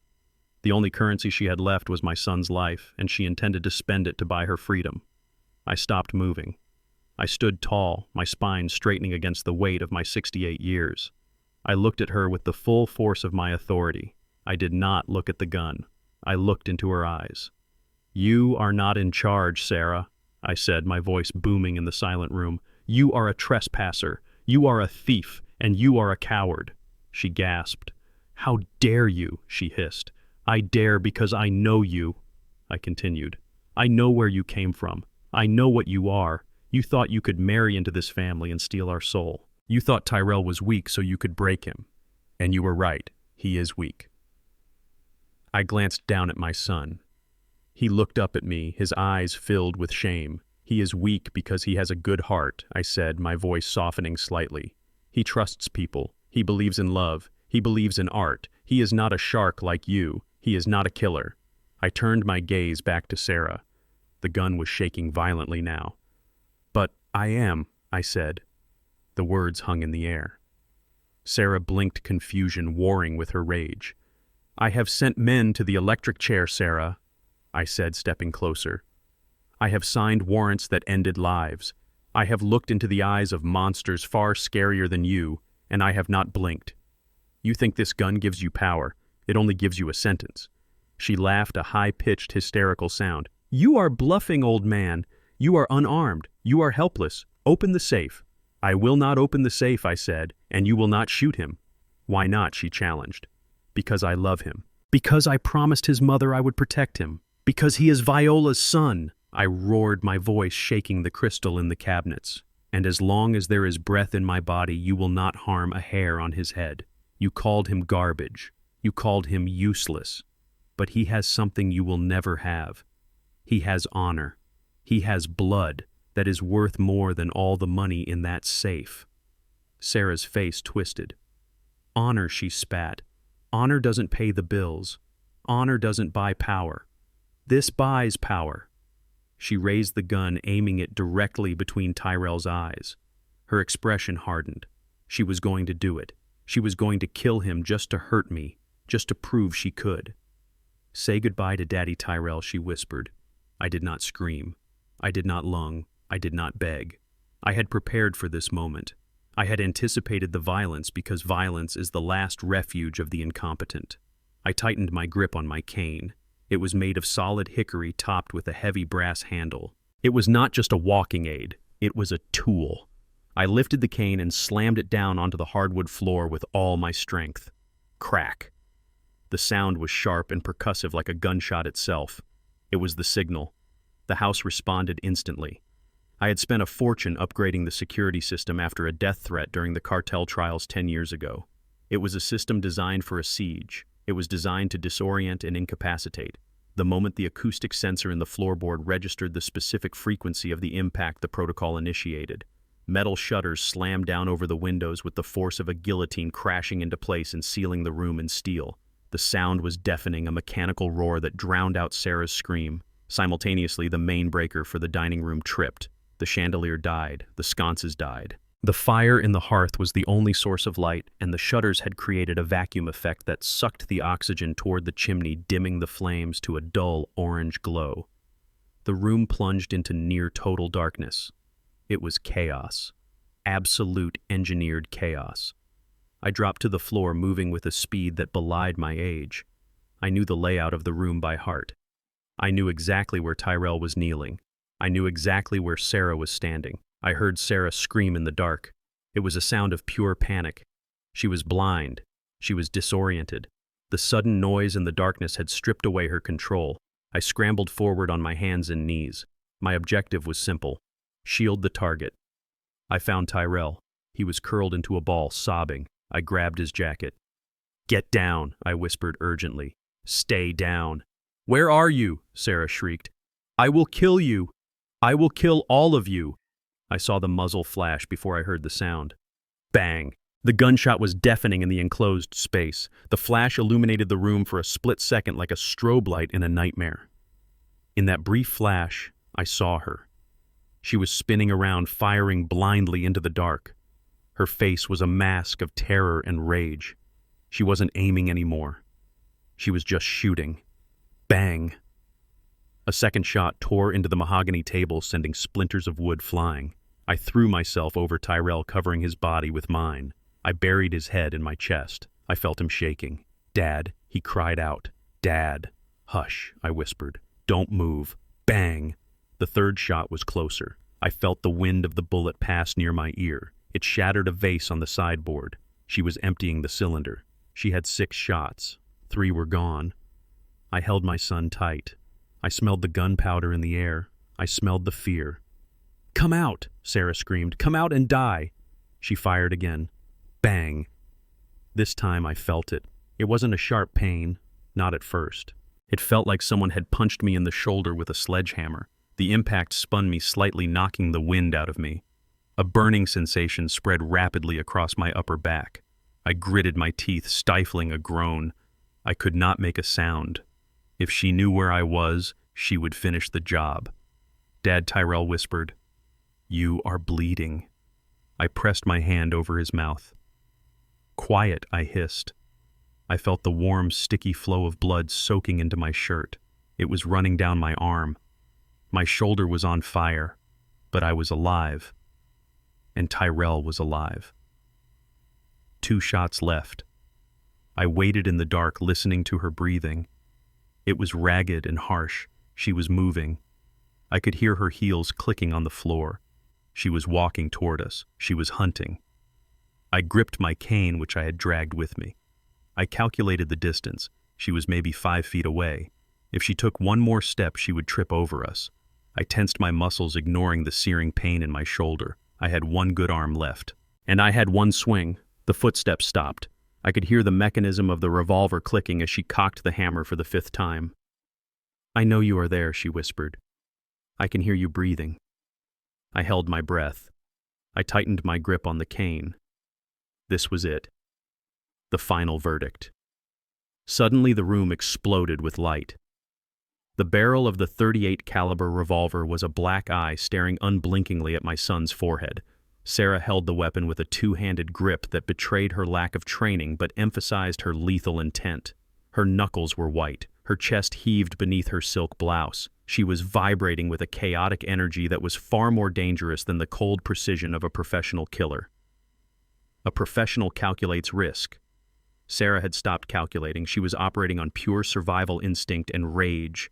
The only currency she had left was my son's life, and she intended to spend it to buy her freedom. I stopped moving. I stood tall, my spine straightening against the weight of my 68 years. I looked at her with the full force of my authority. I did not look at the gun. I looked into her eyes. You are not in charge, Sarah, I said, my voice booming in the silent room. You are a trespasser. You are a thief, and you are a coward. She gasped. How dare you, she hissed. I dare because I know you, I continued. I know where you came from. I know what you are. You thought you could marry into this family and steal our soul. You thought Tyrell was weak so you could break him. And you were right. He is weak. I glanced down at my son. He looked up at me, his eyes filled with shame. He is weak because he has a good heart, I said, my voice softening slightly. He trusts people. He believes in love. He believes in art. He is not a shark like you. He is not a killer. I turned my gaze back to Sarah. The gun was shaking violently now. But I am, I said. The words hung in the air. Sarah blinked, confusion warring with her rage. I have sent men to the electric chair, Sarah, I said, stepping closer. I have signed warrants that ended lives. I have looked into the eyes of monsters far scarier than you, and I have not blinked. You think this gun gives you power. It only gives you a sentence. She laughed, a high-pitched, hysterical sound. You are bluffing, old man. You are unarmed. You are helpless. Open the safe. I will not open the safe, I said, and you will not shoot him. Why not, she challenged. Because I love him. Because I promised his mother I would protect him. Because he is Viola's son. I roared, my voice shaking the crystal in the cabinets. And as long as there is breath in my body, you will not harm a hair on his head. You called him garbage. You called him useless. But he has something you will never have. He has honor. He has blood that is worth more than all the money in that safe. Sarah's face twisted. Honor, she spat. Honor doesn't pay the bills. Honor doesn't buy power. This buys power. She raised the gun, aiming it directly between Tyrell's eyes. Her expression hardened. She was going to do it. She was going to kill him just to hurt me, just to prove she could. Say goodbye to Daddy Tyrell, she whispered. I did not scream. I did not lung. I did not beg. I had prepared for this moment. I had anticipated the violence because violence is the last refuge of the incompetent. I tightened my grip on my cane. It was made of solid hickory topped with a heavy brass handle. It was not just a walking aid, it was a tool. I lifted the cane and slammed it down onto the hardwood floor with all my strength. Crack. The sound was sharp and percussive like a gunshot itself. It was the signal. The house responded instantly. I had spent a fortune upgrading the security system after a death threat during the cartel trials 10 years ago. It was a system designed for a siege. It was designed to disorient and incapacitate. The moment the acoustic sensor in the floorboard registered the specific frequency of the impact the protocol initiated, metal shutters slammed down over the windows with the force of a guillotine crashing into place and sealing the room in steel. The sound was deafening, a mechanical roar that drowned out Sarah's scream. Simultaneously, the main breaker for the dining room tripped. The chandelier died. The sconces died. The fire in the hearth was the only source of light, and the shutters had created a vacuum effect that sucked the oxygen toward the chimney, dimming the flames to a dull orange glow. The room plunged into near-total darkness. It was chaos. Absolute engineered chaos. I dropped to the floor, moving with a speed that belied my age. I knew the layout of the room by heart. I knew exactly where Tyrell was kneeling. I knew exactly where Sarah was standing. I heard Sarah scream in the dark. It was a sound of pure panic. She was blind. She was disoriented. The sudden noise in the darkness had stripped away her control. I scrambled forward on my hands and knees. My objective was simple: shield the target. I found Tyrell. He was curled into a ball, sobbing. I grabbed his jacket. "Get down," I whispered urgently. "Stay down." "Where are you?" Sarah shrieked. "I will kill you. I will kill all of you." I saw the muzzle flash before I heard the sound. Bang! The gunshot was deafening in the enclosed space. The flash illuminated the room for a split second like a strobe light in a nightmare. In that brief flash, I saw her. She was spinning around, firing blindly into the dark. Her face was a mask of terror and rage. She wasn't aiming anymore. She was just shooting. Bang! A second shot tore into the mahogany table, sending splinters of wood flying. I threw myself over Tyrell, covering his body with mine. I buried his head in my chest. I felt him shaking. "Dad," he cried out. "Dad." "Hush," I whispered. "Don't move." Bang! The third shot was closer. I felt the wind of the bullet pass near my ear. It shattered a vase on the sideboard. She was emptying the cylinder. She had 6 shots. 3 were gone. I held my son tight. I smelled the gunpowder in the air. I smelled the fear. "Come out," Sarah screamed. "Come out and die." She fired again. Bang! This time I felt it. It wasn't a sharp pain, not at first. It felt like someone had punched me in the shoulder with a sledgehammer. The impact spun me slightly, knocking the wind out of me. A burning sensation spread rapidly across my upper back. I gritted my teeth, stifling a groan. I could not make a sound. If she knew where I was, she would finish the job. Dad, Tyrell whispered, "You are bleeding." I pressed my hand over his mouth. "Quiet," I hissed. I felt the warm, sticky flow of blood soaking into my shirt. It was running down my arm. My shoulder was on fire, but I was alive. And Tyrell was alive. 2 shots left. I waited in the dark, listening to her breathing. It was ragged and harsh. She was moving. I could hear her heels clicking on the floor. She was walking toward us. She was hunting. I gripped my cane, which I had dragged with me. I calculated the distance. She was maybe 5 feet away. If she took one more step, she would trip over us. I tensed my muscles, ignoring the searing pain in my shoulder. I had one good arm left. And I had one swing. The footsteps stopped. I could hear the mechanism of the revolver clicking as she cocked the hammer for the 5th time. "I know you are there," she whispered. "I can hear you breathing." I held my breath. I tightened my grip on the cane. This was it. The final verdict. Suddenly the room exploded with light. The barrel of the .38 caliber revolver was a black eye staring unblinkingly at my son's forehead. Sarah held the weapon with a 2-handed grip that betrayed her lack of training but emphasized her lethal intent. Her knuckles were white. Her chest heaved beneath her silk blouse. She was vibrating with a chaotic energy that was far more dangerous than the cold precision of a professional killer. A professional calculates risk. Sarah had stopped calculating. She was operating on pure survival instinct and rage.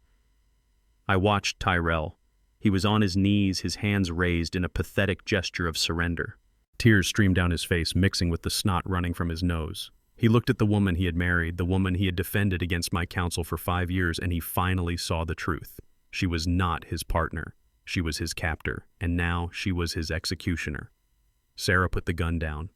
I watched Tyrell. He was on his knees, his hands raised in a pathetic gesture of surrender. Tears streamed down his face, mixing with the snot running from his nose. He looked at the woman he had married, the woman he had defended against my counsel for 5 years, and he finally saw the truth. She was not his partner. She was his captor, and now she was his executioner. Sarah put the gun down.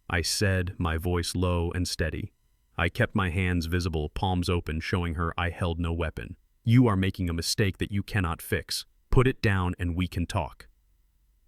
I said, my voice low and steady. I kept my hands visible, palms open, showing her I held no weapon. You are making a mistake that you cannot fix. Put it down and we can talk.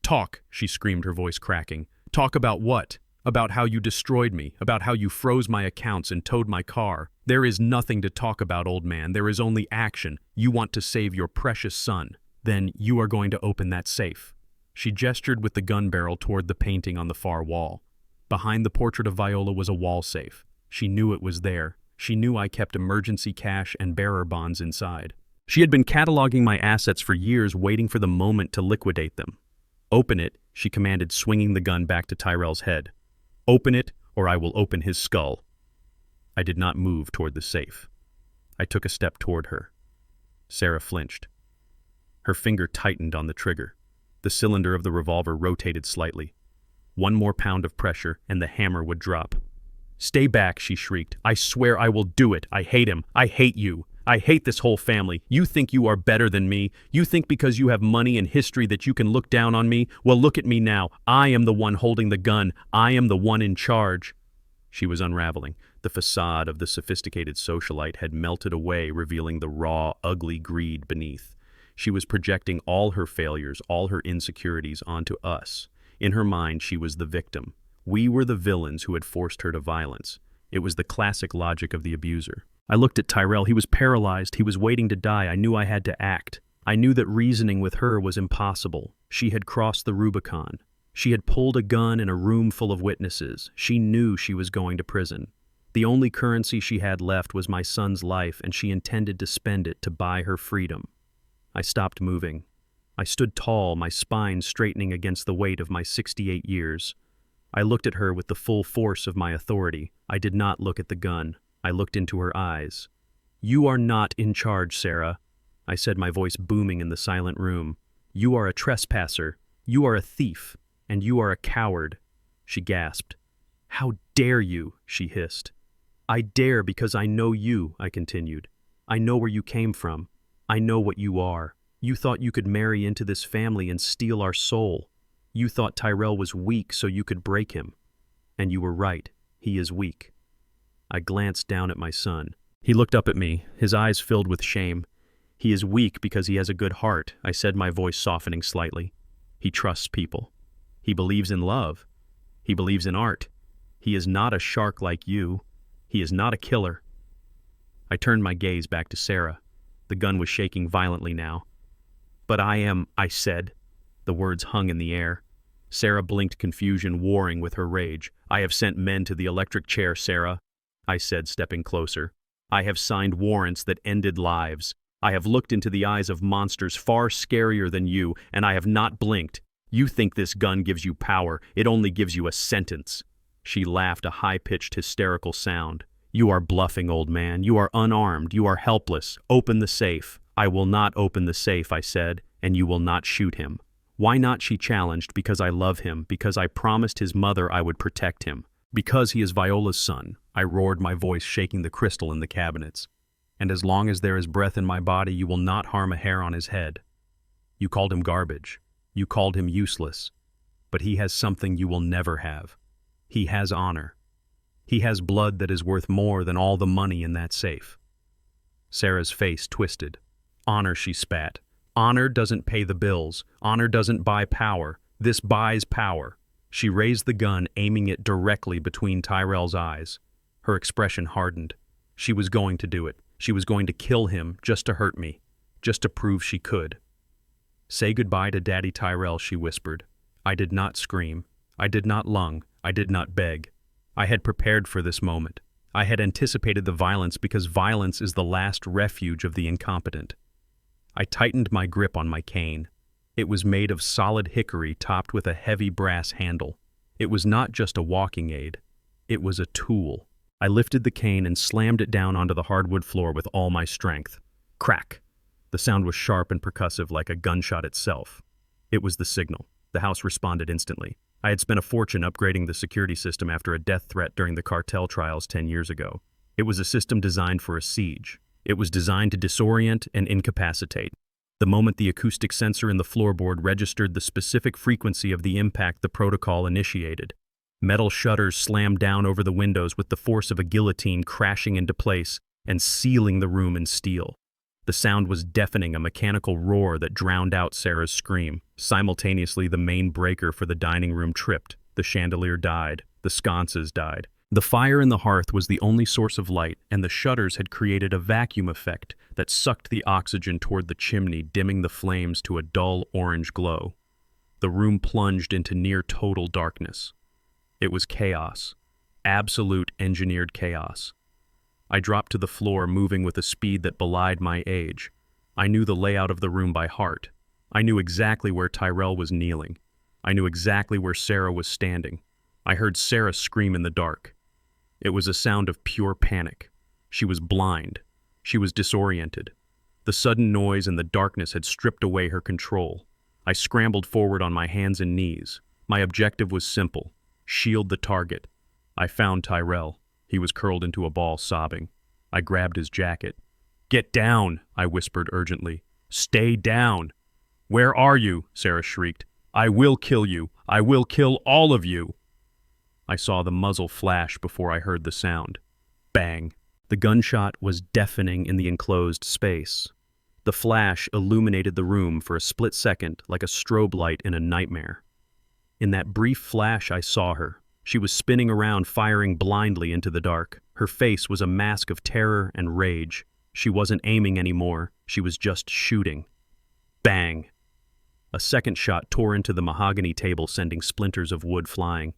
Talk, she screamed, her voice cracking. Talk about what? About how you destroyed me, about how you froze my accounts and towed my car. There is nothing to talk about, old man. There is only action. You want to save your precious son. Then you are going to open that safe. She gestured with the gun barrel toward the painting on the far wall. Behind the portrait of Viola was a wall safe. She knew it was there. She knew I kept emergency cash and bearer bonds inside. She had been cataloging my assets for years, waiting for the moment to liquidate them. Open it, she commanded, swinging the gun back to Tyrell's head. Open it, or I will open his skull. I did not move toward the safe. I took a step toward her. Sarah flinched. Her finger tightened on the trigger. The cylinder of the revolver rotated slightly. One more pound of pressure, and the hammer would drop. Stay back, she shrieked. I swear I will do it. I hate him. I hate you. I hate this whole family. You think you are better than me. You think because you have money and history that you can look down on me? Well, look at me now. I am the one holding the gun. I am the one in charge. She was unraveling. The facade of the sophisticated socialite had melted away, revealing the raw, ugly greed beneath. She was projecting all her failures, all her insecurities onto us. In her mind, she was the victim. We were the villains who had forced her to violence. It was the classic logic of the abuser. I looked at Tyrell. He was paralyzed. He was waiting to die. I knew I had to act. I knew that reasoning with her was impossible. She had crossed the Rubicon. She had pulled a gun in a room full of witnesses. She knew she was going to prison. The only currency she had left was my son's life, and she intended to spend it to buy her freedom. I stopped moving. I stood tall, my spine straightening against the weight of my 68 years. I looked at her with the full force of my authority. I did not look at the gun. I looked into her eyes. You are not in charge, Sarah, I said, my voice booming in the silent room. You are a trespasser. You are a thief. And you are a coward. She gasped. How dare you, she hissed. I dare because I know you, I continued. I know where you came from. I know what you are. You thought you could marry into this family and steal our soul. You thought Tyrell was weak so you could break him. And you were right. He is weak. I glanced down at my son. He looked up at me, his eyes filled with shame. He is weak because he has a good heart, I said, my voice softening slightly. He trusts people. He believes in love. He believes in art. He is not a shark like you. He is not a killer. I turned my gaze back to Sarah. The gun was shaking violently now. But I am, I said. The words hung in the air. Sarah blinked, confusion warring with her rage. I have sent men to the electric chair, Sarah, I said, stepping closer. I have signed warrants that ended lives. I have looked into the eyes of monsters far scarier than you, and I have not blinked. You think this gun gives you power. It only gives you a sentence. She laughed, a high-pitched, hysterical sound. You are bluffing, old man. You are unarmed. You are helpless. Open the safe. I will not open the safe, I said, and you will not shoot him. Why not, she challenged. Because I love him. Because I promised his mother I would protect him. Because he is Viola's son, I roared, my voice shaking the crystal in the cabinets. And as long as there is breath in my body, you will not harm a hair on his head. You called him garbage. You called him useless. But he has something you will never have. He has honor. He has blood that is worth more than all the money in that safe. Sarah's face twisted. Honor, she spat. Honor doesn't pay the bills. Honor doesn't buy power. This buys power. She raised the gun, aiming it directly between Tyrell's eyes. Her expression hardened. She was going to do it. She was going to kill him just to hurt me, just to prove she could. Say goodbye to Daddy Tyrell, she whispered. I did not scream. I did not lung. I did not beg. I had prepared for this moment. I had anticipated the violence because violence is the last refuge of the incompetent. I tightened my grip on my cane. It was made of solid hickory topped with a heavy brass handle. It was not just a walking aid. It was a tool. I lifted the cane and slammed it down onto the hardwood floor with all my strength. Crack! The sound was sharp and percussive like a gunshot itself. It was the signal. The house responded instantly. I had spent a fortune upgrading the security system after a death threat during the cartel trials 10 years ago. It was a system designed for a siege. It was designed to disorient and incapacitate. The moment the acoustic sensor in the floorboard registered the specific frequency of the impact the protocol initiated, metal shutters slammed down over the windows with the force of a guillotine crashing into place and sealing the room in steel. The sound was deafening, a mechanical roar that drowned out Sarah's scream. Simultaneously, the main breaker for the dining room tripped. The chandelier died. The sconces died. The fire in the hearth was the only source of light, and the shutters had created a vacuum effect that sucked the oxygen toward the chimney, dimming the flames to a dull orange glow. The room plunged into near total darkness. It was chaos. Absolute engineered chaos. I dropped to the floor, moving with a speed that belied my age. I knew the layout of the room by heart. I knew exactly where Tyrell was kneeling. I knew exactly where Sarah was standing. I heard Sarah scream in the dark. It was a sound of pure panic. She was blind. She was disoriented. The sudden noise and the darkness had stripped away her control. I scrambled forward on my hands and knees. My objective was simple: shield the target. I found Tyrell. He was curled into a ball, sobbing. I grabbed his jacket. "Get down," I whispered urgently. "Stay down." "Where are you?" Sarah shrieked. "I will kill you. I will kill all of you." I saw the muzzle flash before I heard the sound. Bang! The gunshot was deafening in the enclosed space. The flash illuminated the room for a split second like a strobe light in a nightmare. In that brief flash, I saw her. She was spinning around, firing blindly into the dark. Her face was a mask of terror and rage. She wasn't aiming anymore. She was just shooting. Bang! A second shot tore into the mahogany table, sending splinters of wood flying.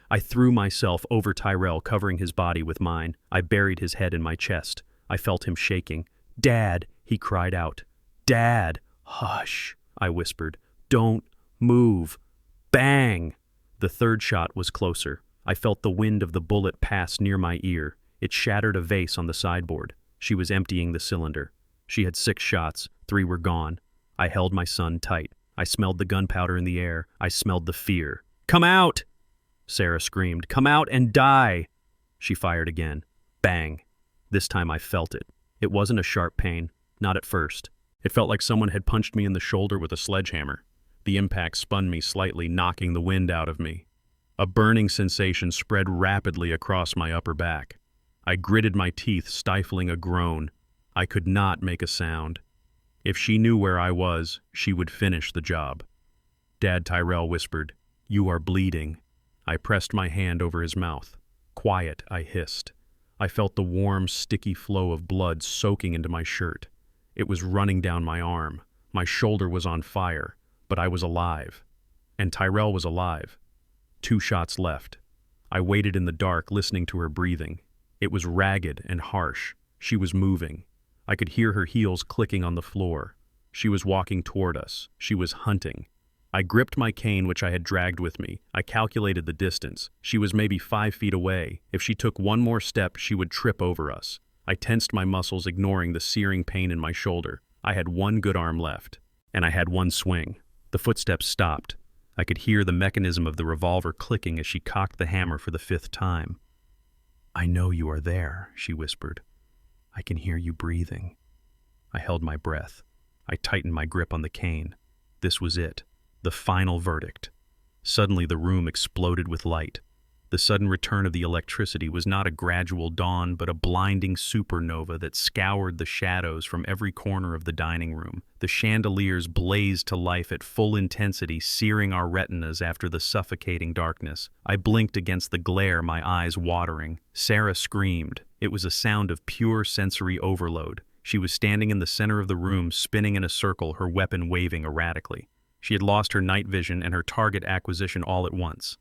I threw myself over Tyrell, covering his body with mine. I buried his head in my chest. I felt him shaking. "Dad!" he cried out. "Dad!" "Hush!" I whispered. "Don't move!" Bang! The third shot was closer. I felt the wind of the bullet pass near my ear. It shattered a vase on the sideboard. She was emptying the cylinder. She had 6 shots. 3 were gone. I held my son tight. I smelled the gunpowder in the air. I smelled the fear. "Come out!" Sarah screamed. "Come out and die!" She fired again. Bang! This time I felt it. It wasn't a sharp pain. Not at first. It felt like someone had punched me in the shoulder with a sledgehammer. The impact spun me slightly, knocking the wind out of me. A burning sensation spread rapidly across my upper back. I gritted my teeth, stifling a groan. I could not make a sound. If she knew where I was, she would finish the job. Dad, Tyrell whispered, "You are bleeding." I pressed my hand over his mouth. "Quiet," I hissed. I felt the warm, sticky flow of blood soaking into my shirt. It was running down my arm. My shoulder was on fire, but I was alive. And Tyrell was alive. 2 shots left. I waited in the dark, listening to her breathing. It was ragged and harsh. She was moving. I could hear her heels clicking on the floor. She was walking toward us. She was hunting. I gripped my cane, which I had dragged with me. I calculated the distance. She was maybe 5 feet away. If she took one more step, she would trip over us. I tensed my muscles, ignoring the searing pain in my shoulder. I had one good arm left, and I had one swing. The footsteps stopped. I could hear the mechanism of the revolver clicking as she cocked the hammer for the 5th time. "I know you are there," she whispered. "I can hear you breathing." I held my breath. I tightened my grip on the cane. This was it. The final verdict. Suddenly the room exploded with light. The sudden return of the electricity was not a gradual dawn, but a blinding supernova that scoured the shadows from every corner of the dining room. The chandeliers blazed to life at full intensity, searing our retinas after the suffocating darkness. I blinked against the glare, my eyes watering. Sarah screamed. It was a sound of pure sensory overload. She was standing in the center of the room, spinning in a circle, her weapon waving erratically. She had lost her night vision and her target acquisition all at once.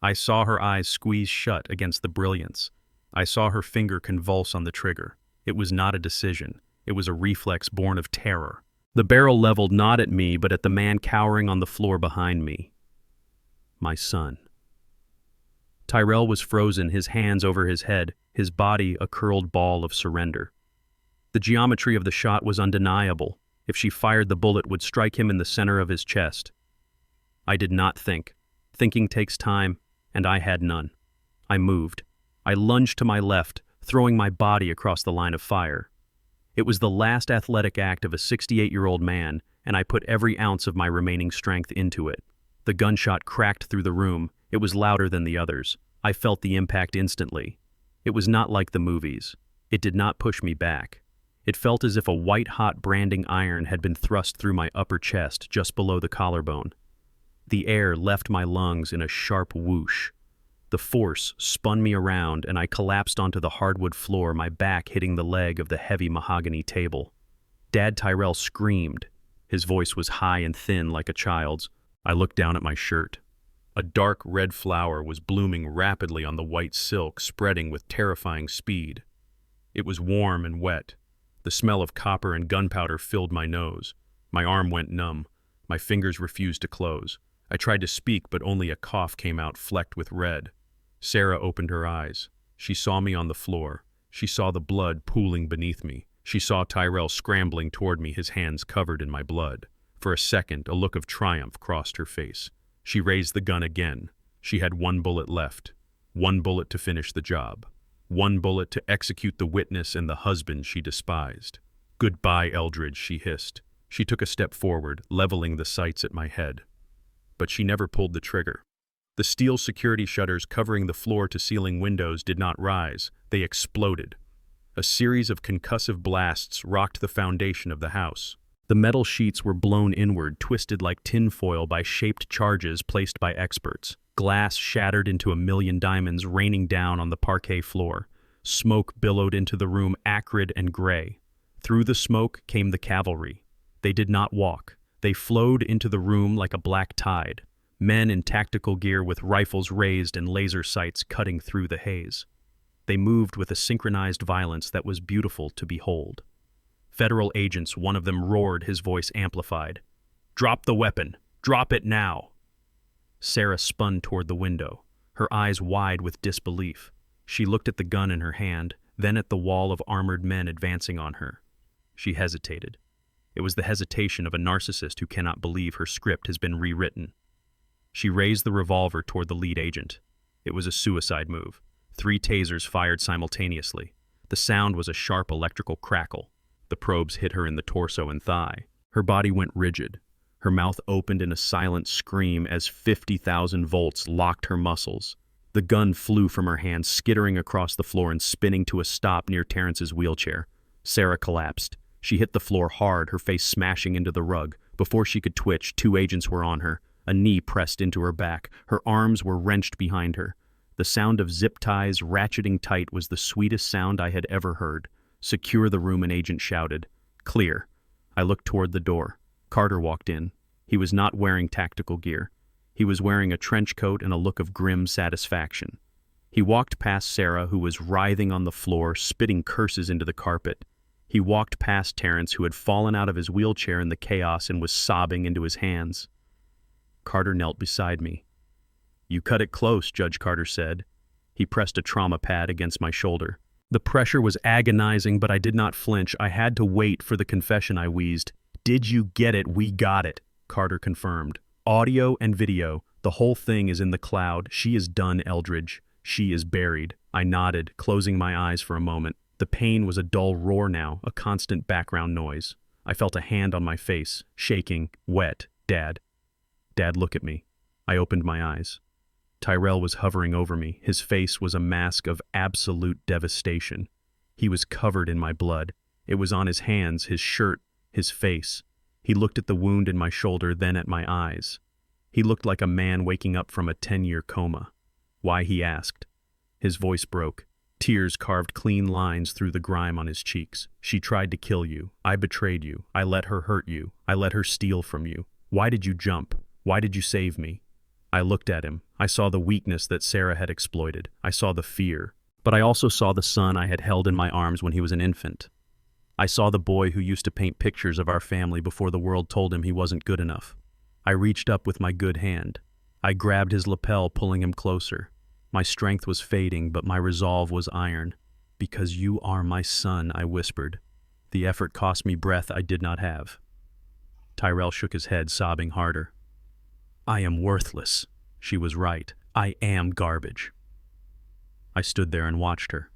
I saw her eyes squeeze shut against the brilliance. I saw her finger convulse on the trigger. It was not a decision. It was a reflex born of terror. The barrel leveled not at me, but at the man cowering on the floor behind me. My son. Tyrell was frozen, his hands over his head, his body a curled ball of surrender. The geometry of the shot was undeniable. If she fired, the bullet would strike him in the center of his chest. I did not think. Thinking takes time, and I had none. I moved. I lunged to my left, throwing my body across the line of fire. It was the last athletic act of a 68-year-old man, and I put every ounce of my remaining strength into it. The gunshot cracked through the room. It was louder than the others. I felt the impact instantly. It was not like the movies. It did not push me back. It felt as if a white-hot branding iron had been thrust through my upper chest just below the collarbone. The air left my lungs in a sharp whoosh. The force spun me around, and I collapsed onto the hardwood floor, my back hitting the leg of the heavy mahogany table. Dad Tyrell screamed. His voice was high and thin like a child's. I looked down at my shirt. A dark red flower was blooming rapidly on the white silk, spreading with terrifying speed. It was warm and wet. The smell of copper and gunpowder filled my nose. My arm went numb. My fingers refused to close. I tried to speak, but only a cough came out flecked with red. Sarah opened her eyes. She saw me on the floor. She saw the blood pooling beneath me. She saw Tyrell scrambling toward me, his hands covered in my blood. For a second, a look of triumph crossed her face. She raised the gun again. She had one bullet left. One bullet to finish the job. One bullet to execute the witness and the husband she despised. "Goodbye, Eldridge," she hissed. She took a step forward, leveling the sights at my head. But she never pulled the trigger. The steel security shutters covering the floor-to-ceiling windows did not rise. They exploded. A series of concussive blasts rocked the foundation of the house. The metal sheets were blown inward, twisted like tinfoil by shaped charges placed by experts. Glass shattered into a million diamonds, raining down on the parquet floor. Smoke billowed into the room, acrid and gray. Through the smoke came the cavalry. They did not walk. They flowed into the room like a black tide. Men in tactical gear with rifles raised and laser sights cutting through the haze. They moved with a synchronized violence that was beautiful to behold. Federal agents, one of them roared, his voice amplified. "Drop the weapon! Drop it now!" Sarah spun toward the window, her eyes wide with disbelief. She looked at the gun in her hand, then at the wall of armored men advancing on her. She hesitated. It was the hesitation of a narcissist who cannot believe her script has been rewritten. She raised the revolver toward the lead agent. It was a suicide move. 3 tasers fired simultaneously. The sound was a sharp electrical crackle. The probes hit her in the torso and thigh. Her body went rigid. Her mouth opened in a silent scream as 50,000 volts locked her muscles. The gun flew from her hand, skittering across the floor and spinning to a stop near Terrence's wheelchair. Sarah collapsed. She hit the floor hard, her face smashing into the rug. Before she could twitch, 2 agents were on her. A knee pressed into her back. Her arms were wrenched behind her. The sound of zip ties ratcheting tight was the sweetest sound I had ever heard. "Secure the room," an agent shouted. "Clear." I looked toward the door. Carter walked in. He was not wearing tactical gear. He was wearing a trench coat and a look of grim satisfaction. He walked past Sarah, who was writhing on the floor, spitting curses into the carpet. He walked past Terrence, who had fallen out of his wheelchair in the chaos and was sobbing into his hands. Carter knelt beside me. "You cut it close," Judge Carter said. He pressed a trauma pad against my shoulder. The pressure was agonizing, but I did not flinch. I had to wait for the confession, I wheezed. "Did you get it? We got it," Carter confirmed. "Audio and video. The whole thing is in the cloud. She is done, Eldridge. She is buried." I nodded, closing my eyes for a moment. The pain was a dull roar now, a constant background noise. I felt a hand on my face, shaking, wet. "Dad." "Dad, look at me." I opened my eyes. Tyrell was hovering over me. His face was a mask of absolute devastation. He was covered in my blood. It was on his hands, his shirt, his face. He looked at the wound in my shoulder, then at my eyes. He looked like a man waking up from a 10-year coma. "Why?" he asked. His voice broke. Tears carved clean lines through the grime on his cheeks. "She tried to kill you. I betrayed you. I let her hurt you. I let her steal from you. Why did you jump? Why did you save me?" I looked at him. I saw the weakness that Sarah had exploited. I saw the fear. But I also saw the son I had held in my arms when he was an infant. I saw the boy who used to paint pictures of our family before the world told him he wasn't good enough. I reached up with my good hand. I grabbed his lapel, pulling him closer. My strength was fading, but my resolve was iron. "Because you are my son," I whispered. The effort cost me breath I did not have. Tyrell shook his head, sobbing harder. "I am worthless." She was right. I am garbage. I stood there and watched her.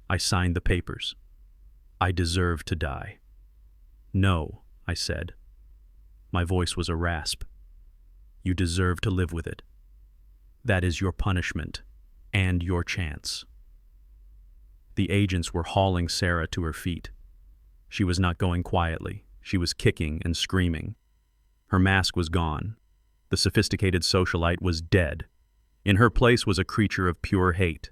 I signed the papers. I deserve to die. "No," I said. My voice was a rasp. "You deserve to live with it. That is your punishment and your chance." The agents were hauling Sarah to her feet. She was not going quietly. She was kicking and screaming. Her mask was gone. The sophisticated socialite was dead. In her place was a creature of pure hate.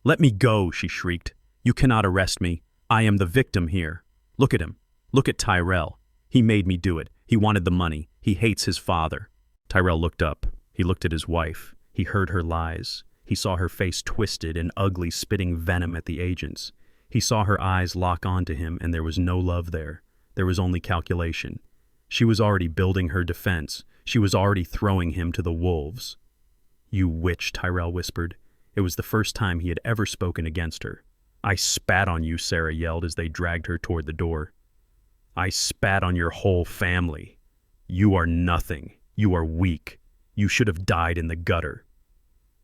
"Let me go," she shrieked. "You cannot arrest me. I am the victim here. Look at him. Look at Tyrell. He made me do it. He wanted the money. He hates his father." Tyrell looked up. He looked at his wife. He heard her lies. He saw her face twisted and ugly, spitting venom at the agents. He saw her eyes lock onto him, and there was no love there. There was only calculation. She was already building her defense. She was already throwing him to the wolves. "You witch," Tyrell whispered. It was the first time he had ever spoken against her. "I spat on you," Sarah yelled as they dragged her toward the door. "I spat on your whole family. You are nothing. You are weak. You should have died in the gutter."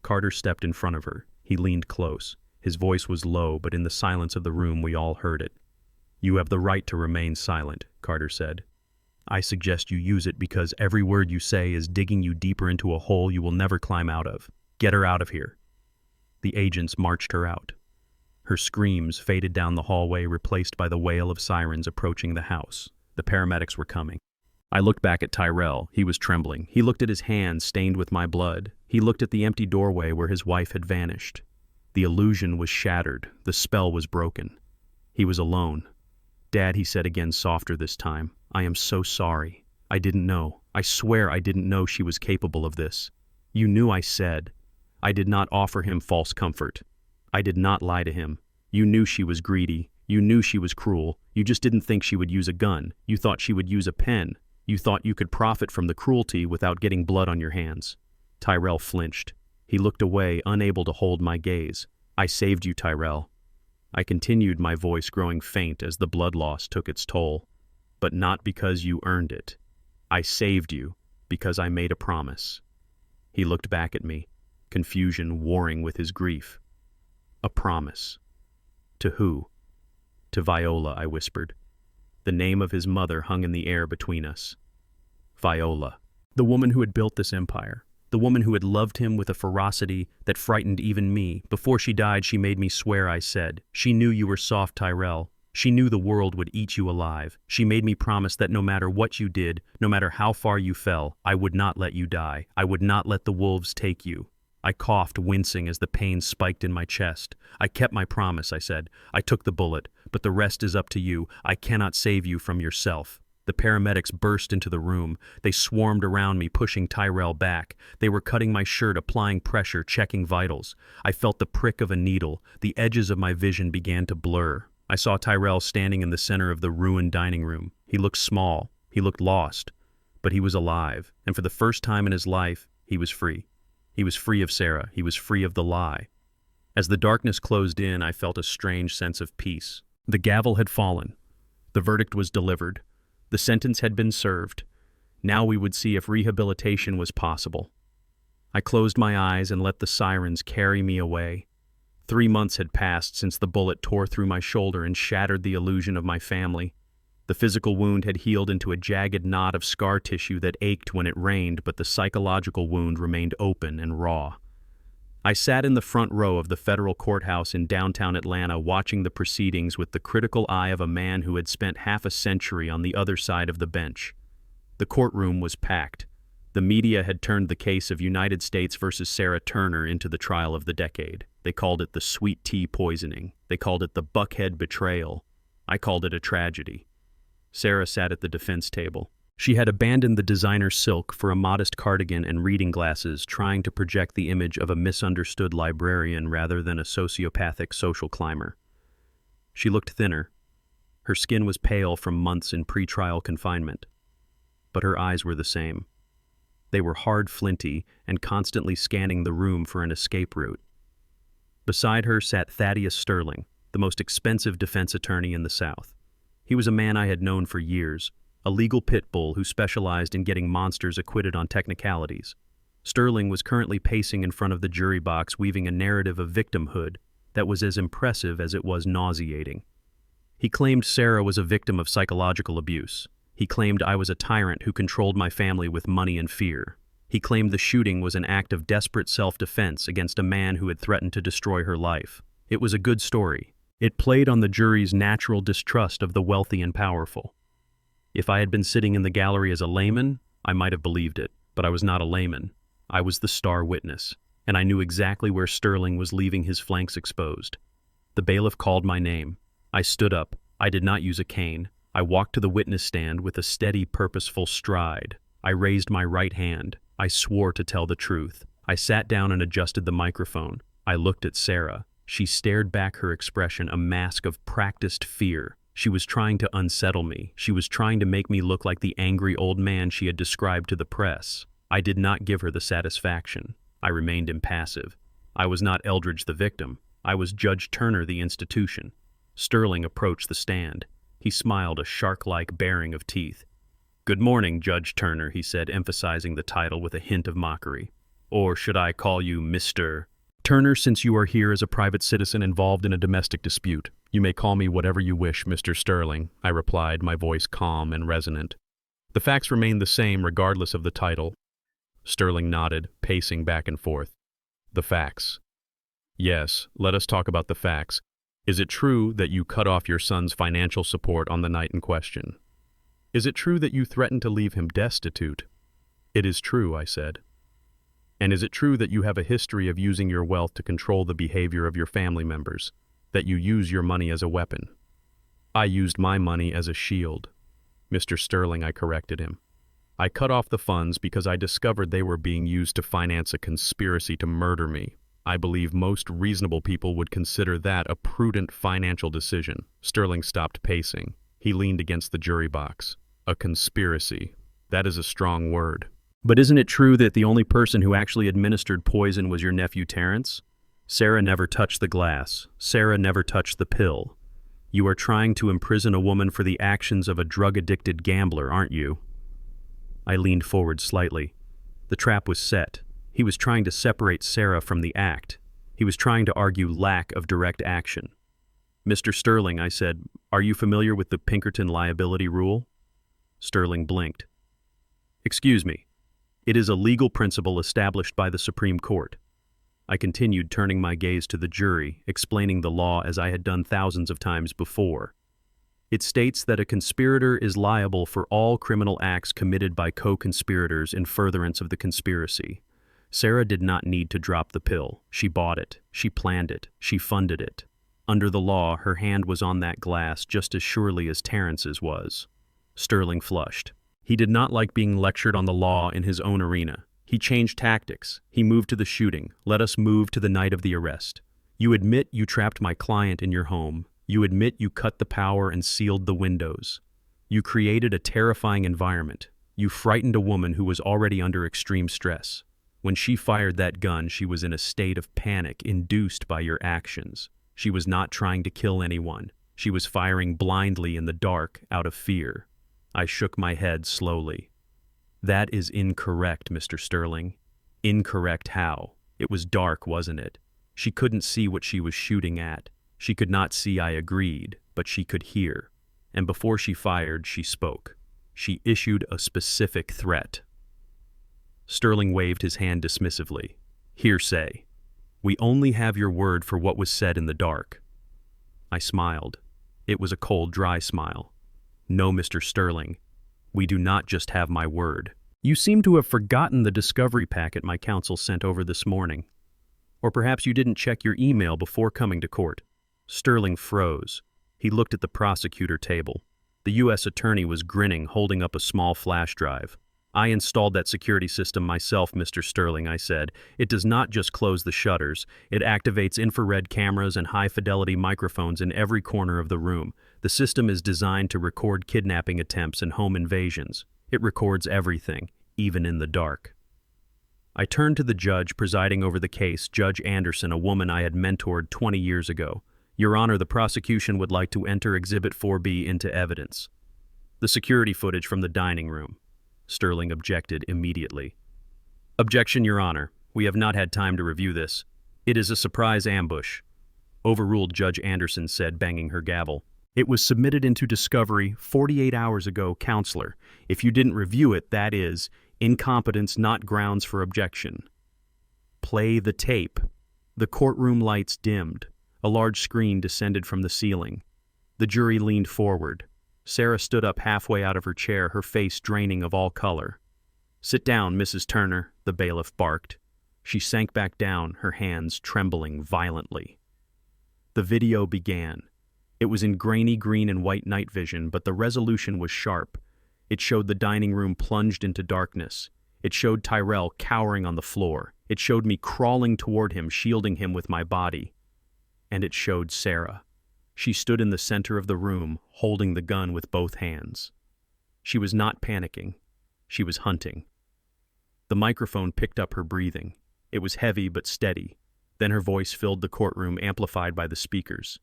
Carter stepped in front of her. He leaned close. His voice was low, but in the silence of the room we all heard it. "You have the right to remain silent," Carter said. "I suggest you use it because every word you say is digging you deeper into a hole you will never climb out of. Get her out of here." The agents marched her out. Her screams faded down the hallway, replaced by the wail of sirens approaching the house. The paramedics were coming. I looked back at Tyrell. He was trembling. He looked at his hands stained with my blood. He looked at the empty doorway where his wife had vanished. The illusion was shattered. The spell was broken. He was alone. "Dad," he said again, softer this time, "I am so sorry. I didn't know. I swear I didn't know she was capable of this. You knew," I said. "I did not offer him false comfort. I did not lie to him. You knew she was greedy. You knew she was cruel. You just didn't think she would use a gun. You thought she would use a pen. You thought you could profit from the cruelty without getting blood on your hands." Tyrell flinched. He looked away, unable to hold my gaze. "I saved you, Tyrell." I continued, my voice growing faint as the blood loss took its toll. "But not because you earned it. I saved you because I made a promise." He looked back at me, confusion warring with his grief. "A promise. To who?" "To Viola," I whispered. The name of his mother hung in the air between us. Viola. The woman who had built this empire. The woman who had loved him with a ferocity that frightened even me. Before she died, she made me swear, I said. She knew you were soft, Tyrell. She knew the world would eat you alive. She made me promise that no matter what you did, no matter how far you fell, I would not let you die. I would not let the wolves take you. I coughed, wincing as the pain spiked in my chest. "I kept my promise," I said. "I took the bullet, but the rest is up to you. I cannot save you from yourself." The paramedics burst into the room. They swarmed around me, pushing Tyrell back. They were cutting my shirt, applying pressure, checking vitals. I felt the prick of a needle. The edges of my vision began to blur. I saw Tyrell standing in the center of the ruined dining room. He looked small. He looked lost. But he was alive, and for the first time in his life, he was free. He was free of Sarah. He was free of the lie. As the darkness closed in, I felt a strange sense of peace. The gavel had fallen. The verdict was delivered. The sentence had been served. Now we would see if rehabilitation was possible. I closed my eyes and let the sirens carry me away. 3 months had passed since the bullet tore through my shoulder and shattered the illusion of my family. The physical wound had healed into a jagged knot of scar tissue that ached when it rained, but the psychological wound remained open and raw. I sat in the front row of the federal courthouse in downtown Atlanta, watching the proceedings with the critical eye of a man who had spent half a century on the other side of the bench. The courtroom was packed. The media had turned the case of United States versus Sarah Turner into the trial of the decade. They called it the sweet tea poisoning. They called it the Buckhead betrayal. I called it a tragedy. Sarah sat at the defense table. She had abandoned the designer silk for a modest cardigan and reading glasses, trying to project the image of a misunderstood librarian rather than a sociopathic social climber. She looked thinner. Her skin was pale from months in pretrial confinement. But her eyes were the same. They were hard, flinty, and constantly scanning the room for an escape route. Beside her sat Thaddeus Sterling, the most expensive defense attorney in the South. He was a man I had known for years, a legal pit bull who specialized in getting monsters acquitted on technicalities. Sterling was currently pacing in front of the jury box, weaving a narrative of victimhood that was as impressive as it was nauseating. He claimed Sarah was a victim of psychological abuse. He claimed I was a tyrant who controlled my family with money and fear. He claimed the shooting was an act of desperate self-defense against a man who had threatened to destroy her life. It was a good story. It played on the jury's natural distrust of the wealthy and powerful. If I had been sitting in the gallery as a layman, I might have believed it, but I was not a layman. I was the star witness, and I knew exactly where Sterling was leaving his flanks exposed. The bailiff called my name. I stood up. I did not use a cane. I walked to the witness stand with a steady, purposeful stride. I raised my right hand. I swore to tell the truth. I sat down and adjusted the microphone. I looked at Sarah. She stared back, her expression a mask of practiced fear. She was trying to unsettle me. She was trying to make me look like the angry old man she had described to the press. I did not give her the satisfaction. I remained impassive. I was not Eldridge the victim. I was Judge Turner the institution. Sterling approached the stand. He smiled, a shark-like baring of teeth. "Good morning, Judge Turner," he said, emphasizing the title with a hint of mockery. "Or should I call you Mr. Turner, since you are here as a private citizen involved in a domestic dispute? You may call me whatever you wish, Mr. Sterling," I replied, my voice calm and resonant. "The facts remain the same regardless of the title." Sterling nodded, pacing back and forth. "The facts. Yes, let us talk about the facts. Is it true that you cut off your son's financial support on the night in question? Is it true that you threatened to leave him destitute?" "It is true," I said. "And is it true that you have a history of using your wealth to control the behavior of your family members, that you use your money as a weapon?" "I used my money as a shield, Mr. Sterling," I corrected him. "I cut off the funds because I discovered they were being used to finance a conspiracy to murder me. I believe most reasonable people would consider that a prudent financial decision." Sterling stopped pacing. He leaned against the jury box. "A conspiracy. That is a strong word. But isn't it true that the only person who actually administered poison was your nephew Terrence? Sarah never touched the glass. Sarah never touched the pill. You are trying to imprison a woman for the actions of a drug-addicted gambler, aren't you?" I leaned forward slightly. The trap was set. He was trying to separate Sarah from the act. He was trying to argue lack of direct action. "Mr. Sterling," I said, "are you familiar with the Pinkerton liability rule?" Sterling blinked. "Excuse me. It is a legal principle established by the Supreme Court." I continued, turning my gaze to the jury, explaining the law as I had done thousands of times before. "It states that a conspirator is liable for all criminal acts committed by co-conspirators in furtherance of the conspiracy. Sarah did not need to drop the pill. She bought it. She planned it. She funded it. Under the law, her hand was on that glass just as surely as Terrence's was." Sterling flushed. He did not like being lectured on the law in his own arena. He changed tactics. He moved to the shooting. "Let us move to the night of the arrest. You admit you trapped my client in your home. You admit you cut the power and sealed the windows. You created a terrifying environment. You frightened a woman who was already under extreme stress. When she fired that gun, she was in a state of panic induced by your actions. She was not trying to kill anyone. She was firing blindly in the dark out of fear." I shook my head slowly. "That is incorrect, Mr. Sterling." "Incorrect how? It was dark, wasn't it? She couldn't see what she was shooting at. She could not see, I agreed, but she could hear. And before she fired, she spoke. She issued a specific threat." Sterling waved his hand dismissively. "Hearsay. We only have your word for what was said in the dark." I smiled. It was a cold, dry smile. "No, Mr. Sterling. We do not just have my word. You seem to have forgotten the discovery packet my counsel sent over this morning. Or perhaps you didn't check your email before coming to court." Sterling froze. He looked at the prosecutor table. The U.S. attorney was grinning, holding up a small flash drive. "I installed that security system myself, Mr. Sterling," I said. "It does not just close the shutters. It activates infrared cameras and high-fidelity microphones in every corner of the room. The system is designed to record kidnapping attempts and home invasions. It records everything, even in the dark." I turned to the judge presiding over the case, Judge Anderson, a woman I had mentored 20 years ago. Your Honor, the prosecution would like to enter Exhibit 4B into evidence. The security footage from the dining room. Sterling objected immediately. Objection, Your Honor. We have not had time to review this. It is a surprise ambush. Overruled, Judge Anderson said, banging her gavel. It was submitted into discovery 48 hours ago, Counselor. If you didn't review it, that is incompetence, not grounds for objection. Play the tape. The courtroom lights dimmed. A large screen descended from the ceiling. The jury leaned forward. Sarah stood up halfway out of her chair, her face draining of all color. Sit down, Mrs. Turner, the bailiff barked. She sank back down, her hands trembling violently. The video began. It was in grainy green and white night vision, but the resolution was sharp. It showed the dining room plunged into darkness. It showed Tyrell cowering on the floor. It showed me crawling toward him, shielding him with my body. And it showed Sarah. She stood in the center of the room, holding the gun with both hands. She was not panicking. She was hunting. The microphone picked up her breathing. It was heavy but steady. Then her voice filled the courtroom, amplified by the speakers.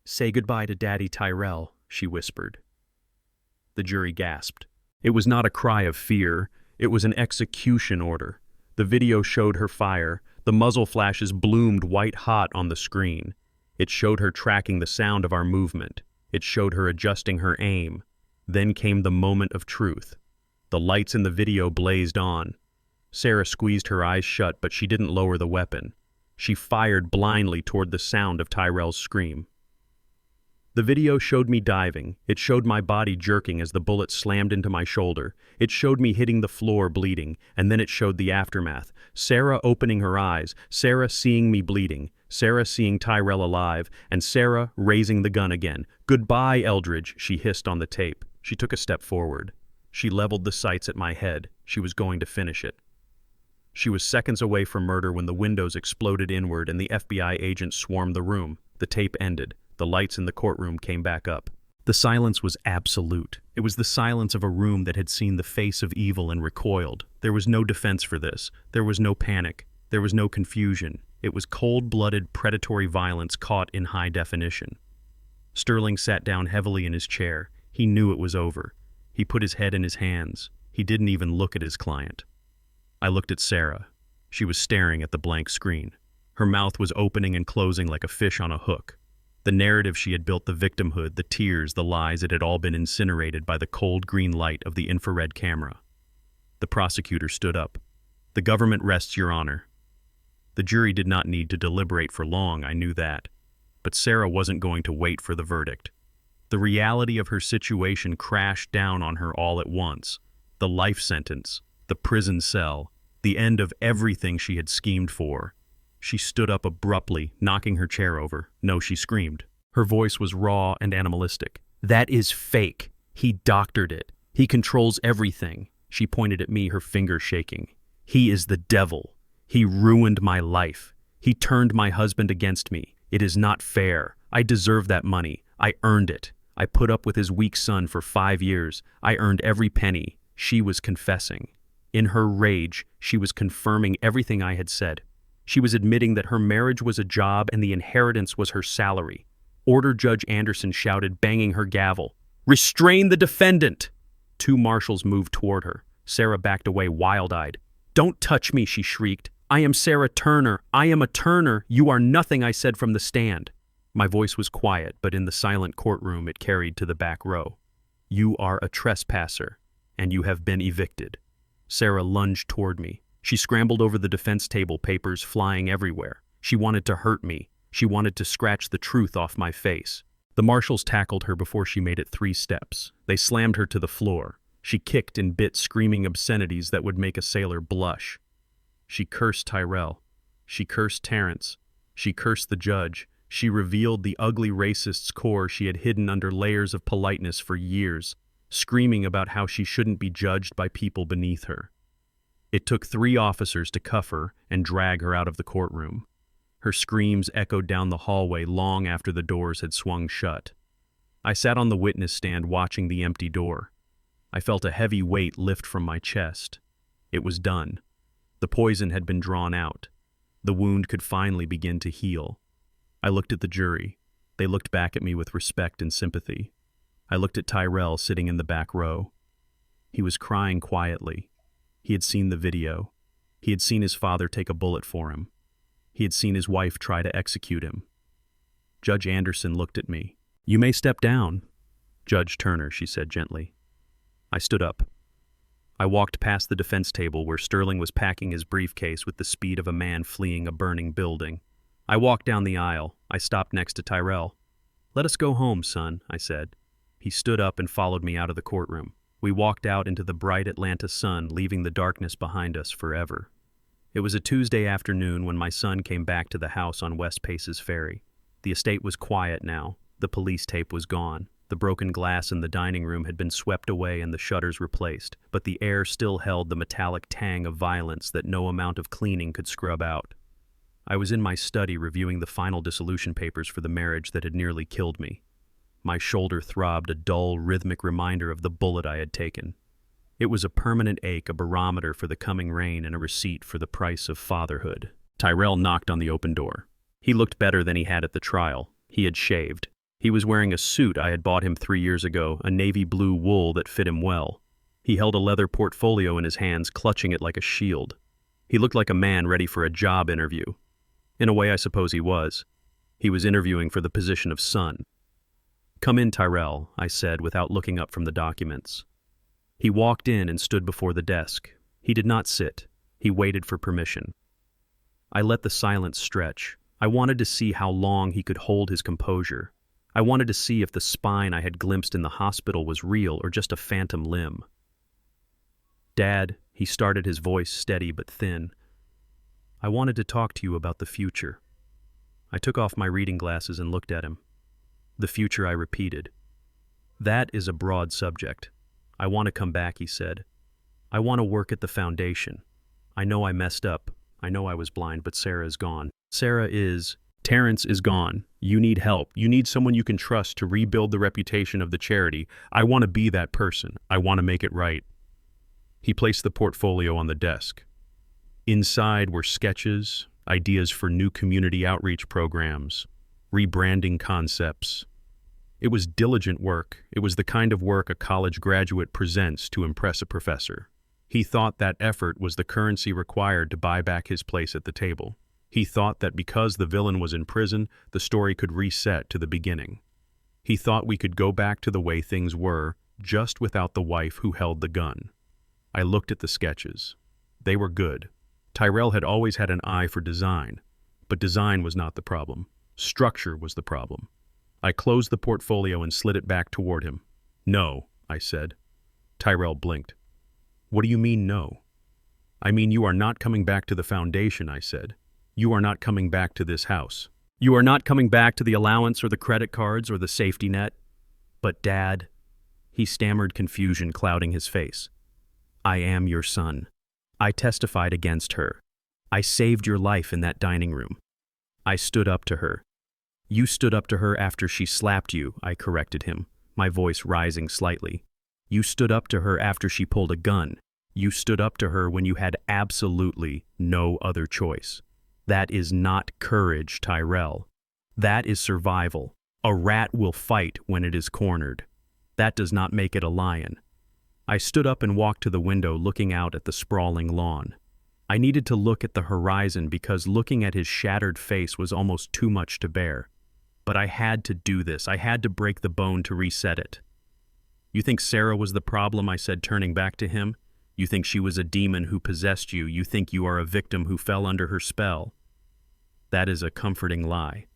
Say goodbye to Daddy Tyrell, she whispered. The jury gasped. It was not a cry of fear. It was an execution order. The video showed her fire. The muzzle flashes bloomed white-hot on the screen. It showed her tracking the sound of our movement. It showed her adjusting her aim. Then came the moment of truth. The lights in the video blazed on. Sarah squeezed her eyes shut, but she didn't lower the weapon. She fired blindly toward the sound of Tyrell's scream. The video showed me diving. It showed my body jerking as the bullet slammed into my shoulder. It showed me hitting the floor bleeding, and then it showed the aftermath. Sarah opening her eyes, Sarah seeing me bleeding, Sarah seeing Tyrell alive, and Sarah raising the gun again. Goodbye, Eldridge, she hissed on the tape. She took a step forward. She leveled the sights at my head. She was going to finish it. She was seconds away from murder when the windows exploded inward and the FBI agents swarmed the room. The tape ended. The lights in the courtroom came back up. The silence was absolute. It was the silence of a room that had seen the face of evil and recoiled. There was no defense for this. There was no panic. There was no confusion. It was cold-blooded, predatory violence caught in high definition. Sterling sat down heavily in his chair. He knew it was over. He put his head in his hands. He didn't even look at his client. I looked at Sarah. She was staring at the blank screen. Her mouth was opening and closing like a fish on a hook. The narrative she had built, the victimhood, the tears, the lies, it had all been incinerated by the cold green light of the infrared camera. The prosecutor stood up. The government rests, Your Honor. The jury did not need to deliberate for long, I knew that. But Sarah wasn't going to wait for the verdict. The reality of her situation crashed down on her all at once. The life sentence, the prison cell, the end of everything she had schemed for. She stood up abruptly, knocking her chair over. No, she screamed. Her voice was raw and animalistic. That is fake. He doctored it. He controls everything. She pointed at me, her finger shaking. He is the devil. He ruined my life. He turned my husband against me. It is not fair. I deserve that money. I earned it. I put up with his weak son for 5 years. I earned every penny. She was confessing. In her rage, she was confirming everything I had said. She was admitting that her marriage was a job and the inheritance was her salary. Order, Judge Anderson shouted, banging her gavel. Restrain the defendant! 2 marshals moved toward her. Sarah backed away, wild-eyed. Don't touch me, she shrieked. I am Sarah Turner. I am a Turner. You are nothing, I said from the stand. My voice was quiet, but in the silent courtroom it carried to the back row. You are a trespasser, and you have been evicted. Sarah lunged toward me. She scrambled over the defense table, papers flying everywhere. She wanted to hurt me. She wanted to scratch the truth off my face. The marshals tackled her before she made it 3 steps. They slammed her to the floor. She kicked and bit, screaming obscenities that would make a sailor blush. She cursed Tyrell. She cursed Terrence. She cursed the judge. She revealed the ugly racist's core she had hidden under layers of politeness for years, screaming about how she shouldn't be judged by people beneath her. It took 3 officers to cuff her and drag her out of the courtroom. Her screams echoed down the hallway long after the doors had swung shut. I sat on the witness stand watching the empty door. I felt a heavy weight lift from my chest. It was done. The poison had been drawn out. The wound could finally begin to heal. I looked at the jury. They looked back at me with respect and sympathy. I looked at Tyrell sitting in the back row. He was crying quietly. He had seen the video. He had seen his father take a bullet for him. He had seen his wife try to execute him. Judge Anderson looked at me. "You may step down, Judge Turner," she said gently. I stood up. I walked past the defense table where Sterling was packing his briefcase with the speed of a man fleeing a burning building. I walked down the aisle. I stopped next to Tyrell. "Let us go home, son," I said. He stood up and followed me out of the courtroom. We walked out into the bright Atlanta sun, leaving the darkness behind us forever. It was a Tuesday afternoon when my son came back to the house on West Paces Ferry. The estate was quiet now. The police tape was gone. The broken glass in the dining room had been swept away and the shutters replaced, but the air still held the metallic tang of violence that no amount of cleaning could scrub out. I was in my study reviewing the final dissolution papers for the marriage that had nearly killed me. My shoulder throbbed, a dull, rhythmic reminder of the bullet I had taken. It was a permanent ache, a barometer for the coming rain, and a receipt for the price of fatherhood. Tyrell knocked on the open door. He looked better than he had at the trial. He had shaved. He was wearing a suit I had bought him 3 years ago, a navy blue wool that fit him well. He held a leather portfolio in his hands, clutching it like a shield. He looked like a man ready for a job interview. In a way, I suppose he was. He was interviewing for the position of son. "Come in, Tyrell," I said without looking up from the documents. He walked in and stood before the desk. He did not sit. He waited for permission. I let the silence stretch. I wanted to see how long he could hold his composure. I wanted to see if the spine I had glimpsed in the hospital was real or just a phantom limb. "Dad," he started, his voice steady but thin, "I wanted to talk to you about the future." I took off my reading glasses and looked at him. "The future," I repeated. "That is a broad subject. I want to come back," he said. "I want to work at the foundation. I know I messed up. I know I was blind, but Sarah is gone. Terrence is gone. You need help. You need someone you can trust to rebuild the reputation of the charity. I want to be that person. I want to make it right." He placed the portfolio on the desk. Inside were sketches, ideas for new community outreach programs, rebranding concepts. It was diligent work. It was the kind of work a college graduate presents to impress a professor. He thought that effort was the currency required to buy back his place at the table. He thought that because the villain was in prison, the story could reset to the beginning. He thought we could go back to the way things were, just without the wife who held the gun. I looked at the sketches. They were good. Tyrell had always had an eye for design, but design was not the problem. Structure was the problem. I closed the portfolio and slid it back toward him. "No," I said. Tyrell blinked. "What do you mean, no?" "I mean you are not coming back to the foundation," I said. "You are not coming back to this house. You are not coming back to the allowance or the credit cards or the safety net." "But Dad," he stammered, confusion clouding his face. "I am your son. I testified against her. I saved your life in that dining room. I stood up to her." "You stood up to her after she slapped you," I corrected him, my voice rising slightly. "You stood up to her after she pulled a gun. You stood up to her when you had absolutely no other choice. That is not courage, Tyrell. That is survival. A rat will fight when it is cornered. That does not make it a lion." I stood up and walked to the window, looking out at the sprawling lawn. I needed to look at the horizon because looking at his shattered face was almost too much to bear. But I had to do this. I had to break the bone to reset it. "You think Sarah was the problem?" I said, turning back to him. "You think she was a demon who possessed you. You think you are a victim who fell under her spell. That is a comforting lie.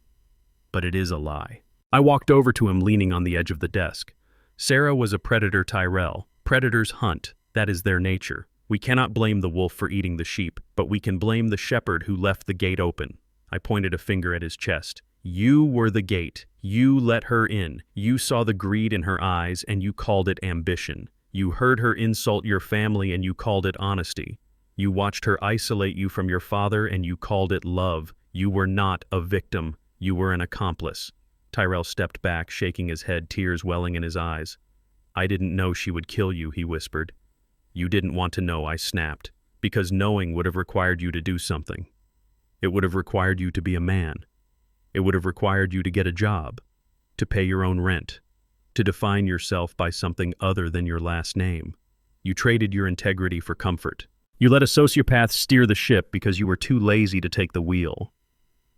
But it is a lie." I walked over to him, leaning on the edge of the desk. "Sarah was a predator, Tyrell. Predators hunt. That is their nature. We cannot blame the wolf for eating the sheep, but we can blame the shepherd who left the gate open." I pointed a finger at his chest. "You were the gate. You let her in. You saw the greed in her eyes and you called it ambition. You heard her insult your family and you called it honesty. You watched her isolate you from your father and you called it love. You were not a victim. You were an accomplice." Tyrell stepped back, shaking his head, tears welling in his eyes. "I didn't know she would kill you," he whispered. "You didn't want to know," I snapped, Because knowing would have required you to do something. It would have required you to be a man. It would have required you to get a job, to pay your own rent, to define yourself by something other than your last name. You traded your integrity for comfort. You let a sociopath steer the ship because you were too lazy to take the wheel.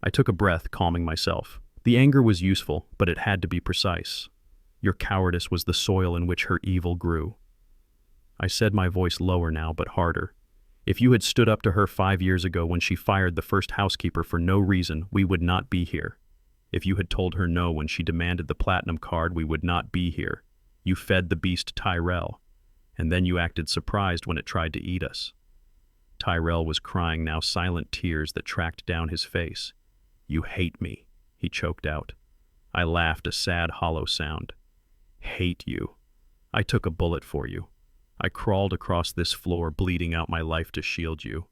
I took a breath, calming myself. The anger was useful, but it had to be precise. Your cowardice was the soil in which her evil grew. I said, my voice lower now, but harder. If you had stood up to her 5 years ago when she fired the first housekeeper for no reason, we would not be here. If you had told her no when she demanded the platinum card, we would not be here. You fed the beast Tyrell, and then you acted surprised when it tried to eat us. Tyrell was crying now, silent tears that tracked down his face. You hate me, he choked out. I laughed, a sad, hollow sound. Hate you. I took a bullet for you. I crawled across this floor, bleeding out my life to shield you.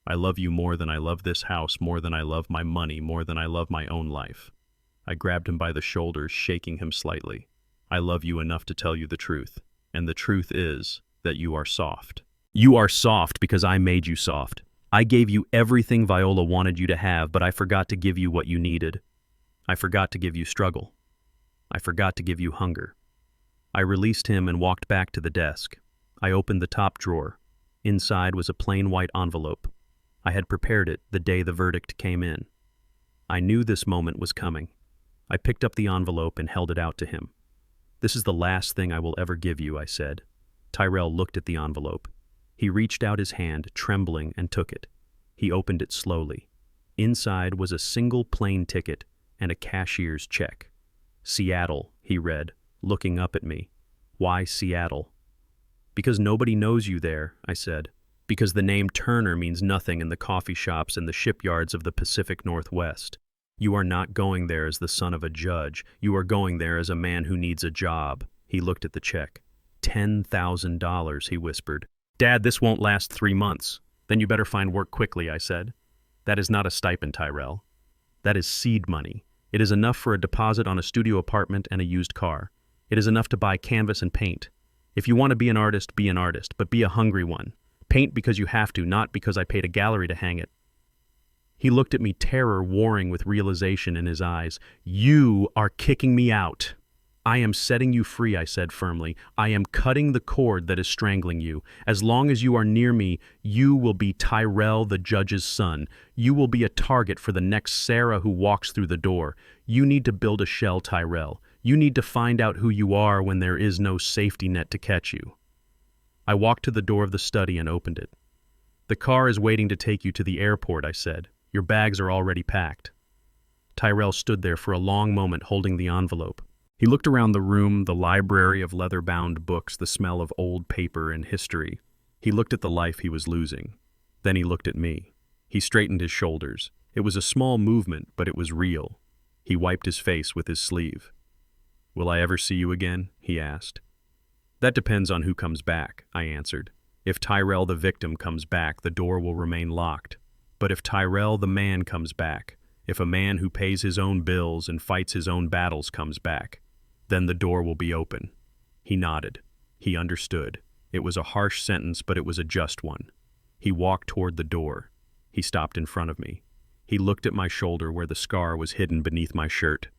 I love you more than I love this house, more than I love my money, more than I love my own life. I grabbed him by the shoulders, shaking him slightly. I love you enough to tell you the truth, and the truth is that you are soft. You are soft because I made you soft. I gave you everything Viola wanted you to have, but I forgot to give you what you needed. I forgot to give you struggle. I forgot to give you hunger. I released him and walked back to the desk. I opened the top drawer. Inside was a plain white envelope. I had prepared it the day the verdict came in. I knew this moment was coming. I picked up the envelope and held it out to him. This is the last thing I will ever give you, I said. Tyrell looked at the envelope. He reached out his hand, trembling, and took it. He opened it slowly. Inside was a single plane ticket and a cashier's check. Seattle, he read, looking up at me. Why Seattle? Because nobody knows you there, I said. Because the name Turner means nothing in the coffee shops and the shipyards of the Pacific Northwest. You are not going there as the son of a judge. You are going there as a man who needs a job. He looked at the check. $10,000, he whispered. Dad, this won't last 3 months. Then you better find work quickly, I said. That is not a stipend, Tyrell. That is seed money. It is enough for a deposit on a studio apartment and a used car. It is enough to buy canvas and paint. If you want to be an artist, but be a hungry one. Paint because you have to, not because I paid a gallery to hang it. He looked at me, terror warring with realization in his eyes. You are kicking me out. I am setting you free, I said firmly. I am cutting the cord that is strangling you. As long as you are near me, you will be Tyrell, the judge's son. You will be a target for the next Sarah who walks through the door. You need to build a shell, Tyrell. You need to find out who you are when there is no safety net to catch you. I walked to the door of the study and opened it. The car is waiting to take you to the airport, I said. Your bags are already packed. Tyrell stood there for a long moment holding the envelope. He looked around the room, the library of leather-bound books, the smell of old paper and history. He looked at the life he was losing. Then he looked at me. He straightened his shoulders. It was a small movement, but it was real. He wiped his face with his sleeve. Will I ever see you again? He asked. That depends on who comes back, I answered. If Tyrell the victim comes back, the door will remain locked. But if Tyrell the man comes back, if a man who pays his own bills and fights his own battles comes back, then the door will be open. He nodded. He understood. It was a harsh sentence, but it was a just one. He walked toward the door. He stopped in front of me. He looked at my shoulder where the scar was hidden beneath my shirt.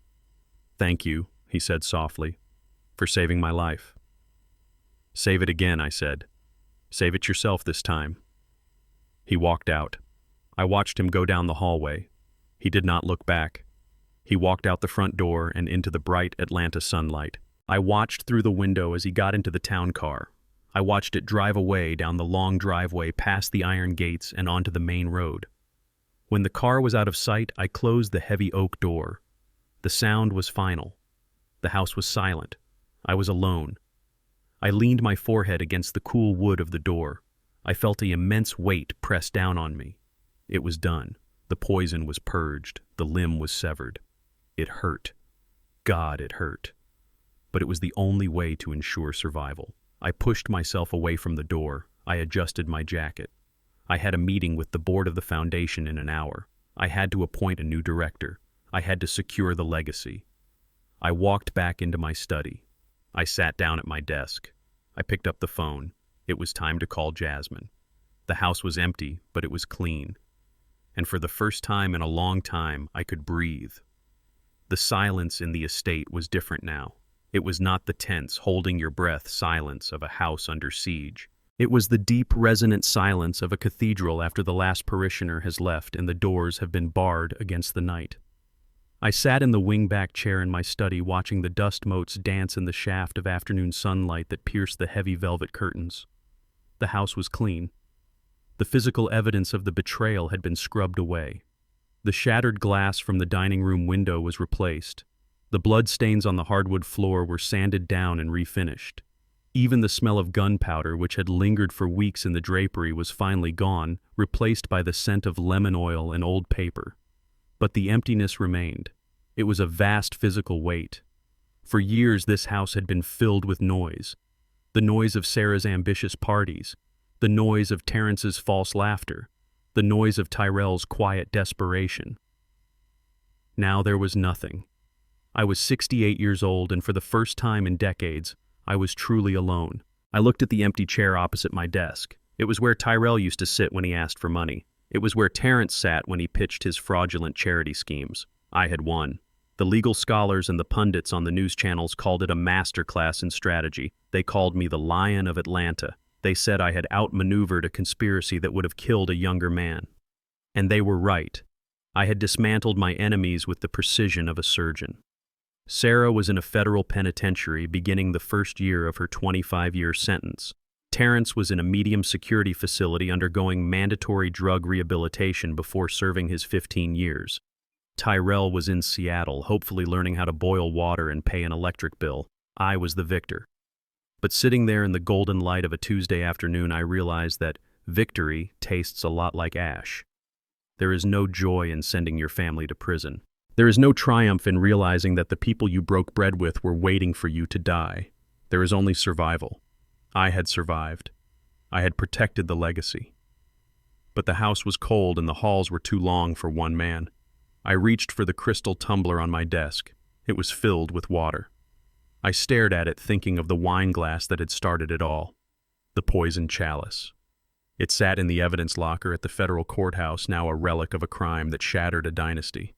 Thank you, he said softly, for saving my life. Save it again, I said. Save it yourself this time. He walked out. I watched him go down the hallway. He did not look back. He walked out the front door and into the bright Atlanta sunlight. I watched through the window as he got into the town car. I watched it drive away down the long driveway past the iron gates and onto the main road. When the car was out of sight, I closed the heavy oak door. The sound was final. The house was silent. I was alone. I leaned my forehead against the cool wood of the door. I felt an immense weight press down on me. It was done. The poison was purged. The limb was severed. It hurt. God, it hurt. But it was the only way to ensure survival. I pushed myself away from the door. I adjusted my jacket. I had a meeting with the board of the foundation in an hour. I had to appoint a new director. I had to secure the legacy. I walked back into my study. I sat down at my desk. I picked up the phone. It was time to call Jasmine. The house was empty, but it was clean. And for the first time in a long time, I could breathe. The silence in the estate was different now. It was not the tense, holding your breath silence of a house under siege. It was the deep, resonant silence of a cathedral after the last parishioner has left and the doors have been barred against the night. I sat in the wing-back chair in my study watching the dust motes dance in the shaft of afternoon sunlight that pierced the heavy velvet curtains. The house was clean. The physical evidence of the betrayal had been scrubbed away. The shattered glass from the dining room window was replaced. The blood stains on the hardwood floor were sanded down and refinished. Even the smell of gunpowder, which had lingered for weeks in the drapery, was finally gone, replaced by the scent of lemon oil and old paper. But the emptiness remained. It was a vast physical weight. For years this house had been filled with noise. The noise of Sarah's ambitious parties, the noise of Terrence's false laughter, the noise of Tyrell's quiet desperation. Now there was nothing. I was 68 years old, and for the first time in decades, I was truly alone. I looked at the empty chair opposite my desk. It was where Tyrell used to sit when he asked for money. It was where Terrence sat when he pitched his fraudulent charity schemes. I had won. The legal scholars and the pundits on the news channels called it a masterclass in strategy. They called me the Lion of Atlanta. They said I had outmaneuvered a conspiracy that would have killed a younger man. And they were right. I had dismantled my enemies with the precision of a surgeon. Sarah was in a federal penitentiary beginning the first year of her 25-year sentence. Terrence was in a medium security facility undergoing mandatory drug rehabilitation before serving his 15 years. Tyrell was in Seattle, hopefully learning how to boil water and pay an electric bill. I was the victor. But sitting there in the golden light of a Tuesday afternoon, I realized that victory tastes a lot like ash. There is no joy in sending your family to prison. There is no triumph in realizing that the people you broke bread with were waiting for you to die. There is only survival. I had survived. I had protected the legacy. But the house was cold and the halls were too long for one man. I reached for the crystal tumbler on my desk. It was filled with water. I stared at it, thinking of the wine glass that had started it all. The poisoned chalice. It sat in the evidence locker at the federal courthouse, now a relic of a crime that shattered a dynasty.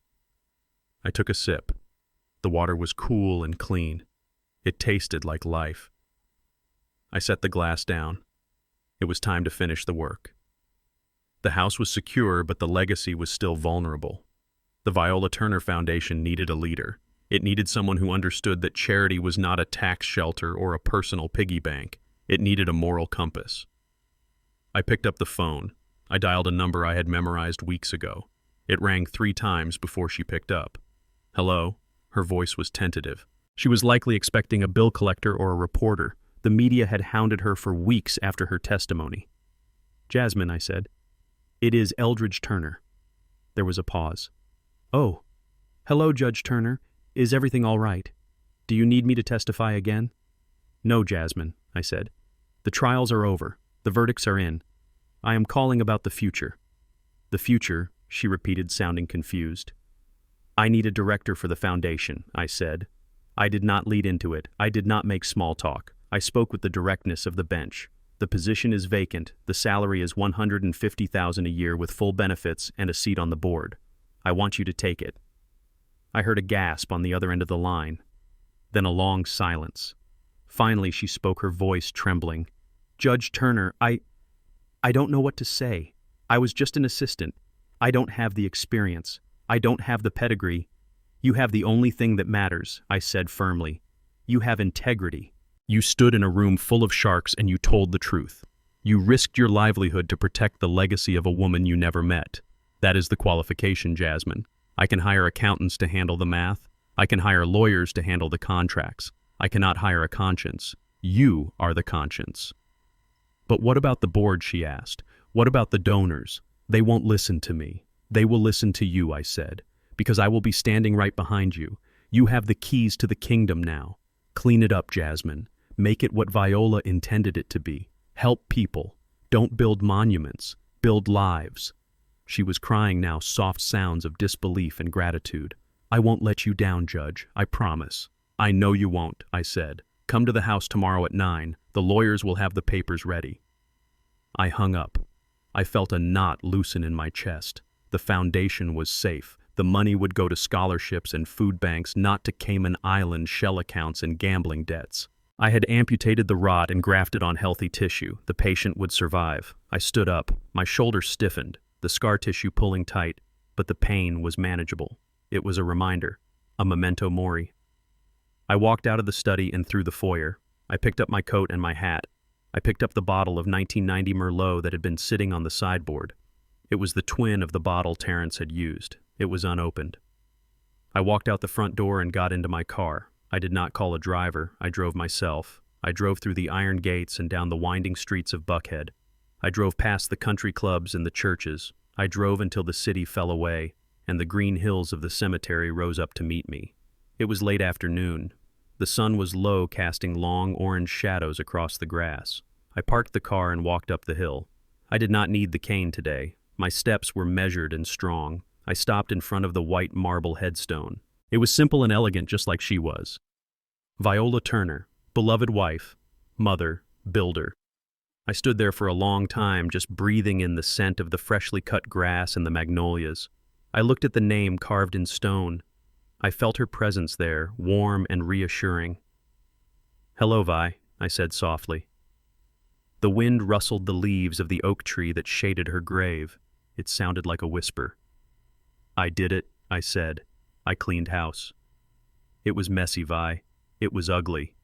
I took a sip. The water was cool and clean. It tasted like life. I set the glass down. It was time to finish the work. The house was secure, but the legacy was still vulnerable. The Viola Turner Foundation needed a leader. It needed someone who understood that charity was not a tax shelter or a personal piggy bank. It needed a moral compass. I picked up the phone. I dialed a number I had memorized weeks ago. It rang 3 times before she picked up. Hello? Her voice was tentative. She was likely expecting a bill collector or a reporter. The media had hounded her for weeks after her testimony. Jasmine, I said. It is Eldridge Turner. There was a pause. Oh. Hello, Judge Turner. Is everything all right? Do you need me to testify again? No, Jasmine, I said. The trials are over. The verdicts are in. I am calling about the future. The future, she repeated, sounding confused. I need a director for the foundation, I said. I did not lead into it. I did not make small talk. I spoke with the directness of the bench. The position is vacant. The salary is $150,000 a year with full benefits and a seat on the board. I want you to take it. I heard a gasp on the other end of the line, then a long silence. Finally, she spoke, her voice trembling. Judge Turner, I don't know what to say. I was just an assistant. I don't have the experience. I don't have the pedigree. You have the only thing that matters, I said firmly. You have integrity. You stood in a room full of sharks and you told the truth. You risked your livelihood to protect the legacy of a woman you never met. That is the qualification, Jasmine. I can hire accountants to handle the math. I can hire lawyers to handle the contracts. I cannot hire a conscience. You are the conscience. But what about the board, she asked. What about the donors? They won't listen to me. They will listen to you, I said, because I will be standing right behind you. You have the keys to the kingdom now. Clean it up, Jasmine. Make it what Viola intended it to be. Help people. Don't build monuments. Build lives. She was crying now, soft sounds of disbelief and gratitude. I won't let you down, Judge. I promise. I know you won't, I said. Come to the house tomorrow at 9. The lawyers will have the papers ready. I hung up. I felt a knot loosen in my chest. The foundation was safe. The money would go to scholarships and food banks, not to Cayman Island shell accounts and gambling debts. I had amputated the rod and grafted on healthy tissue. The patient would survive. I stood up. My shoulder stiffened, the scar tissue pulling tight, but the pain was manageable. It was a reminder, a memento mori. I walked out of the study and through the foyer. I picked up my coat and my hat. I picked up the bottle of 1990 Merlot that had been sitting on the sideboard. It was the twin of the bottle Terrence had used. It was unopened. I walked out the front door and got into my car. I did not call a driver. I drove myself. I drove through the iron gates and down the winding streets of Buckhead. I drove past the country clubs and the churches. I drove until the city fell away, and the green hills of the cemetery rose up to meet me. It was late afternoon. The sun was low, casting long orange shadows across the grass. I parked the car and walked up the hill. I did not need the cane today. My steps were measured and strong. I stopped in front of the white marble headstone. It was simple and elegant, just like she was. Viola Turner, beloved wife, mother, builder. I stood there for a long time, just breathing in the scent of the freshly cut grass and the magnolias. I looked at the name carved in stone. I felt her presence there, warm and reassuring. "Hello, Vi," I said softly. The wind rustled the leaves of the oak tree that shaded her grave. It sounded like a whisper. "I did it," I said. "I cleaned house. It was messy, Vi. It was ugly.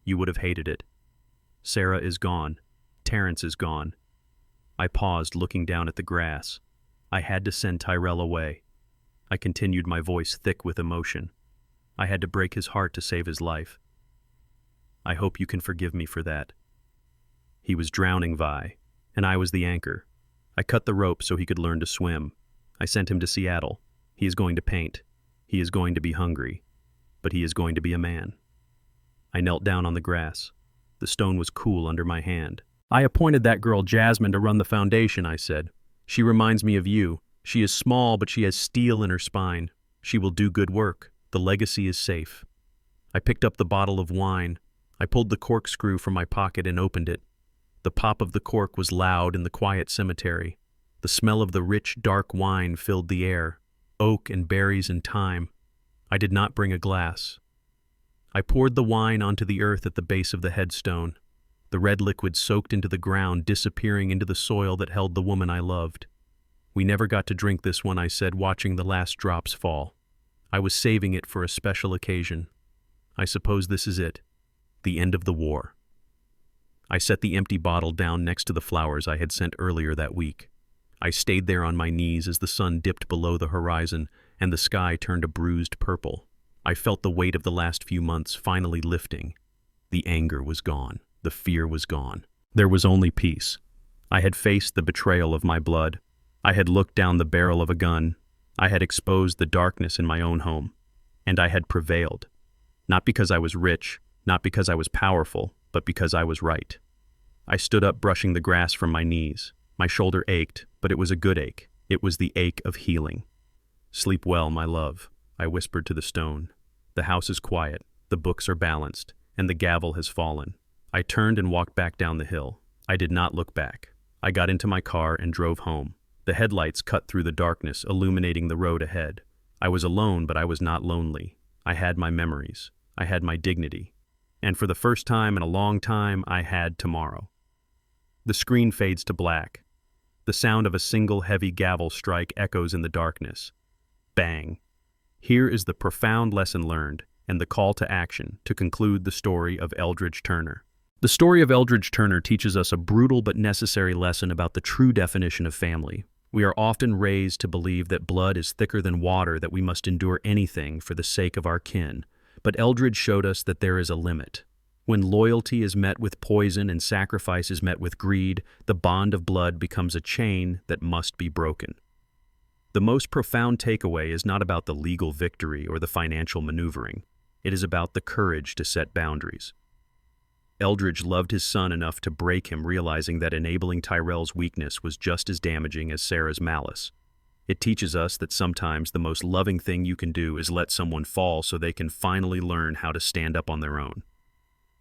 You would have hated it. Sarah is gone. Terrence is gone." I paused, looking down at the grass. I had to send Tyrell away. I continued, my voice thick with emotion. I had to break his heart to save his life. "I hope you can forgive me for that." He was drowning, Vi, and I was the anchor. I cut the rope so he could learn to swim. I sent him to Seattle. He is going to paint. He is going to be hungry. But he is going to be a man. I knelt down on the grass. The stone was cool under my hand. "I appointed that girl Jasmine to run the foundation," I said. "She reminds me of you. She is small, but she has steel in her spine. She will do good work. The legacy is safe." I picked up the bottle of wine. I pulled the corkscrew from my pocket and opened it. The pop of the cork was loud in the quiet cemetery. The smell of the rich, dark wine filled the air, oak and berries and thyme. I did not bring a glass. I poured the wine onto the earth at the base of the headstone. The red liquid soaked into the ground, disappearing into the soil that held the woman I loved. "We never got to drink this one," I said, watching the last drops fall. "I was saving it for a special occasion. I suppose this is it. The end of the war." I set the empty bottle down next to the flowers I had sent earlier that week. I stayed there on my knees as the sun dipped below the horizon and the sky turned a bruised purple. I felt the weight of the last few months finally lifting. The anger was gone. The fear was gone. There was only peace. I had faced the betrayal of my blood. I had looked down the barrel of a gun. I had exposed the darkness in my own home. And I had prevailed. Not because I was rich, not because I was powerful, but because I was right. I stood up, brushing the grass from my knees. My shoulder ached, but it was a good ache. It was the ache of healing. "Sleep well, my love," I whispered to the stone. "The house is quiet, the books are balanced, and the gavel has fallen." I turned and walked back down the hill. I did not look back. I got into my car and drove home. The headlights cut through the darkness, illuminating the road ahead. I was alone, but I was not lonely. I had my memories. I had my dignity. And for the first time in a long time, I had tomorrow. The screen fades to black. The sound of a single heavy gavel strike echoes in the darkness. Bang. Here is the profound lesson learned and the call to action to conclude the story of Eldridge Turner. The story of Eldridge Turner teaches us a brutal but necessary lesson about the true definition of family. We are often raised to believe that blood is thicker than water, that we must endure anything for the sake of our kin. But Eldridge showed us that there is a limit. When loyalty is met with poison and sacrifice is met with greed, the bond of blood becomes a chain that must be broken. The most profound takeaway is not about the legal victory or the financial maneuvering. It is about the courage to set boundaries. Eldridge loved his son enough to break him, realizing that enabling Tyrell's weakness was just as damaging as Sarah's malice. It teaches us that sometimes the most loving thing you can do is let someone fall so they can finally learn how to stand up on their own.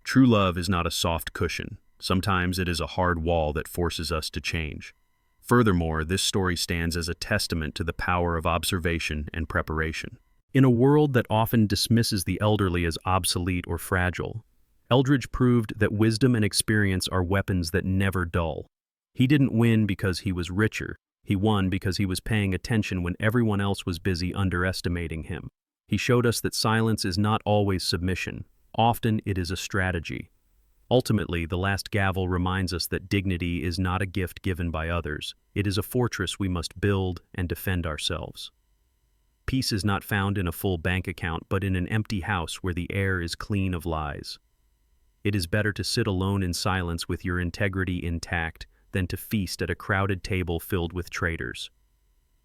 True love is not a soft cushion. Sometimes it is a hard wall that forces us to change. Furthermore, this story stands as a testament to the power of observation and preparation. In a world that often dismisses the elderly as obsolete or fragile, Eldridge proved that wisdom and experience are weapons that never dull. He didn't win because he was richer. He won because he was paying attention when everyone else was busy underestimating him. He showed us that silence is not always submission. Often it is a strategy. Ultimately, the last gavel reminds us that dignity is not a gift given by others. It is a fortress we must build and defend ourselves. Peace is not found in a full bank account, but in an empty house where the air is clean of lies. It is better to sit alone in silence with your integrity intact than to feast at a crowded table filled with traitors.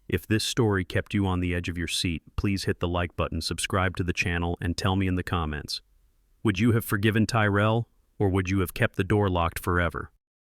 If this story kept you on the edge of your seat, please hit the like button, subscribe to the channel, and tell me in the comments. Would you have forgiven Tyrell, or would you have kept the door locked forever?